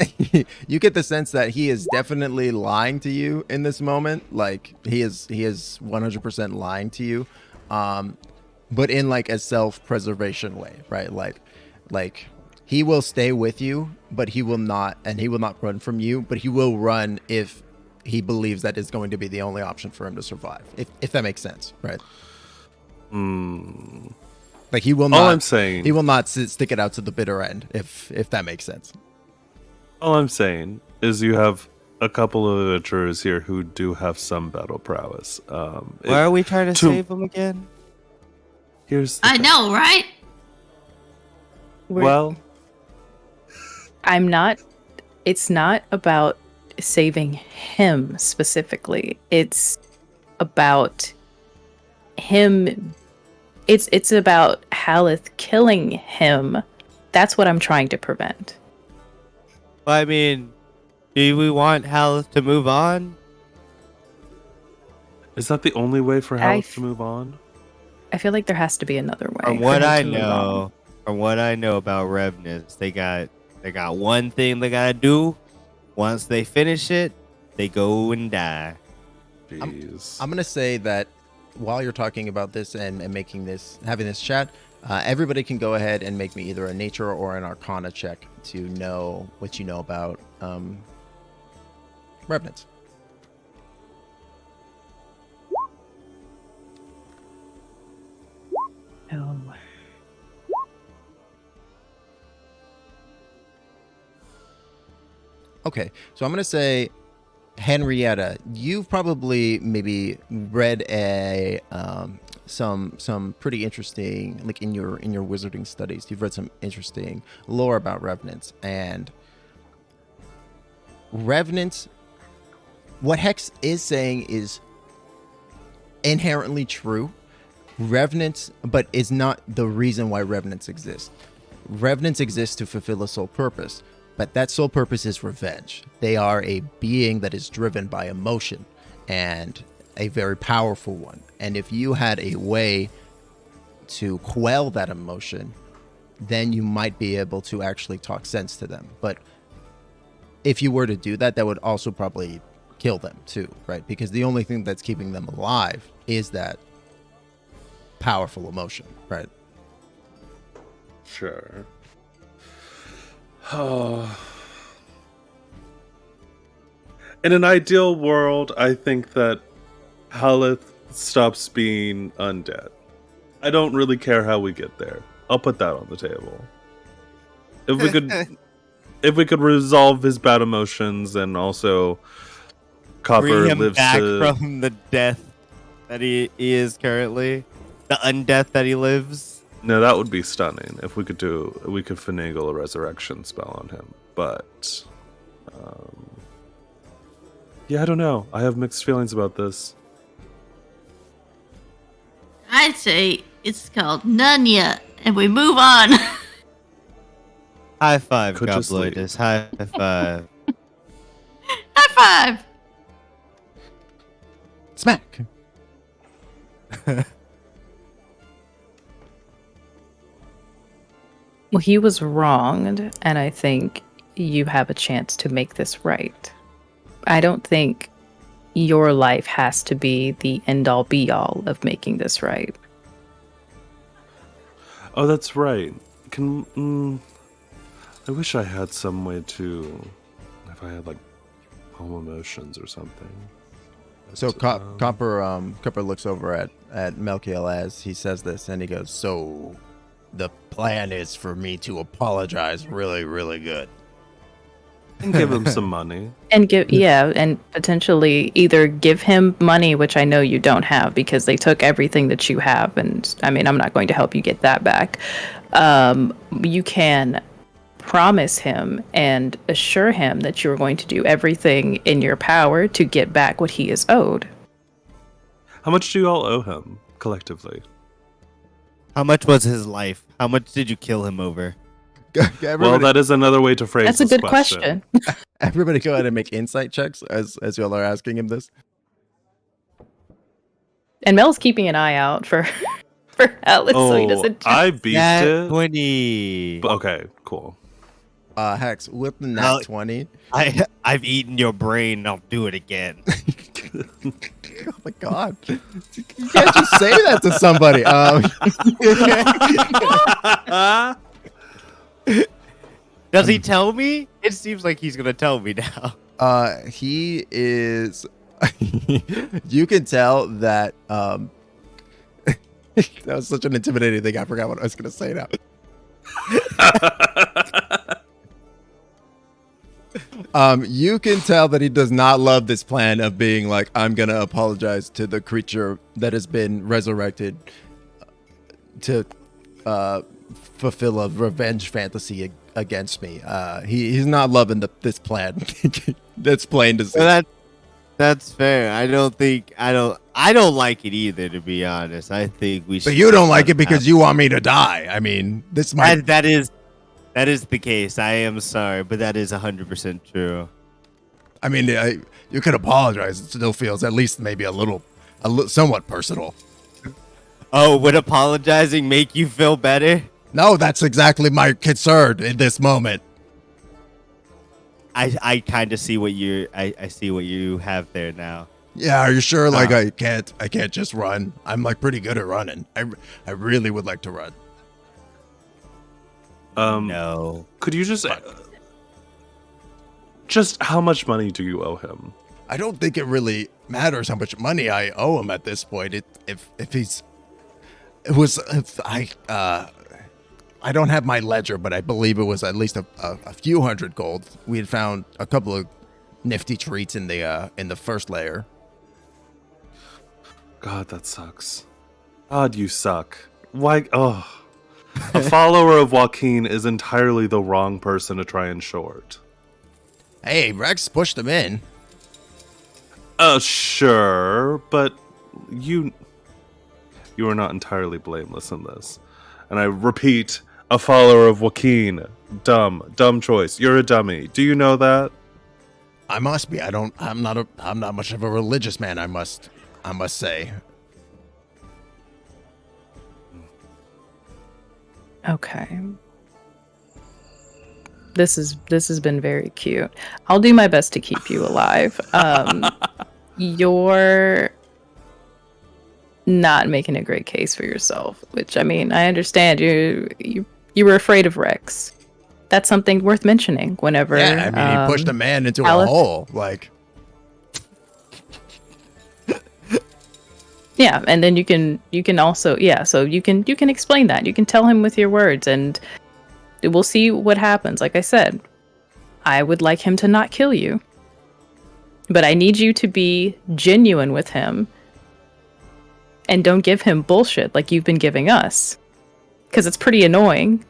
Speaker 1: You get the sense that he is definitely lying to you in this moment. Like he is 100% lying to you, but in like a self-preservation way, right? Like he will stay with you, but he will not run from you. But he will run if he believes that is going to be the only option for him to survive. If that makes sense, right? Like he will not.
Speaker 4: All I'm saying,
Speaker 1: he will not stick it out to the bitter end. If that makes sense.
Speaker 4: all I'm saying is you have a couple of adventurers here who do have some battle prowess.
Speaker 3: Why are we trying to save him again?
Speaker 4: Here's the
Speaker 2: I
Speaker 4: thing.
Speaker 2: know, right?
Speaker 4: Well,
Speaker 5: I'm not. It's not about saving him specifically. It's about him. It's about Haleth killing him. That's what I'm trying to prevent.
Speaker 3: Well, I mean, do we want Haleth to move on?
Speaker 4: is that the only way for Halaster to move on?
Speaker 5: I feel like there has to be another way.
Speaker 3: From
Speaker 5: for
Speaker 3: what
Speaker 5: him
Speaker 3: I
Speaker 5: to move on.
Speaker 3: know, about Revenants, they got one thing they gotta do. Once they finish it, they go and die.
Speaker 4: Jeez.
Speaker 1: I'm gonna say that while you're talking about this and having this chat, everybody can go ahead and make me either a nature or an arcana check to know what you know about revenants.
Speaker 5: Oh.
Speaker 1: Okay, so I'm gonna say, Henrietta, you've probably maybe read some pretty interesting, like in your wizarding studies, you've read some interesting lore about revenants. And revenants, what Hex is saying is inherently true. Revenants, but is not the reason why revenants exist. Revenants exist to fulfill a sole purpose, but that sole purpose is revenge. They are a being that is driven by emotion, and a very powerful one. And if you had a way to quell that emotion, then you might be able to actually talk sense to them. But if you were to do that, that would also probably kill them too, right? Because the only thing that's keeping them alive is that powerful emotion, right?
Speaker 4: Sure. In an ideal world, I think that Haleth stops being undead. I don't really care how we get there. I'll put that on the table. If we could resolve his bad emotions and also Copper
Speaker 3: Bring him
Speaker 4: lives
Speaker 3: back
Speaker 4: to
Speaker 3: from the death that he is currently, the undeath that he lives.
Speaker 4: No, that would be stunning if we could finagle a resurrection spell on him. But yeah, I don't know. I have mixed feelings about this.
Speaker 2: I'd say it's called none yet, and we move on.
Speaker 3: High five,
Speaker 4: Could just leave.
Speaker 3: Gobloidus. High five.
Speaker 2: High five!
Speaker 1: Smack.
Speaker 5: Well, he was wronged, and I think you have a chance to make this right. I don't think your life has to be the end-all be-all of making this right.
Speaker 4: Oh, that's right. I wish I had some way to, if I had like home emotions or something.
Speaker 1: So
Speaker 4: But,
Speaker 1: Copper looks over at Melkiel as he says this, and he goes, "So, the plan is for me to apologize really, really good."
Speaker 4: and give him some money.
Speaker 5: And and potentially either give him money, which I know you don't have because they took everything that you have, and I mean, I'm not going to help you get that back. You can promise him and assure him that you're going to do everything in your power to get back what he is owed.
Speaker 4: How much do you all owe him collectively?
Speaker 3: How much was his life? How much did you kill him over?
Speaker 4: Well, that is another way to phrase
Speaker 5: That's a
Speaker 4: this
Speaker 5: good question.
Speaker 1: Everybody go ahead and make insight checks as y'all are asking him this.
Speaker 5: And Mel's keeping an eye out for Alice so he doesn't.
Speaker 4: I beat it.
Speaker 3: 20.
Speaker 4: Okay, cool.
Speaker 1: Hex, with the nat
Speaker 3: Now-
Speaker 1: 20.
Speaker 3: I've eaten your brain. I'll do it again.
Speaker 1: Oh my god. You can't just say that to somebody.
Speaker 3: Does he tell me? It seems like he's gonna tell me now.
Speaker 1: He is. You can tell that. That was such an intimidating thing. I forgot what I was going to say now. You can tell that he does not love this plan of being like, I'm going to apologize to the creature that has been resurrected to fulfill a revenge fantasy against me. He's not loving this plan. That's plain to see.
Speaker 3: Well, that's fair. I don't like it either, to be honest. I think we should.
Speaker 1: But you don't like it because you want me to die. I mean, this might.
Speaker 3: That is the case. I am sorry, but that is 100% true.
Speaker 1: I mean, you could apologize. It still feels at least maybe somewhat personal.
Speaker 3: Oh, would apologizing make you feel better?
Speaker 1: No, that's exactly my concern in this moment.
Speaker 3: I kind of see what I see what you have there now.
Speaker 1: Yeah, are you sure? Like, I can't just run. I'm like pretty good at running. I really would like to run.
Speaker 3: No.
Speaker 4: Could you just how much money do you owe him?
Speaker 1: I don't think it really matters how much money I owe him at this point. I don't have my ledger, but I believe it was at least a few hundred gold. We had found a couple of nifty treats in the first layer.
Speaker 4: God, that sucks. God, you suck. Why? Oh, a follower of Joaquin is entirely the wrong person to try and short.
Speaker 1: Hey, Rex pushed him in.
Speaker 4: Sure, but you are not entirely blameless in this. And I repeat, a follower of Joaquin. Dumb choice. You're a dummy. Do you know that?
Speaker 1: I must be. I'm not much of a religious man, I must say.
Speaker 5: Okay. This has been very cute. I'll do my best to keep you alive. You're not making a great case for yourself, which I mean, I understand. You were afraid of Rex. That's something worth mentioning whenever.
Speaker 1: Yeah, I mean, he pushed a man into
Speaker 5: Alice,
Speaker 1: a hole. Like,
Speaker 5: yeah, and then you can also so you can explain that. You can tell him with your words, and we'll see what happens. Like I said, I would like him to not kill you, but I need you to be genuine with him. And don't give him bullshit like you've been giving us. Because it's pretty annoying.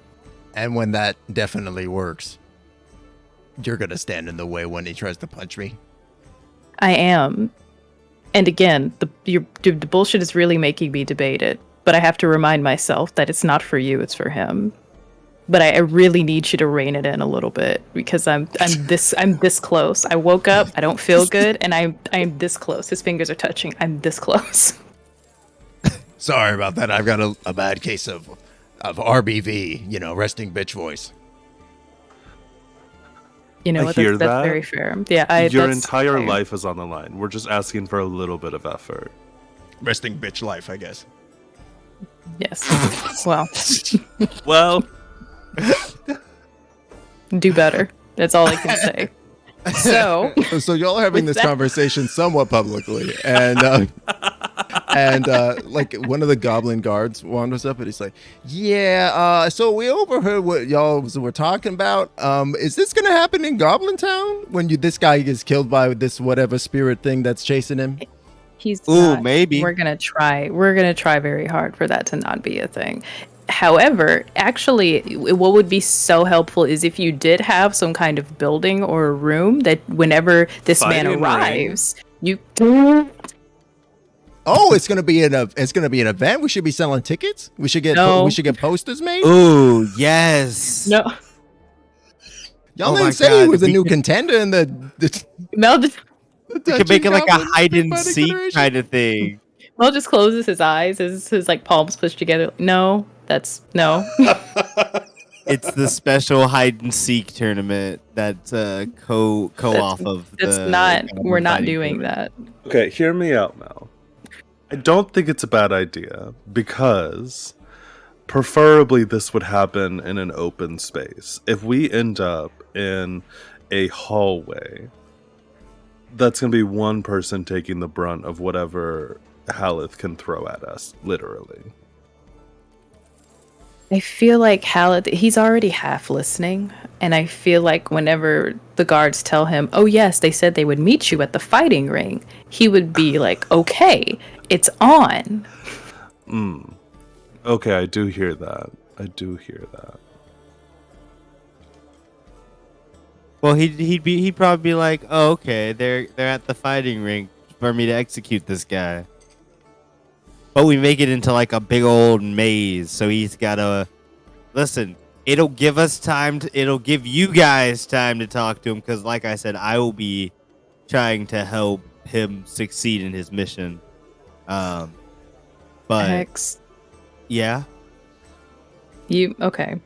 Speaker 1: and when that definitely works, you're gonna stand in the way when he tries to punch me.
Speaker 5: I am. And again, the bullshit is really making me debate it. But I have to remind myself that it's not for you, it's for him. but I really need you to rein it in a little bit because I'm this close. I woke up, I don't feel good, and I'm this close. His fingers are touching. I'm this close.
Speaker 1: Sorry about that. I've got a bad case of RBV, resting bitch voice.
Speaker 5: You know
Speaker 4: I
Speaker 5: what?
Speaker 4: hear
Speaker 5: That's
Speaker 4: that.
Speaker 5: very fair. Yeah,
Speaker 4: Your
Speaker 5: that's
Speaker 4: entire
Speaker 5: fair.
Speaker 4: life is on the line. We're just asking for a little bit of effort.
Speaker 1: Resting bitch life, I guess.
Speaker 5: Yes. Well,
Speaker 4: Well,
Speaker 5: do better. That's all I can say. So,
Speaker 1: So y'all are having
Speaker 5: With
Speaker 1: this
Speaker 5: that-
Speaker 1: conversation somewhat publicly, and like one of the goblin guards wanders up and he's like, "Yeah, so we overheard what y'all were talking about. Is this gonna happen in Goblintown when this guy gets killed by this whatever spirit thing that's chasing him?"
Speaker 5: he's
Speaker 3: Ooh,
Speaker 5: not.
Speaker 3: maybe.
Speaker 5: We're gonna try very hard for that to not be a thing. However, actually, what would be so helpful is if you did have some kind of building or a room that whenever this man
Speaker 4: Fighting ring.
Speaker 5: arrives, you.
Speaker 1: Oh, it's gonna be an event. We should be selling tickets. We should get
Speaker 5: No.
Speaker 1: posters made.
Speaker 3: Ooh, yes.
Speaker 5: No,
Speaker 1: Y'all
Speaker 3: Oh my
Speaker 1: didn't say he
Speaker 3: God,
Speaker 1: was a
Speaker 3: we
Speaker 1: new
Speaker 3: could-
Speaker 1: contender in the
Speaker 5: Mel just,
Speaker 3: We could make it like a
Speaker 1: Goblin
Speaker 3: hide and
Speaker 1: Fighting
Speaker 3: seek
Speaker 1: Federation.
Speaker 3: kind of thing.
Speaker 5: Mel just closes his eyes, his like palms pushed together. No, that's no.
Speaker 3: It's the special hide and seek tournament that's co-off of.
Speaker 5: That's
Speaker 3: the
Speaker 5: not.
Speaker 3: Goblin
Speaker 5: We're not
Speaker 3: Fighting
Speaker 5: doing
Speaker 3: Tournament.
Speaker 5: that.
Speaker 4: okay, hear me out, Mel. I don't think it's a bad idea because preferably this would happen in an open space. If we end up in a hallway, that's going to be one person taking the brunt of whatever Haleth can throw at us, literally.
Speaker 5: I feel like he's already half listening, and I feel like whenever the guards tell him, "Oh yes, they said they would meet you at the fighting ring," he would be like, "Okay, it's on."
Speaker 4: Okay, I do hear that. I do hear that.
Speaker 3: Well, he'd probably be like, "Oh, okay, they're at the fighting ring for me to execute this guy." But we make it into like a big old maze, so he's gotta listen. It'll give us time to. It'll give you guys time to talk to him, because, like I said, I will be trying to help him succeed in his mission. But
Speaker 5: Hex,
Speaker 3: yeah,
Speaker 5: you okay?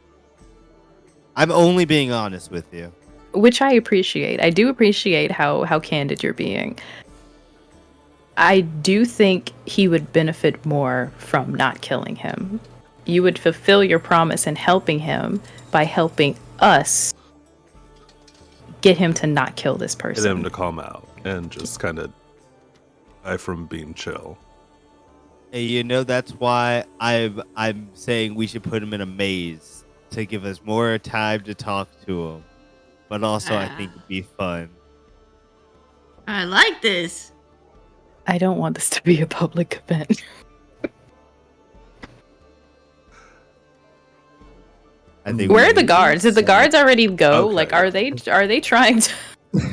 Speaker 3: I'm only being honest with you.
Speaker 5: Which I appreciate. I do appreciate how candid you're being. I do think he would benefit more from not killing him. You would fulfill your promise in helping him by helping us get him to not kill this
Speaker 4: Get
Speaker 5: person.
Speaker 4: him to calm out and just kind of die from being chill.
Speaker 3: Hey, that's why I'm saying we should put him in a maze to give us more time to talk to him. But also, I think it'd be fun.
Speaker 2: I like this.
Speaker 5: I don't want this to be a public event.
Speaker 3: I think
Speaker 5: Where
Speaker 3: we
Speaker 5: are the
Speaker 3: need
Speaker 5: guards? Did the
Speaker 3: some-
Speaker 5: guards already go?
Speaker 4: Okay.
Speaker 5: Like, are they trying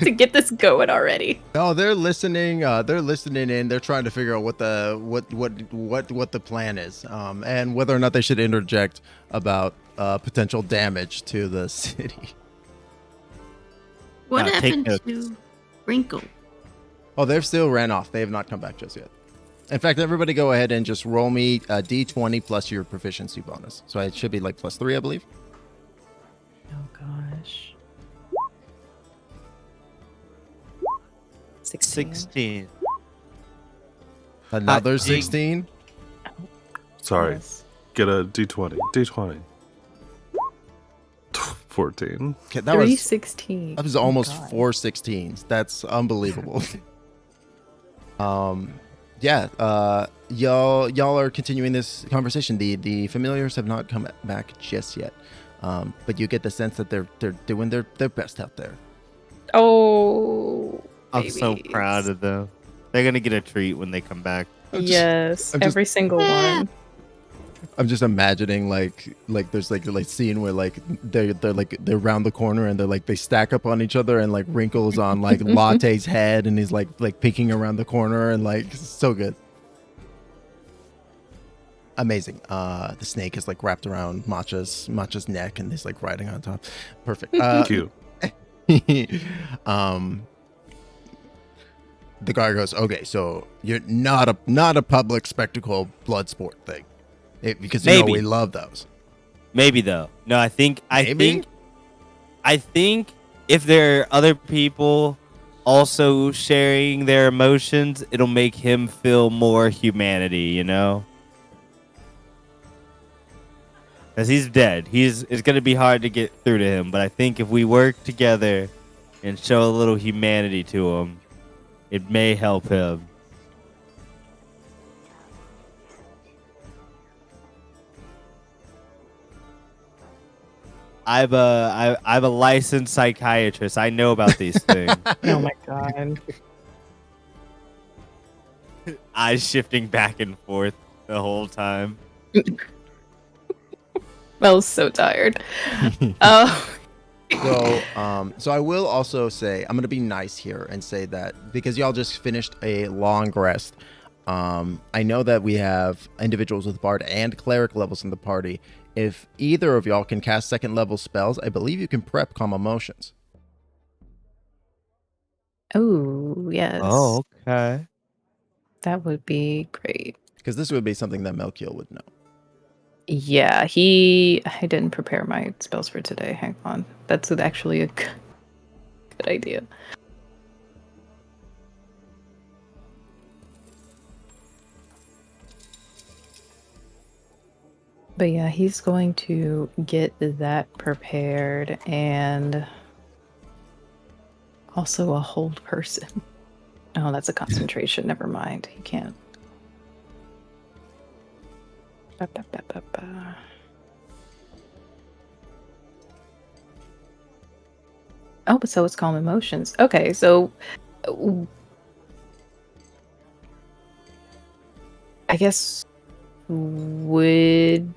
Speaker 5: to get this going already?
Speaker 1: No, they're listening. They're listening in. They're trying to figure out what the plan is, and whether or not they should interject about potential damage to the city.
Speaker 2: What
Speaker 3: take
Speaker 2: happened
Speaker 3: notes.
Speaker 2: to Wrinkle?
Speaker 1: Oh, they've still ran off. They have not come back just yet. In fact, everybody go ahead and just roll me a d20 plus your proficiency bonus. So it should be like +3, I believe.
Speaker 5: Oh gosh.
Speaker 3: 16.
Speaker 1: Another
Speaker 3: ding.
Speaker 1: 16.
Speaker 4: Sorry.
Speaker 5: Yes.
Speaker 4: Get a d20. D20. 14.
Speaker 1: Okay, that was
Speaker 5: 316.
Speaker 1: that was almost
Speaker 5: God.
Speaker 1: 4 16s. That's unbelievable. Yeah. Y'all are continuing this conversation. The familiars have not come back just yet. But you get the sense that they're doing their best out there.
Speaker 5: Oh,
Speaker 3: I'm so
Speaker 5: babies.
Speaker 3: proud of them. They're gonna get a treat when they come back.
Speaker 5: Yes,
Speaker 1: I'm just-
Speaker 5: every single one.
Speaker 1: I'm just imagining like there's like scene where like they're around the corner and they stack up on each other and like Wrinkle's on like Latte's head and he's like peeking around the corner and like it's so good. Amazing. The snake is like wrapped around Matcha's neck and he's like riding on top. Perfect.
Speaker 4: Cute.
Speaker 1: The guy goes, okay, so you're not a public spectacle blood sport thing, because you know
Speaker 3: Maybe.
Speaker 1: we love those.
Speaker 3: Maybe though. No, I think
Speaker 1: Maybe?
Speaker 3: if there are other people also sharing their emotions, it'll make him feel more humanity, you know? Because he's dead. It's going to be hard to get through to him. But I think if we work together and show a little humanity to him, it may help him. I'm a licensed psychiatrist. I know about these things.
Speaker 5: Oh my god.
Speaker 3: Eyes shifting back and forth the whole time.
Speaker 5: Mel's so tired. Oh.
Speaker 1: So I will also say, I'm going to be nice here and say that because y'all just finished a long rest, I know that we have individuals with Bard and Cleric levels in the party. If either of y'all can cast second level spells, I believe you can prep Calm Emotions.
Speaker 5: Oh, yes.
Speaker 3: Oh, okay.
Speaker 5: That would be great.
Speaker 1: Because this would be something that Melkiel would know.
Speaker 5: Yeah, I didn't prepare my spells for today. Hang on. That's actually a good idea. But yeah, he's going to get that prepared and also a hold person. Oh, that's a concentration. Never mind. He can't. Ba, ba, ba, ba, ba. Oh, but so it's Calm Emotions. Okay, so I guess which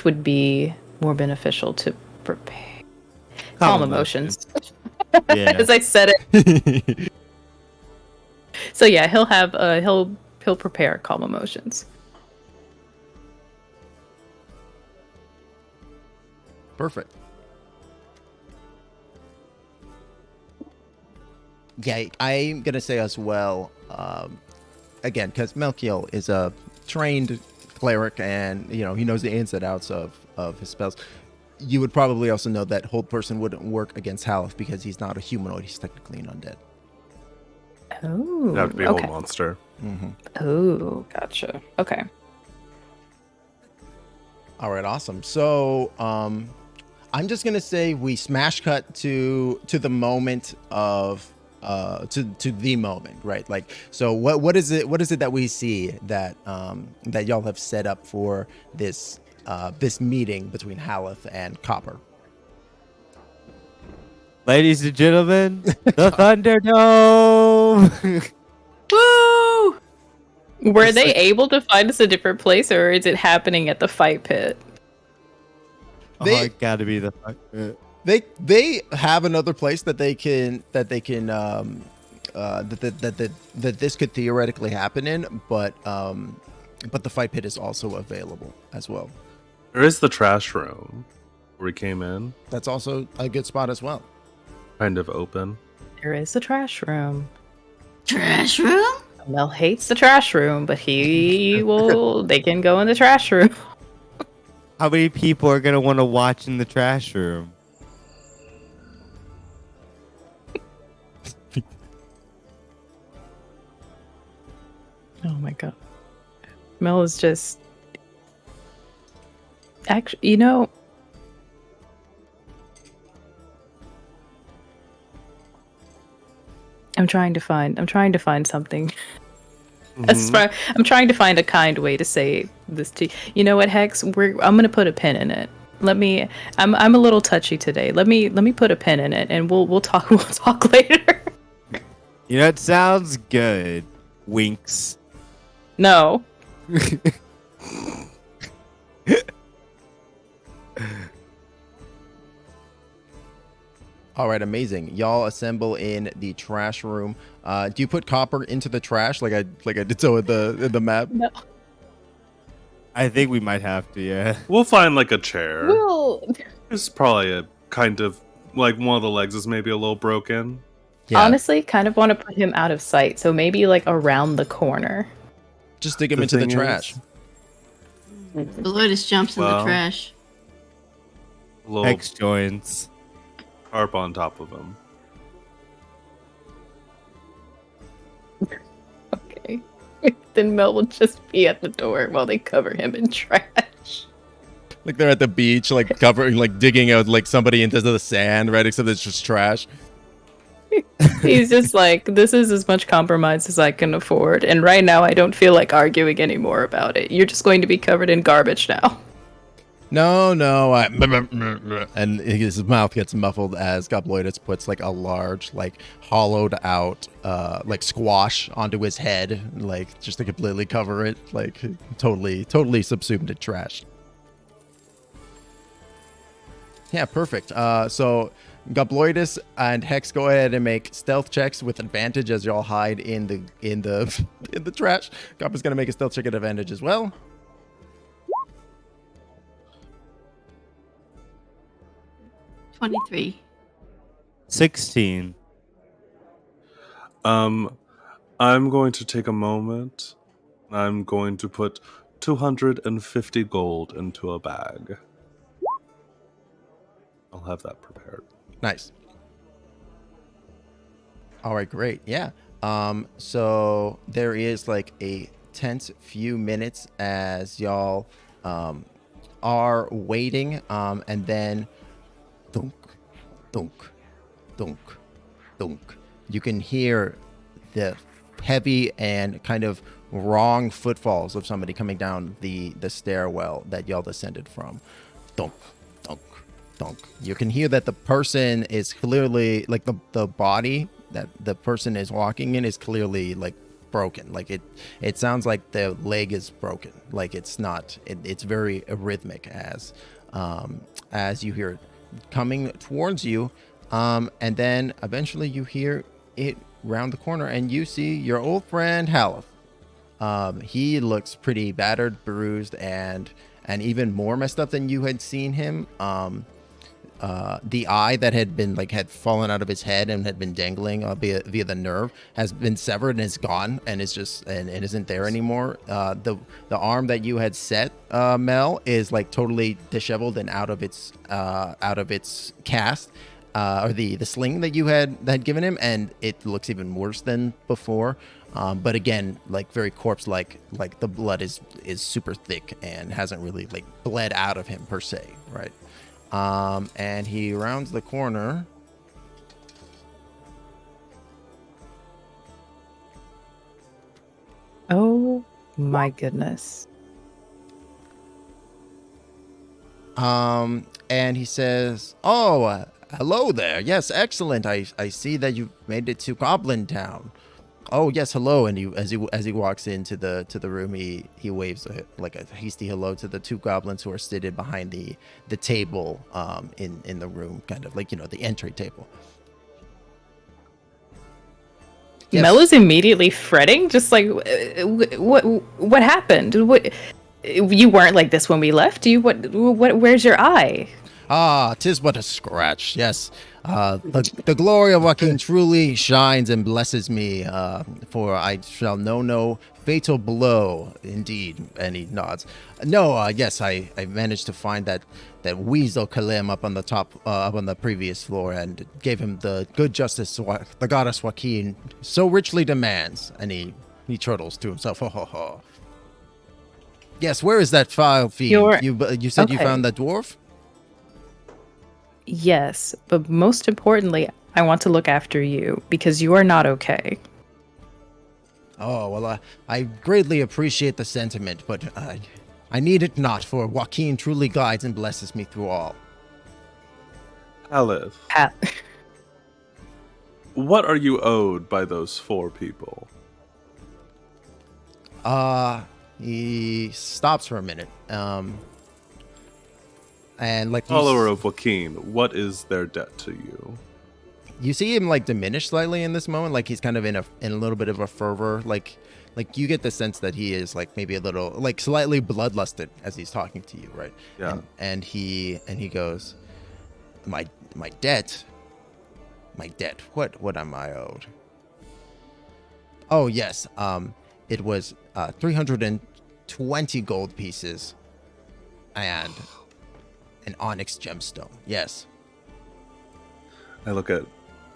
Speaker 5: would be more beneficial to prepare? Calm Emotions.
Speaker 3: Yeah.
Speaker 5: As I said it. So yeah, he'll have he'll prepare Calm Emotions.
Speaker 1: Perfect. Yeah, I'm going to say as well, again, because Melkiel is a trained cleric and, you know, he knows the ins and outs of his spells. You would probably also know that Hold Person wouldn't work against Halef because he's not a humanoid. He's technically an undead.
Speaker 5: Oh,
Speaker 4: It'd have to be a whole monster.
Speaker 1: Mm-hmm.
Speaker 5: Oh, gotcha. Okay.
Speaker 1: All right, awesome. So, I'm just gonna say we smash cut to the moment of to the moment, right? Like, so what is it that we see that that y'all have set up for this this meeting between Halef and Copper?
Speaker 3: Ladies and gentlemen, the Thunderdome.
Speaker 2: Woo!
Speaker 5: Were they able to find us a different place, or is it happening at the fight pit?
Speaker 1: They-
Speaker 3: It gotta be the fuck.
Speaker 1: They have another place that they can that this could theoretically happen in, but the fight pit is also available as well.
Speaker 4: There is the trash room where we came in,
Speaker 1: That's also a good spot as well.
Speaker 4: kind of open.
Speaker 5: There is the trash room.
Speaker 2: Trash room?
Speaker 5: Mel hates the trash room, but he will. They can go in the trash room.
Speaker 3: How many people are gonna want to watch in the trash room?
Speaker 5: Oh my god. Mel is just. Actually, you know. I'm trying to find something.
Speaker 4: Mhm.
Speaker 5: I'm trying to find a kind way to say this to you. You know what, Hex? I'm gonna put a pin in it. I'm a little touchy today. Let me put a pin in it, and we'll talk later.
Speaker 3: You know, it sounds good. Winks.
Speaker 5: No.
Speaker 1: All right, amazing. Y'all assemble in the trash room. Do you put Copper into the trash like I did so in the map?
Speaker 5: No.
Speaker 3: I think we might have to, yeah.
Speaker 4: We'll find like a chair.
Speaker 5: Well,
Speaker 4: It's probably a kind of like one of the legs is maybe a little broken.
Speaker 1: Yeah,
Speaker 5: honestly, kind of want to put him out of sight, so maybe like around the corner.
Speaker 1: just stick him
Speaker 4: The
Speaker 1: into the
Speaker 4: thing
Speaker 1: trash.
Speaker 4: is-
Speaker 2: Goldmoonster jumps in the
Speaker 4: Well.
Speaker 2: trash.
Speaker 4: A little
Speaker 3: Hex joins.
Speaker 4: harp on top of him.
Speaker 5: Okay. Then Mel will just be at the door while they cover him in trash.
Speaker 1: Like they're at the beach, like covering, like digging out like somebody into the sand, right? Except it's just trash.
Speaker 5: He's just like, this is as much compromise as I can afford, and right now I don't feel like arguing anymore about it. You're just going to be covered in garbage now.
Speaker 1: No, and his mouth gets muffled as Gobloidus puts like a large, like hollowed out, like squash onto his head, like just to completely cover it, like totally subsumed in trash. Yeah, perfect. So Gobloidus and Hex, go ahead and make stealth checks with advantage as y'all hide in the in the trash. Gob is gonna make a stealth check at advantage as well.
Speaker 2: $23.
Speaker 3: 16.
Speaker 4: I'm going to take a moment. I'm going to put 250 gold into a bag. I'll have that prepared.
Speaker 1: Nice. All right, great. Yeah. So there is like a tense few minutes as y'all are waiting, and then thunk, thunk, thunk, thunk. You can hear the heavy and kind of wrong footfalls of somebody coming down the stairwell that y'all descended from. Thunk, thunk, thunk. You can hear that the person is clearly like the body that the person is walking in is clearly like broken. Like it sounds like the leg is broken. Like it's not. It's very arrhythmic as you hear it coming towards you, and then eventually you hear it round the corner, and you see your old friend Halaster. He looks pretty battered, bruised, and even more messed up than you had seen him. The eye that had fallen out of his head and had been dangling via the nerve has been severed and is gone and is just and isn't there anymore. The arm that you had set, Mel, is like totally disheveled and out of its cast, or the sling that you had given him, and it looks even worse than before. But again, like very corpse like the blood is super thick and hasn't really like bled out of him per se, right? And he rounds the corner.
Speaker 5: Oh my goodness.
Speaker 1: And he says, "Oh, hello there. Yes, excellent. I see that you've made it to Goblintown. Oh yes, hello." And as he walks into the room, he waves like a hasty hello to the two goblins who are seated behind the table in the room, kind of like, the entry table. Yes.
Speaker 5: Mel is immediately fretting, just like, what happened? What, you weren't like this when we left. Where's your eye?
Speaker 1: Ah, 'tis but a scratch. Yes, the glory of Joaquin truly shines and blesses me, for I shall know no fatal blow. Indeed, and he nods. No, yes, I managed to find that weasel Kalim up on the top, up on the previous floor, and gave him the good justice the goddess Joaquin so richly demands. And he chortles to himself. Ho ho ho. Yes, where is that foul fiend? You said you
Speaker 5: okay.
Speaker 1: found that dwarf?
Speaker 5: Yes, but most importantly, I want to look after you because you are not okay.
Speaker 1: Oh, well, I greatly appreciate the sentiment, but I need it not, for Joaquin truly guides and blesses me through all.
Speaker 4: Alice, what are you owed by those 4 people?
Speaker 1: He stops for a minute. And like
Speaker 4: Follower of Joaquin, what is their debt to you?
Speaker 1: you see him like diminish slightly in this moment, like he's kind of in a little bit of a fervor, like you get the sense that he is like maybe a little like slightly bloodlusted as he's talking to you, right?
Speaker 4: Yeah.
Speaker 1: And he goes, my debt. What am I owed? Oh yes, it was 320 gold pieces and an onyx gemstone. Yes.
Speaker 4: I look at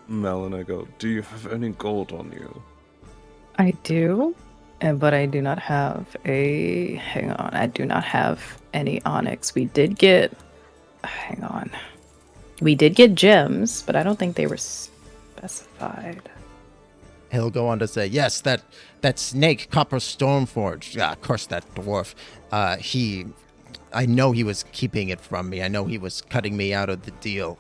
Speaker 4: Mel and I go, "Do you have any gold on you?"
Speaker 5: I do, but I do not have a. Hang on, I do not have any onyx. We did get. Hang on. We did get gems, but I don't think they were specified.
Speaker 1: He'll go on to say, yes, that snake, Copper Stormforge. Curse that dwarf. I know he was keeping it from me. I know he was cutting me out of the deal.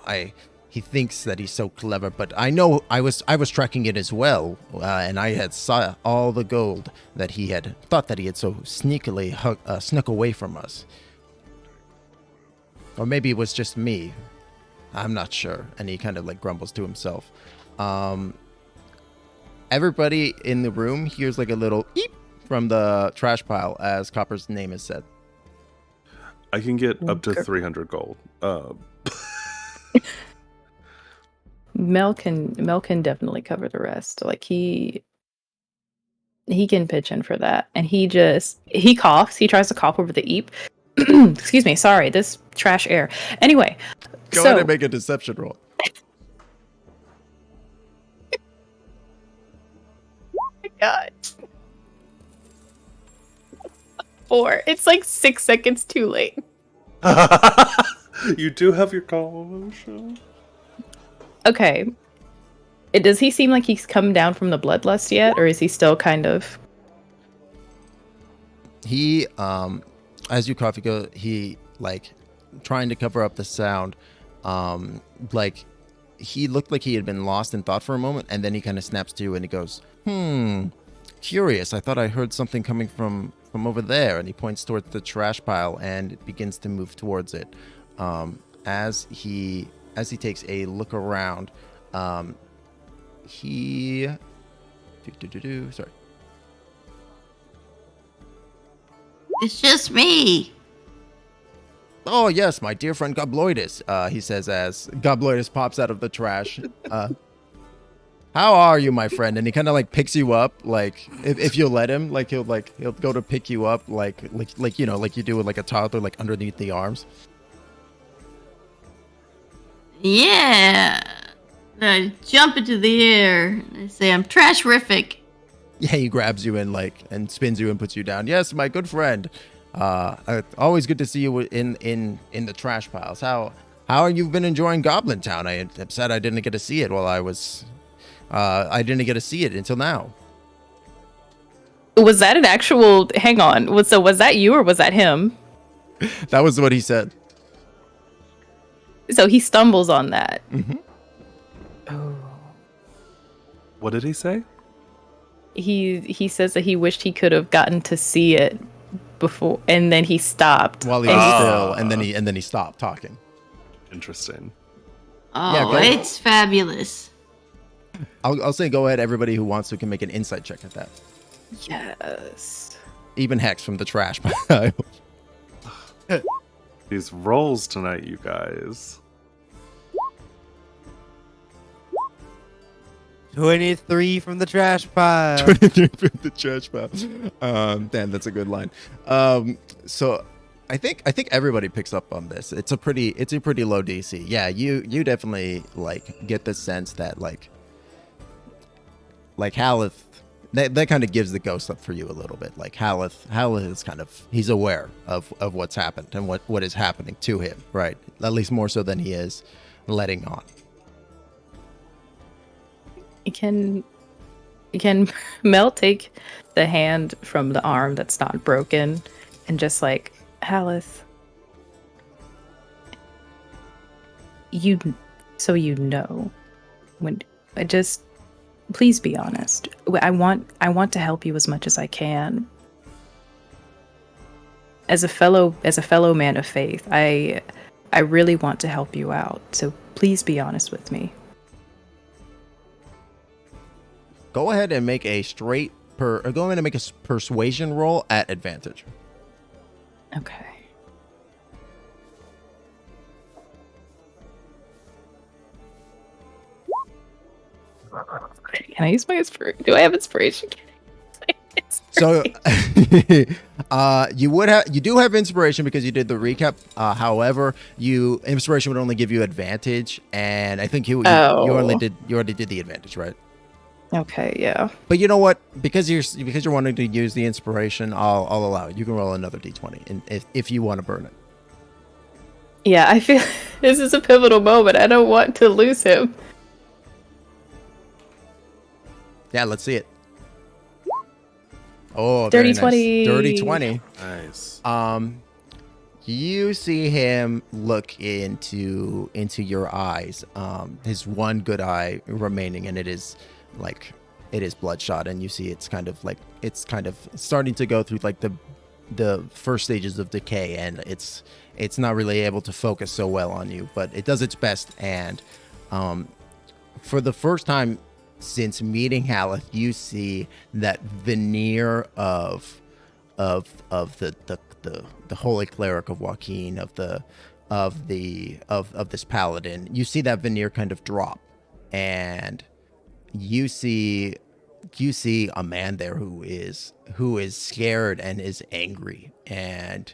Speaker 1: He thinks that he's so clever, but I know I was tracking it as well, and I had saw all the gold that he had thought that he had so sneakily snuck away from us. Or maybe it was just me. I'm not sure. And he kind of like grumbles to himself. Everybody in the room hears like a little eep from the trash pile as Copper's name is said.
Speaker 4: I can get up to 300 gold.
Speaker 5: Mel can definitely cover the rest. Like he can pitch in for that. And he coughs. He tries to cough over the eep. Excuse me. Sorry, this trash air. Anyway,
Speaker 1: Go ahead and make a deception roll.
Speaker 5: Oh my god. 4. It's like 6 seconds too late.
Speaker 4: You do have your call show.
Speaker 5: Okay. Does he seem like he's come down from the bloodlust yet, or is he still kind of?
Speaker 1: He, as you cough, he like trying to cover up the sound. Like he looked like he had been lost in thought for a moment, and then he kind of snaps to you and he goes, curious. I thought I heard something coming from over there. And he points towards the trash pile and begins to move towards it. As he takes a look around, sorry.
Speaker 2: It's just me.
Speaker 1: Oh yes, my dear friend Gobloidus, he says as Gobloidus pops out of the trash. How are you, my friend? And he kind of like picks you up, like if you'll let him, like he'll go to pick you up, like you know, like you do with like a toddler, like underneath the arms.
Speaker 2: Yeah. I jump into the air and I say I'm trashrific.
Speaker 1: Yeah, he grabs you and and spins you and puts you down. Yes, my good friend. Always good to see you in the trash piles. How have you been enjoying Goblintown? I am sad I didn't get to see it while I was. I didn't get to see it until now.
Speaker 5: Was that an actual? Hang on. Was that you or was that him?
Speaker 1: That was what he said.
Speaker 5: So he stumbles on that.
Speaker 1: Mm-hmm.
Speaker 5: Oh.
Speaker 4: What did he say?
Speaker 5: He says that he wished he could have gotten to see it before, and then he stopped
Speaker 1: While he was still, and then he stopped talking.
Speaker 4: Interesting.
Speaker 2: Oh,
Speaker 1: Yeah, go.
Speaker 2: it's fabulous.
Speaker 1: I'll say go ahead. Everybody who wants to can make an insight check at that.
Speaker 5: Yes.
Speaker 1: Even Hex from the trash pile.
Speaker 4: These rolls tonight, you guys.
Speaker 3: 23 from the trash pile.
Speaker 1: 23 from the trash pile. Damn, that's a good line. So I think everybody picks up on this. It's a pretty low DC. Yeah, you definitely like get the sense that like Haleth, that kind of gives the ghost up for you a little bit. Like Haleth is kind of, he's aware of what's happened and what is happening to him, right? At least more so than he is letting on.
Speaker 5: Can Mel take the hand from the arm that's not broken and just like, Haleth, you when I just, please be honest. I want to help you as much as I can. As a fellow man of faith, I really want to help you out. So please be honest with me.
Speaker 1: Go ahead and make a go ahead and make a persuasion roll at advantage.
Speaker 5: Okay. Can I use my inspiration? Do I have inspiration?
Speaker 1: So, you do have inspiration because you did the recap. However, inspiration would only give you advantage, and I think you already did the advantage, right?
Speaker 5: Okay, yeah.
Speaker 1: But you know what? Because you're wanting to use the inspiration, I'll allow it. You can roll another d20, and if you want to burn it.
Speaker 5: Yeah, I feel this is a pivotal moment. I don't want to lose him.
Speaker 1: Yeah, let's see it. Oh,
Speaker 5: Dirty
Speaker 1: very nice.
Speaker 5: 20.
Speaker 1: Dirty 20.
Speaker 4: Nice.
Speaker 1: You see him look into your eyes. His one good eye remaining, and it is bloodshot, and you see it's kind of starting to go through like the first stages of decay, and it's not really able to focus so well on you, but it does its best. And for the first time since meeting Haleth, you see that veneer of the holy cleric of Joaquin, of this paladin. You see that veneer kind of drop, and you see a man there who is scared and is angry, and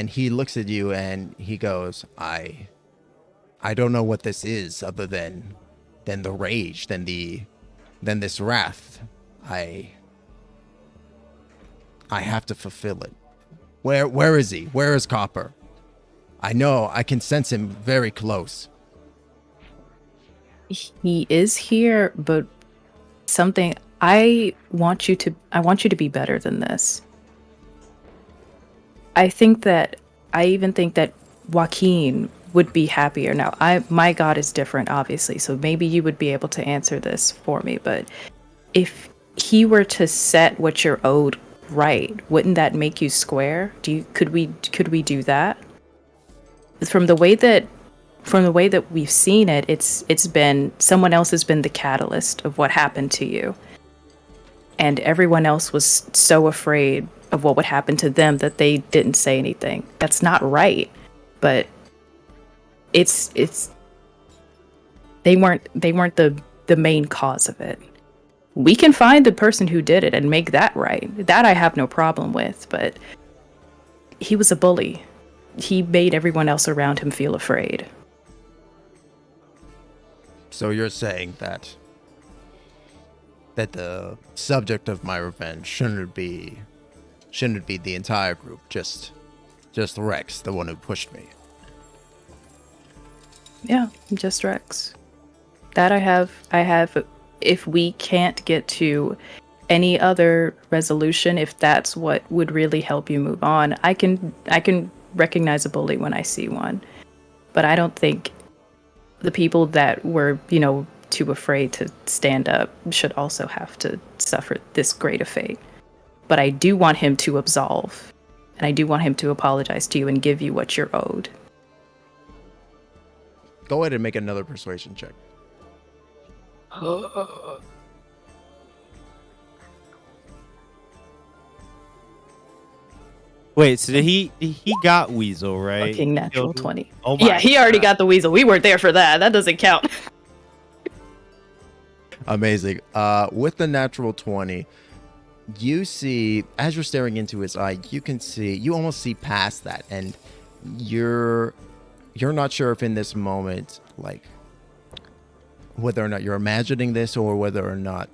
Speaker 1: he looks at you and he goes, I don't know what this is other than the rage, than this wrath. I have to fulfill it. Where is he? Where is Copper? I know I can sense him very close.
Speaker 5: He is here, but I want you to be better than this. I even think that Joaquin would be happier. Now, my God is different, obviously, so maybe you would be able to answer this for me, but if he were to set what you're owed right, wouldn't that make you square? Could we do that? From the way that we've seen it, it's been someone else has been the catalyst of what happened to you. And everyone else was so afraid of what would happen to them that they didn't say anything. That's not right. But it's they weren't the main cause of it. We can find the person who did it and make that right. That I have no problem with, but he was a bully. He made everyone else around him feel afraid.
Speaker 1: So you're saying that the subject of my revenge shouldn't be the entire group, just Rex, the one who pushed me.
Speaker 5: Yeah, just Rex. That I have. If we can't get to any other resolution, if that's what would really help you move on, I can recognize a bully when I see one. But I don't think the people that were, too afraid to stand up should also have to suffer this great a fate. But I do want him to absolve, and I do want him to apologize to you and give you what you're owed.
Speaker 1: Go ahead and make another persuasion check.
Speaker 3: Wait, so he got Weasel, right?
Speaker 5: Fucking natural 20.
Speaker 3: Oh my
Speaker 5: Yeah, he already got the Weasel. We weren't there for that. That doesn't count.
Speaker 1: Amazing. With the natural 20, you see, as you're staring into his eye, you almost see past that, and you're not sure if in this moment, like, whether or not you're imagining this, or whether or not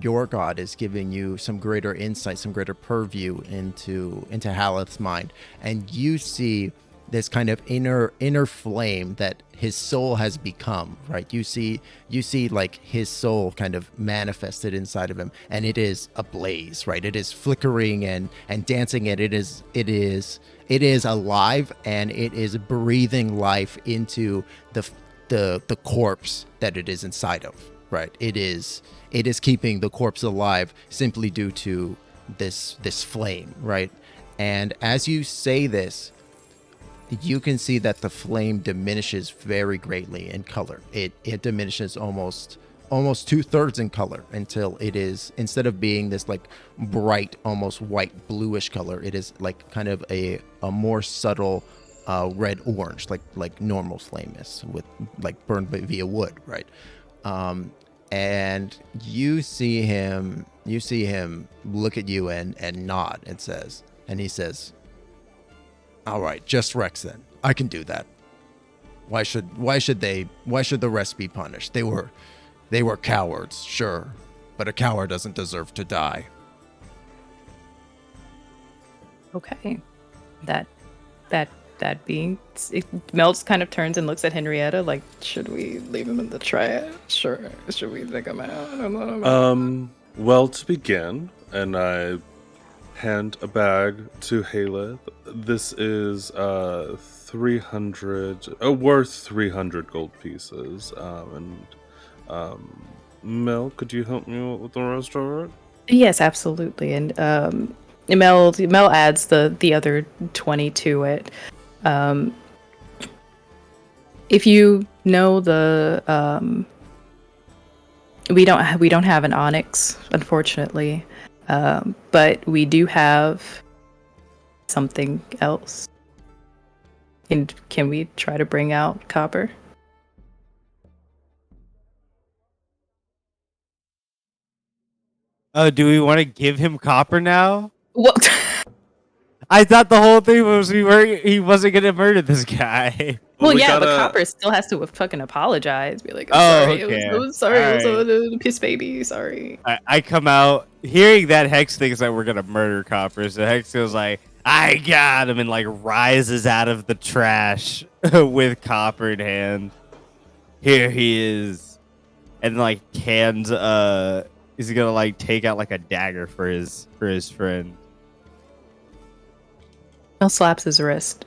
Speaker 1: your God is giving you some greater insight, some greater purview into Haleth's mind, and you see this kind of inner flame that his soul has become, right? You see like his soul kind of manifested inside of him, and it is ablaze, right? It is flickering and dancing, and it is alive, and it is breathing life into the corpse that it is inside of, right? It is keeping the corpse alive simply due to this flame, right? And as you say this, you can see that the flame diminishes very greatly in color. It diminishes almost almost 2/3 in color until it is, instead of being this like bright, almost white bluish color, it is like kind of a more subtle red orange, like normal flame is with like burned via wood, right? And you see him look at you and nod and he says, all right, just Rex then. I can do that. Why should the rest be punished? They were cowards, sure, but a coward doesn't deserve to die.
Speaker 5: Okay. That being, Mel's kind of turns and looks at Henrietta like, should we leave him in the trash? Sure. Should we take him out?
Speaker 4: Well, to begin, and I hand a bag to Haleth. This is 300, worth 300 gold pieces. Mel, could you help me with the rest of it?
Speaker 5: Yes, absolutely. And Mel adds the other 20 to it. If you know we don't have an onyx, unfortunately, but we do have something else. And can we try to bring out copper?
Speaker 3: Oh, do we want to give him copper now?
Speaker 5: What?
Speaker 3: I thought the whole thing was he wasn't gonna murder this guy.
Speaker 5: Well,
Speaker 4: we
Speaker 5: yeah,
Speaker 4: gotta-
Speaker 5: but Copper still has to fucking apologize. Be like,
Speaker 3: Oh,
Speaker 5: I'm sorry.
Speaker 3: okay.
Speaker 5: I'm sorry. I was
Speaker 3: Alright.
Speaker 5: a piss baby. Sorry.
Speaker 3: I come out hearing that Hex thinks that we're gonna murder Copper, so Hex goes like, "I got him," and like rises out of the trash with Copper in hand. Here he is, and like hands he's gonna like take out like a dagger for his friend.
Speaker 5: Mel slaps his wrist.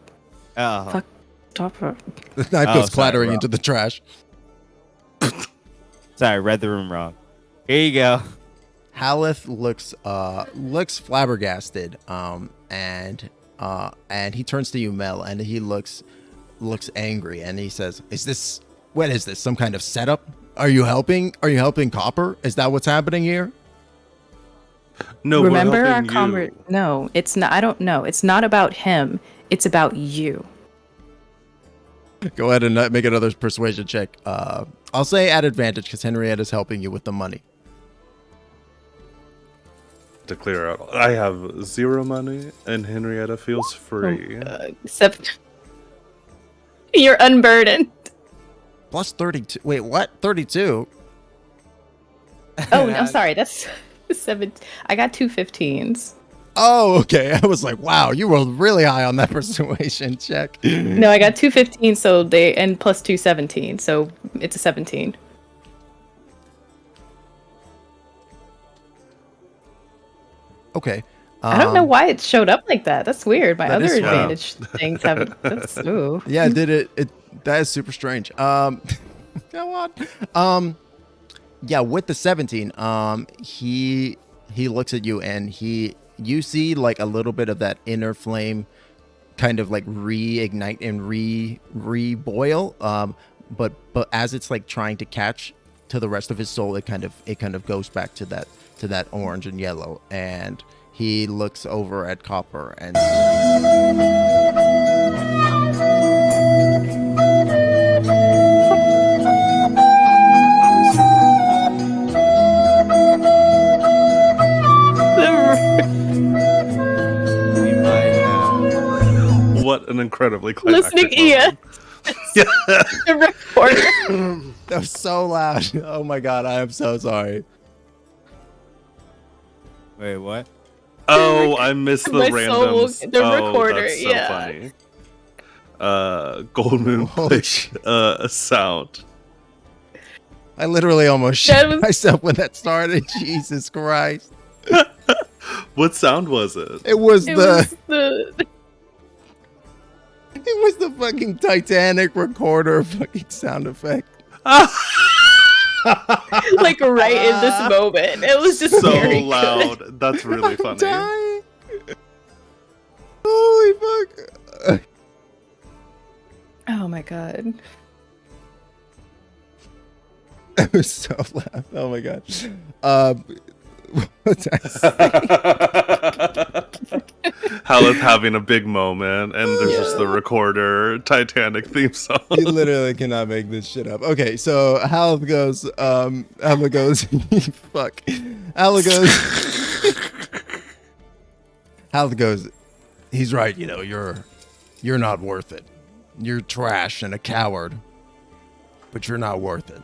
Speaker 3: Oh,
Speaker 5: Fuck. Stop her.
Speaker 1: The knife
Speaker 3: Oh,
Speaker 1: goes
Speaker 3: sorry,
Speaker 1: clattering
Speaker 3: bro.
Speaker 1: into the trash.
Speaker 3: sorry, read the room wrong. Here you go.
Speaker 1: Haleth looks flabbergasted, and he turns to you, Mel, and he looks angry, and he says, what is this? Some kind of setup? Are you helping Copper? Is that what's happening here?
Speaker 4: No,
Speaker 5: Remember
Speaker 4: we're
Speaker 5: our
Speaker 4: helping you.
Speaker 5: conversation? No, it's not. I don't know. It's not about him. It's about you.
Speaker 1: Go ahead and make another persuasion check. I'll say at advantage because Henrietta's helping you with the money.
Speaker 4: To clear out, I have 0 money, and Henrietta feels free.
Speaker 5: Except you're unburdened.
Speaker 1: Plus 32. Wait, what? 32?
Speaker 5: Oh, no, sorry. That's 7. I got 2 15s.
Speaker 1: Oh, okay. I was like, wow, you rolled really high on that persuasion check.
Speaker 5: No, I got 2 15s, so and plus 2 17, so it's a 17.
Speaker 1: Okay.
Speaker 5: I don't know why it showed up like that. That's weird. My
Speaker 1: That
Speaker 5: other
Speaker 1: is wild.
Speaker 5: advantage things haven't. That's ooh.
Speaker 1: Yeah, it did it. That is super strange. Go on. Yeah, with the 17, he looks at you and you see like a little bit of that inner flame kind of like reignite and reboil. But as it's like trying to catch to the rest of his soul, it kind of goes back to that orange and yellow, and he looks over at Copper and
Speaker 3: We might have.
Speaker 4: What an incredibly climactic
Speaker 5: Listening ear.
Speaker 4: moment. Yeah.
Speaker 5: The recorder.
Speaker 1: that was so loud. Oh my god, I am so sorry.
Speaker 3: Wait, what?
Speaker 4: Oh, I missed the
Speaker 5: My
Speaker 4: random.
Speaker 5: soul- the recorder,
Speaker 4: That's so
Speaker 5: yeah.
Speaker 4: funny. Goldmoon
Speaker 1: Holy
Speaker 4: played
Speaker 1: shit.
Speaker 4: a sound.
Speaker 1: I literally almost
Speaker 5: That
Speaker 1: shit
Speaker 5: was-
Speaker 1: myself when that started. Jesus Christ.
Speaker 4: What sound was it?
Speaker 1: It was
Speaker 5: It
Speaker 1: the
Speaker 5: was the
Speaker 1: fucking Titanic recorder fucking sound effect.
Speaker 5: like right in this moment. It was just
Speaker 4: So
Speaker 5: very
Speaker 4: loud.
Speaker 5: Good.
Speaker 4: That's really
Speaker 1: I'm
Speaker 4: funny.
Speaker 1: dying. Holy fuck.
Speaker 5: Oh my god.
Speaker 1: That was so loud. Oh my god. What's that?
Speaker 4: Haleth having a big moment, and there's just the recorder Titanic theme song.
Speaker 1: You literally cannot make this shit up. Okay, so Haleth goes, fuck. Haleth goes, he's right, you're not worth it. You're trash and a coward, but you're not worth it.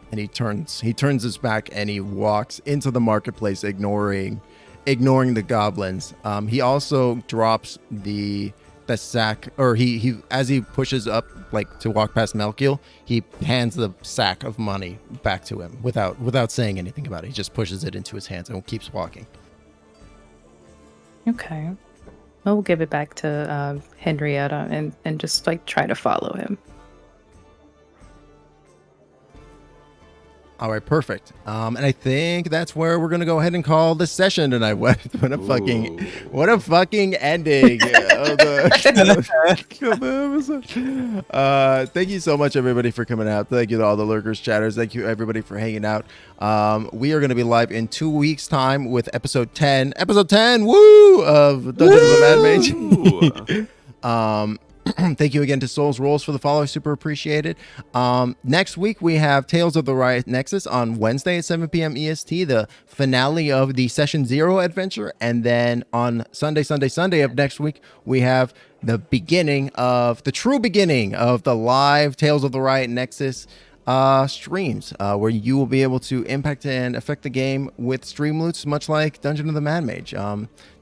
Speaker 1: And he turns his back and he walks into the marketplace, ignoring the goblins. He also drops the sack, or he as he pushes up like to walk past Melkiel, he hands the sack of money back to him without saying anything about it. He just pushes it into his hands and keeps walking.
Speaker 5: Okay. We'll give it back to Henrietta and just like try to follow him.
Speaker 1: All right, perfect. And I think that's where we're gonna go ahead and call this session tonight. What a fucking ending of the episode. Thank you so much, everybody, for coming out. Thank you to all the lurkers, chatters. Thank you, everybody, for hanging out. We are gonna be live in 2 weeks' time with episode 10. Episode 10, woo, of Dungeon of the Mad Mage. Thank you again to Souls Rolls for the follow. Super appreciated. Next week, we have Tales of the Riot Nexus on Wednesday at 7 p.m. EST, the finale of the Session 0 adventure. And then on Sunday of next week, we have the true beginning of the live Tales of the Riot Nexus streams, where you will be able to impact and affect the game with stream loots, much like Dungeon of the Mad Mage.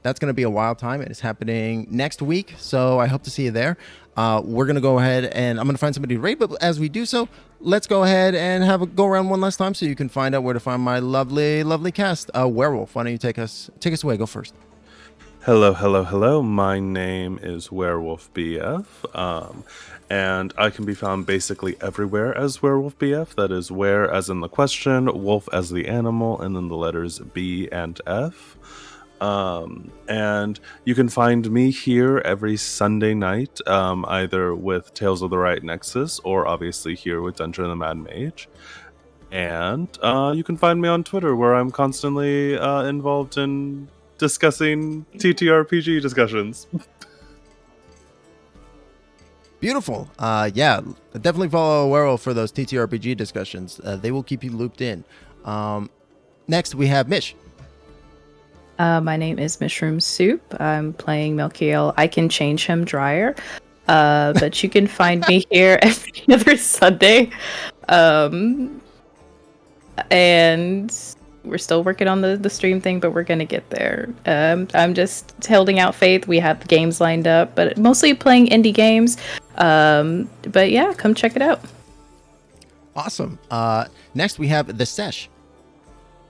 Speaker 1: That's going to be a wild time. It is happening next week, so I hope to see you there. We're going to go ahead and I'm going to find somebody to rate, but as we do so, let's go ahead and have a go around one last time so you can find out where to find my lovely cast. Werewolf, why don't you take us away? Go first.
Speaker 4: Hello. My name is Wherewolfbf, and I can be found basically everywhere as Wherewolfbf. That is where as in the question, wolf as the animal, and then the letters B and F. And you can find me here every Sunday night, either with Tales of the Riot Nexus or obviously here with Dungeon of the Mad Mage. And you can find me on Twitter, where I'm constantly involved in discussing TTRPG discussions.
Speaker 1: Beautiful. Yeah, definitely follow Werewolf for those TTRPG discussions. They will keep you looped in. Next, we have Mish.
Speaker 5: My name is MishroomSoup. I'm playing Melkiel. I can change him Dryur. But you can find me here every other Sunday. And we're still working on the stream thing, but we're going to get there. I'm just holding out faith. We have games lined up, but mostly playing indie games. But yeah, come check it out.
Speaker 1: Awesome. Next, we have TheSesh.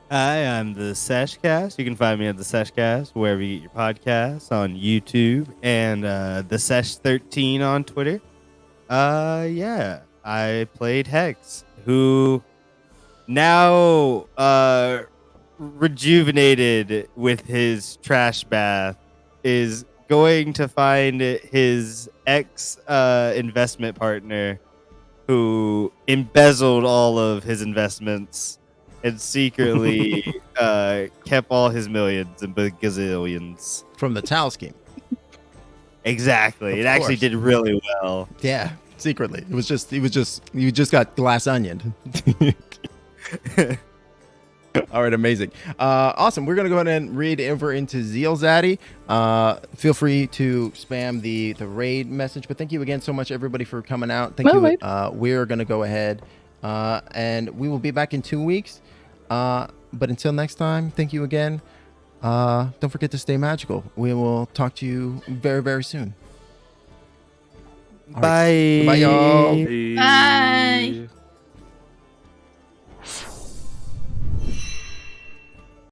Speaker 3: Hi, I'm the TheSeshCast. You can find me at TheSeshCast wherever you get your podcasts, on YouTube, and TheSesh13 on Twitter. Yeah, I played Hex, who now rejuvenated with his trash bath is going to find his ex investment partner who embezzled all of his investments and secretly kept all his millions and gazillions
Speaker 1: From the Tau scheme.
Speaker 3: Exactly.
Speaker 1: Of
Speaker 3: It actually
Speaker 1: course.
Speaker 3: did really well.
Speaker 1: Yeah, secretly. You just got glass onion. All right, amazing. Awesome. We're gonna go ahead and read over into Zeal Zaddy. Feel free to spam the raid message, but thank you again so much, everybody, for coming out. Thank you. We're gonna go ahead and we will be back in 2 weeks. But until next time, thank you again. Don't forget to stay magical. We will talk to you very, very soon. All right.
Speaker 3: Bye.
Speaker 1: Bye, y'all.
Speaker 4: Hey.
Speaker 2: Bye.